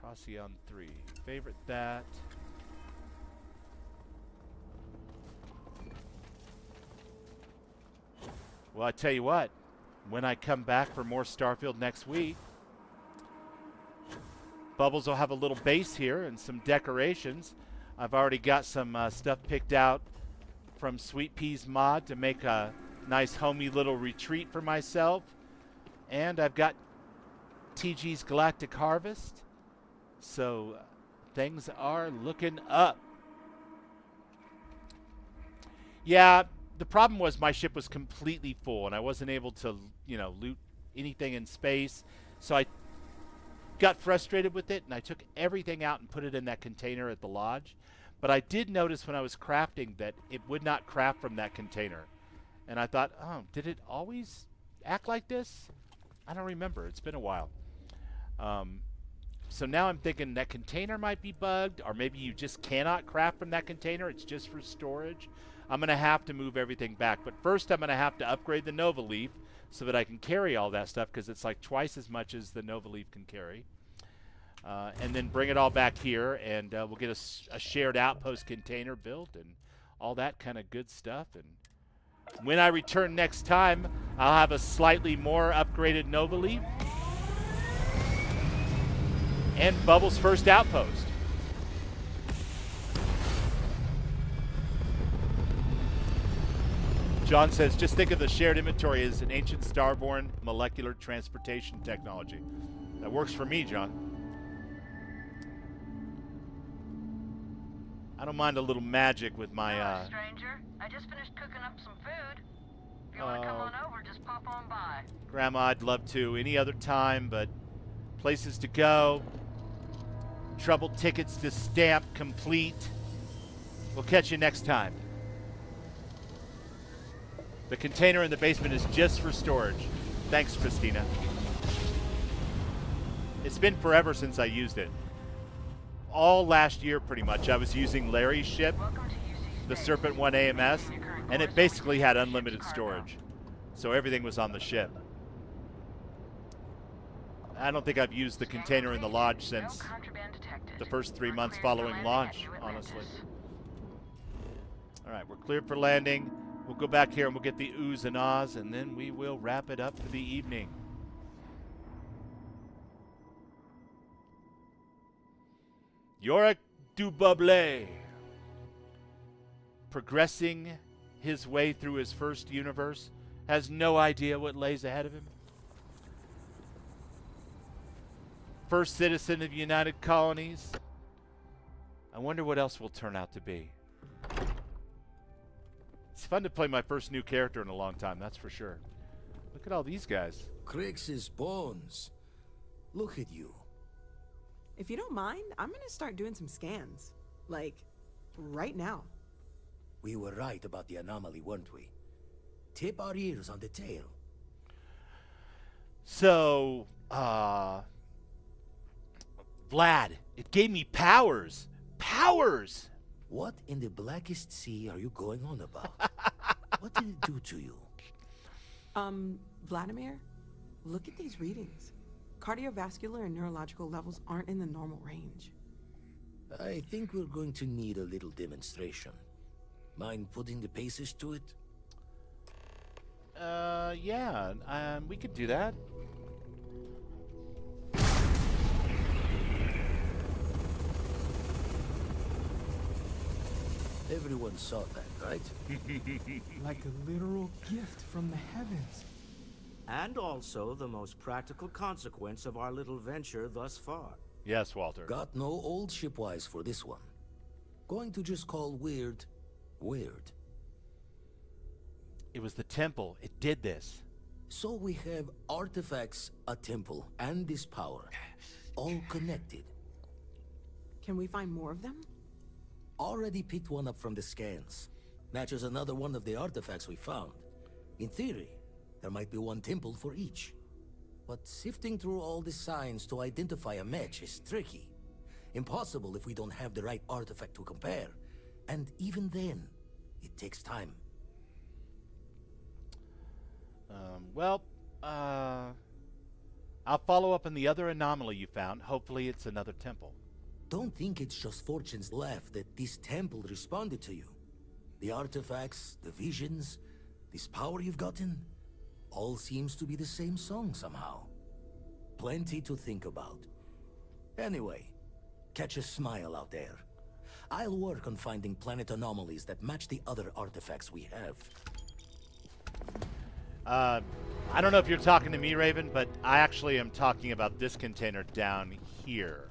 Procyon 3. Favorite that. Well, I tell you what, when I come back for more Starfield next week, Bubbles will have a little base here and some decorations. I've already got some stuff picked out from Sweet Pea's mod to make a nice homey little retreat for myself. And I've got TG's Galactic Harvest. So things are looking up. Yeah, the problem was my ship was completely full and I wasn't able to, you know, loot anything in space. So I got frustrated with it and I took everything out and put it in that container at the lodge. But I did notice when I was crafting that it would not craft from that container. And I thought, oh, did it always act like this? I don't remember. It's been a while. So now I'm thinking that container might be bugged, or maybe you just cannot craft from that container. It's just for storage. I'm going to have to move everything back. But first I'm going to have to upgrade the Nova Leaf so that I can carry all that stuff, because it's like twice as much as the Nova Leaf can carry. And then bring it all back here, and we'll get a shared outpost container built and all that kind of good stuff. And when I return next time, I'll have a slightly more upgraded Nova Leaf and Bubbles' first outpost. John says, just think of the shared inventory as an ancient Starborn molecular transportation technology. That works for me, John. I don't mind a little magic with my, Hello, stranger. I just finished cooking up some food. If you want to come on over, just pop on by. Grandma, I'd love to. Any other time, but places to go. Trouble tickets to stamp complete. We'll catch you next time. The container in the basement is just for storage. Thanks, Christina. It's been forever since I used it. All last year, pretty much, I was using Larry's ship, the Serpent 1 AMS, and it basically had unlimited storage. So everything was on the ship. I don't think I've used the container in the lodge since the first 3 months following launch, honestly. All right, we're cleared for landing. We'll go back here and we'll get the oohs and ahs, and then we will wrap it up for the evening. Yoryk du Buble, progressing his way through his first universe, has no idea what lays ahead of him. First citizen of United Colonies. I wonder what else will turn out to be. It's fun to play my first new character in a long time, that's for sure. Look at all these guys. Crix's bones. Look at you. If you don't mind, I'm gonna start doing some scans. Like, right now. We were right about the anomaly, weren't we? Tip our ears on the tail. So, Vlad, it gave me powers. Powers! What in the blackest sea are you going on about? What did it do to you? Vladimir, look at these readings. Cardiovascular and neurological levels aren't in the normal range. I think we're going to need a little demonstration. Mind putting the paces to it? Yeah, we could do that. Everyone saw that, right? Like a literal gift from the heavens. And also the most practical consequence of our little venture thus far. Yes, Walter. Got no old shipwise for this one. Going to just call weird, weird. It was the temple. It did this. So we have artifacts, a temple, and this power. All connected. Can we find more of them? Already picked one up from the scans. Matches another one of the artifacts we found. In theory, there might be one temple for each. But sifting through all the signs to identify a match is tricky. Impossible if we don't have the right artifact to compare. And even then, it takes time. I'll follow up on the other anomaly you found. Hopefully it's another temple. Don't think it's just fortune's left that this temple responded to you. The artifacts, the visions, this power you've gotten, all seems to be the same song somehow. Plenty to think about. Anyway, catch a smile out there. I'll work on finding planet anomalies that match the other artifacts we have. I don't know if you're talking to me, Raven, but I actually am talking about this container down here,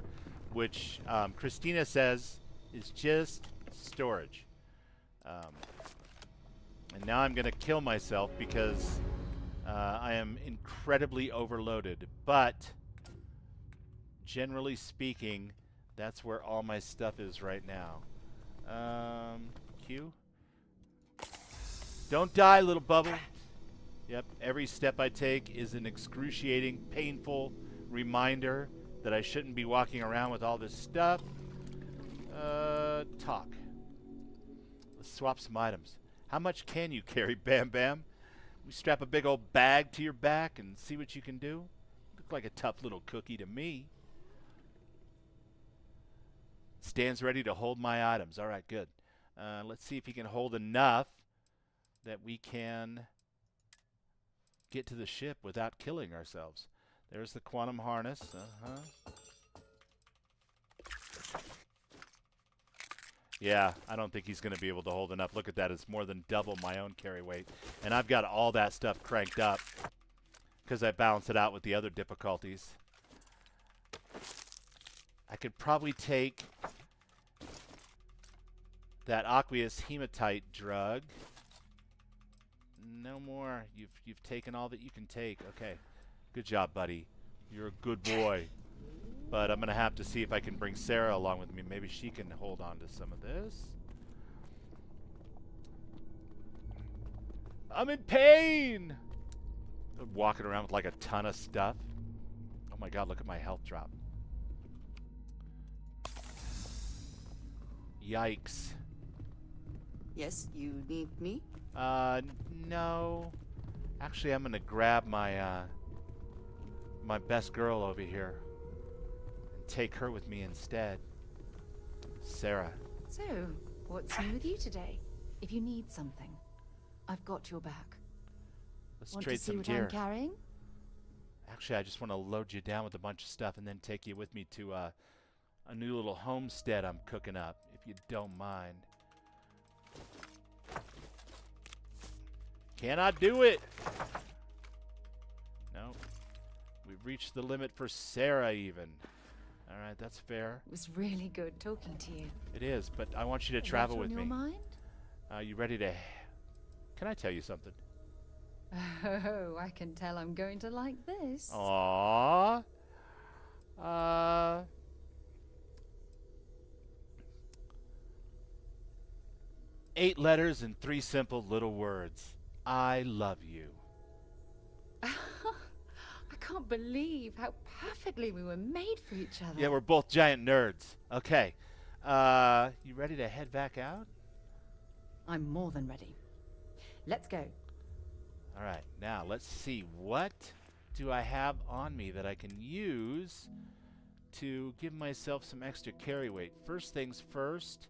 which Christina says is just storage. And now I'm going to kill myself because I am incredibly overloaded. But generally speaking, that's where all my stuff is right now. Q. Don't die, little bubble. Yep, every step I take is an excruciating, painful reminder that I shouldn't be walking around with all this stuff. Talk. Let's swap some items. How much can you carry, Bam Bam? We strap a big old bag to your back and see what you can do? Look like a tough little cookie to me. Stands ready to hold my items. All right, good. Let's see if he can hold enough that we can get to the ship without killing ourselves. There's the quantum harness. Yeah, I don't think he's going to be able to hold enough. Look at that. It's more than double my own carry weight. And I've got all that stuff cranked up because I balance it out with the other difficulties. I could probably take that aqueous hematite drug. No more. You've taken all that you can take. Okay. Good job, buddy. You're a good boy. But I'm going to have to see if I can bring Sarah along with me. Maybe she can hold on to some of this. I'm in pain! I'm walking around with like a ton of stuff. Oh my god, look at my health drop. Yikes. Yes, you need me? No. Actually, I'm gonna grab my, my best girl over here. And take her with me instead. Sarah. So, what's new with you today? If you need something, I've got your back. Let's Want trade to see some what gear. I'm carrying? Actually, I just want to load you down with a bunch of stuff and then take you with me to a new little homestead I'm cooking up, if you don't mind. Can I do it? No. We've reached the limit for Sarah even. Alright, that's fair. It was really good talking to you. It is, but I want you to travel with What's me. on your mind? You ready to... Can I tell you something? Oh, I can tell I'm going to like this. Aww. 8 letters and 3 simple little words. I love you. I can't believe how perfectly we were made for each other. Yeah, we're both giant nerds. Okay. You ready to head back out? I'm more than ready. Let's go. All right. Now, let's see. What do I have on me that I can use to give myself some extra carry weight? First things first,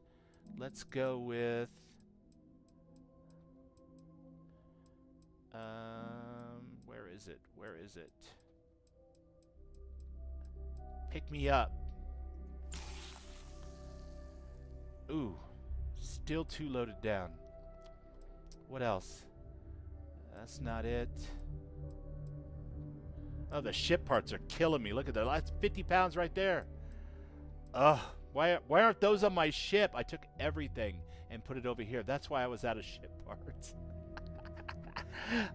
let's go with... where is it? Where is it? Pick me up. Ooh, still too loaded down. What else? That's not it. Oh, the ship parts are killing me. Look at that. That's 50 pounds right there. Ugh. Why aren't those on my ship? I took everything and put it over here. That's why I was out of ship parts.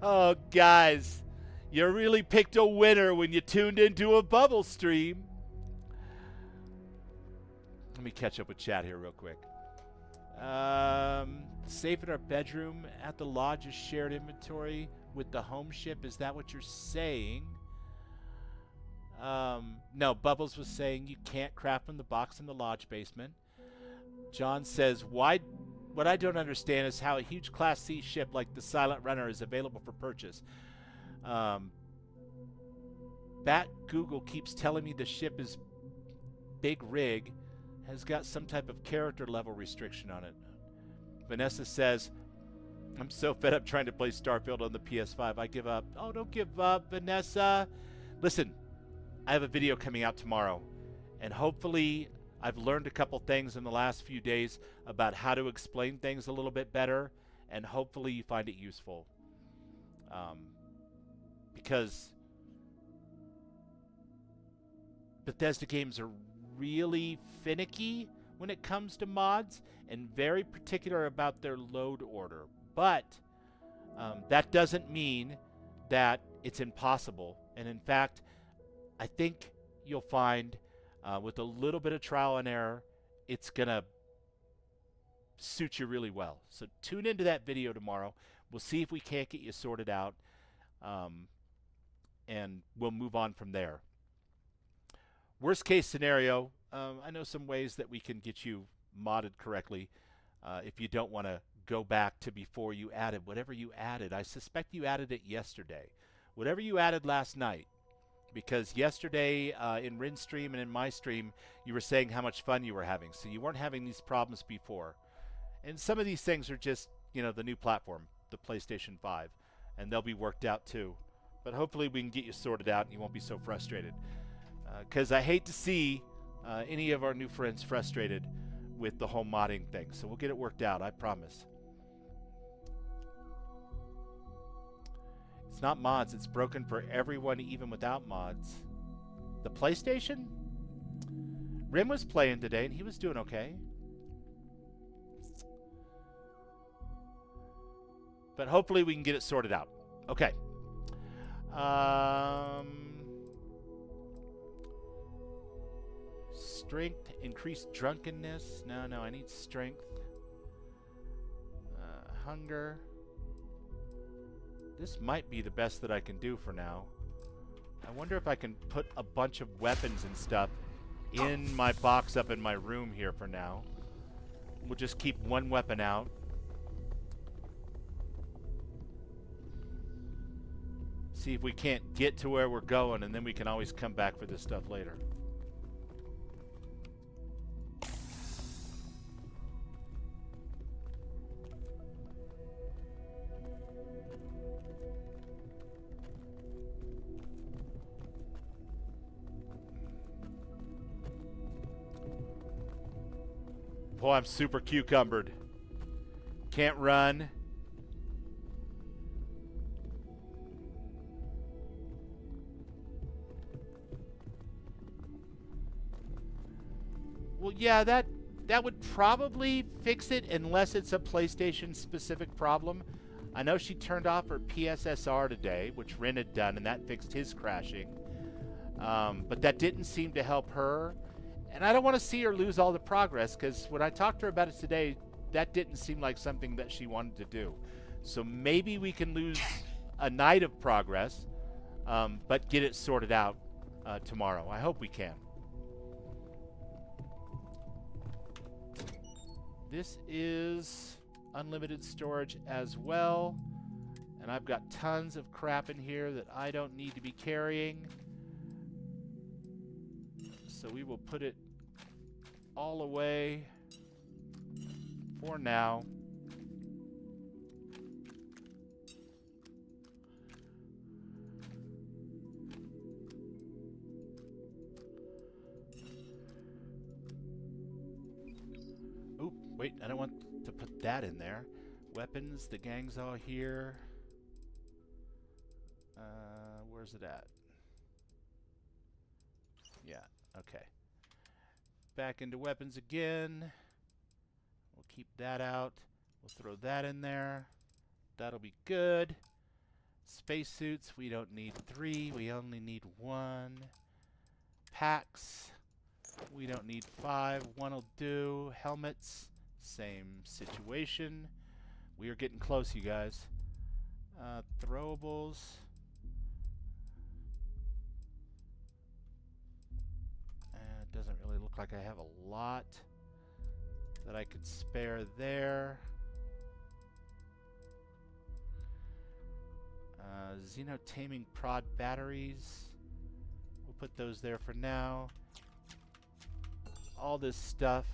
Oh, guys. You really picked a winner when you tuned into a bubble stream. Let me catch up with chat here real quick. Safe in our bedroom at the lodge is shared inventory with the home ship. Is that what you're saying? No, Bubbles was saying you can't craft from the box in the lodge basement. John says, what I don't understand is how a huge Class C ship like the Silent Runner is available for purchase. Bat Google keeps telling me the ship is big rig, has got some type of character level restriction on it. Vanessa says, I'm so fed up trying to play Starfield on the PS5. I give up. Oh, don't give up, Vanessa. Listen, I have a video coming out tomorrow, and hopefully I've learned a couple things in the last few days about how to explain things a little bit better, and hopefully you find it useful. because Bethesda games are really finicky when it comes to mods and very particular about their load order. But that doesn't mean that it's impossible. And in fact, I think you'll find with a little bit of trial and error, it's going to suit you really well. So tune into that video tomorrow. We'll see if we can't get you sorted out, and we'll move on from there. Worst case scenario, I know some ways that we can get you modded correctly if you don't want to go back to before you added whatever you added. I suspect you added it yesterday. Whatever you added last night, because yesterday in Rin's stream and in my stream, you were saying how much fun you were having. So you weren't having these problems before. And some of these things are just, you know, the new platform, the PlayStation 5. And they'll be worked out too. But hopefully we can get you sorted out and you won't be so frustrated. Because I hate to see any of our new friends frustrated with the whole modding thing. So we'll get it worked out, I promise. It's not mods, it's broken for everyone even without mods. The PlayStation? Rim was playing today and he was doing okay. But hopefully we can get it sorted out. Okay. Strength, increased drunkenness. No, I need strength. Hunger. This might be the best that I can do for now. I wonder if I can put a bunch of weapons and stuff in my box up in my room here for now. We'll just keep one weapon out. See if we can't get to where we're going, and then we can always come back for this stuff later. Boy, I'm super cucumbered. Can't run. Well, yeah, that would probably fix it unless it's a PlayStation specific problem. I know she turned off her PSSR today, which Rin had done, and that fixed his crashing. But that didn't seem to help her. And I don't want to see her lose all the progress, because when I talked to her about it today, that didn't seem like something that she wanted to do. So maybe we can lose a night of progress, but get it sorted out tomorrow. I hope we can. This is unlimited storage as well. And I've got tons of crap in here that I don't need to be carrying. So we will put it all away for now. Oop, wait, I don't want to put that in there. Weapons, the gang's all here. Where's it at? Yeah. Okay. Back into weapons again. We'll keep that out. We'll throw that in there. That'll be good. Spacesuits, we don't need 3. We only need 1. Packs, we don't need 5. 1 will do. Helmets, same situation. We are getting close, you guys. Throwables. Doesn't really look like I have a lot that I could spare there. Xenotaming prod batteries. We'll put those there for now. All this stuff.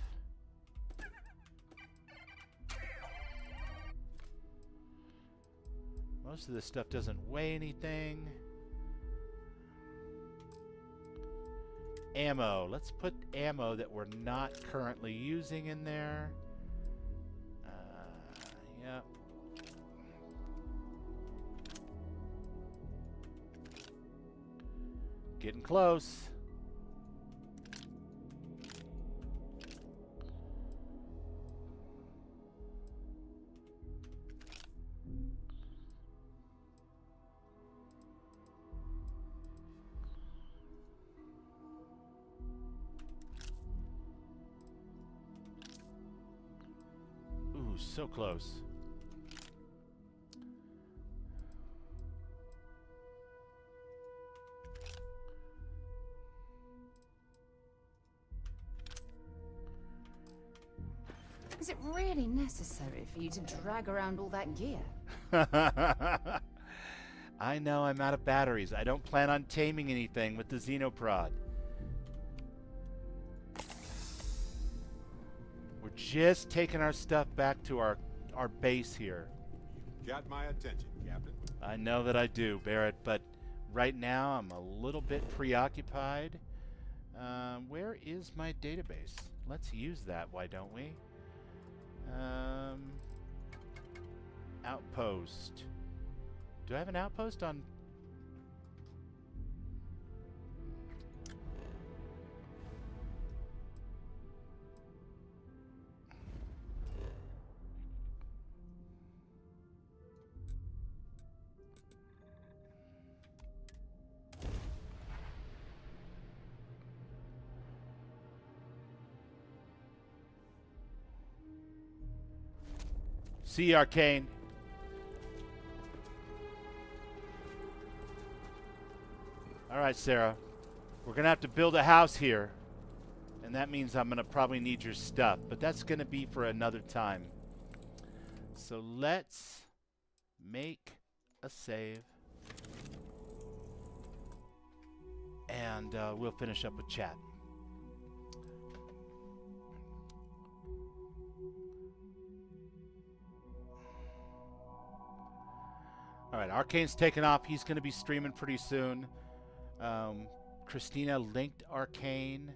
Most of this stuff doesn't weigh anything. Ammo. Let's put ammo that we're not currently using in there. Yep. Getting close. Ooh, so close. Is it really necessary for you to drag around all that gear? I know I'm out of batteries. I don't plan on taming anything with the Xenoprod. We're just taking our stuff back to our base here. Got my attention, Captain. I know that I do, Barrett, but right now I'm a little bit preoccupied. Where is my database? Let's use that, why don't we? Outpost. Do I have an outpost on? See, Arcane. All right, Sarah. We're going to have to build a house here. And that means I'm going to probably need your stuff. But that's going to be for another time. So let's make a save. And we'll finish up with chat. All right, Arcane's taken off. He's going to be streaming pretty soon. Christina linked Arcane.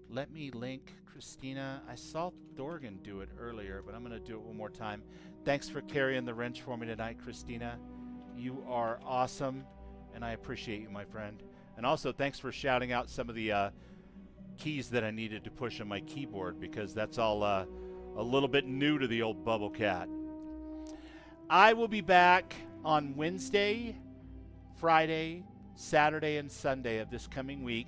Let me link Christina. I saw Thorgan do it earlier, but I'm going to do it one more time. Thanks for carrying the wrench for me tonight, Christina. You are awesome, and I appreciate you, my friend. And also, thanks for shouting out some of the keys that I needed to push on my keyboard, because that's all a little bit new to the old Bubble Cat. I will be back on Wednesday, Friday, Saturday, and Sunday of this coming week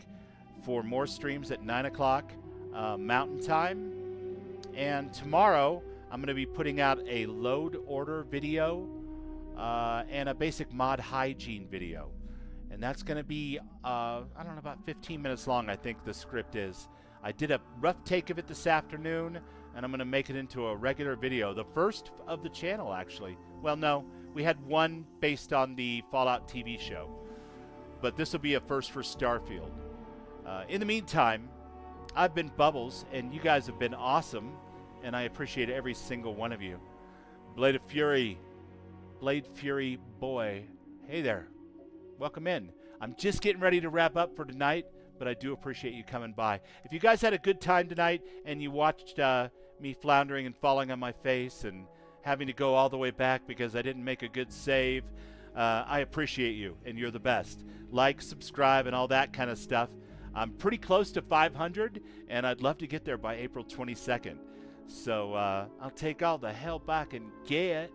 for more streams at 9 o'clock Mountain Time. And tomorrow, I'm going to be putting out a load order video and a basic mod hygiene video. And that's going to be, I don't know, about 15 minutes long, I think the script is. I did a rough take of it this afternoon, and I'm going to make it into a regular video. The first of the channel, actually. Well, no. We had one based on the Fallout TV show. But this will be a first for Starfield. In the meantime, I've been Bubbles, and you guys have been awesome. And I appreciate every single one of you. Blade Fury boy. Hey there. Welcome in. I'm just getting ready to wrap up for tonight, but I do appreciate you coming by. If you guys had a good time tonight and you watched me floundering and falling on my face and having to go all the way back because I didn't make a good save, I appreciate you, and you're the best. Like, subscribe, and all that kind of stuff. I'm pretty close to 500, and I'd love to get there by April 22nd. So I'll take all the help I can get.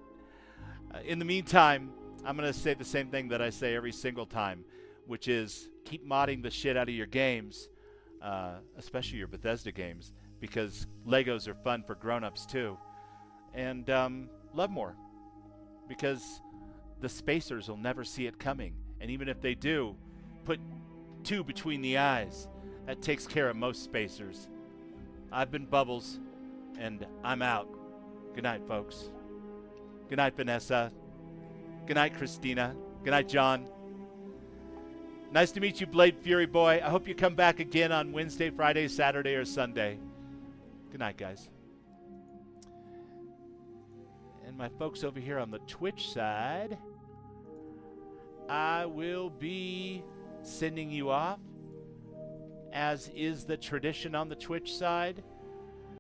In the meantime, I'm going to say the same thing that I say every single time, which is keep modding the shit out of your games, especially your Bethesda games, because Legos are fun for grown-ups too. And love more, because the spacers will never see it coming. And even if they do, put 2 between the eyes. That takes care of most spacers. I've been Bubbles, and I'm out. Good night, folks. Good night, Vanessa. Good night, Christina. Good night, John. Nice to meet you, Blade Fury boy. I hope you come back again on Wednesday, Friday, Saturday, or Sunday. Good night, guys. And my folks over here on the Twitch side, I will be sending you off, as is the tradition on the Twitch side.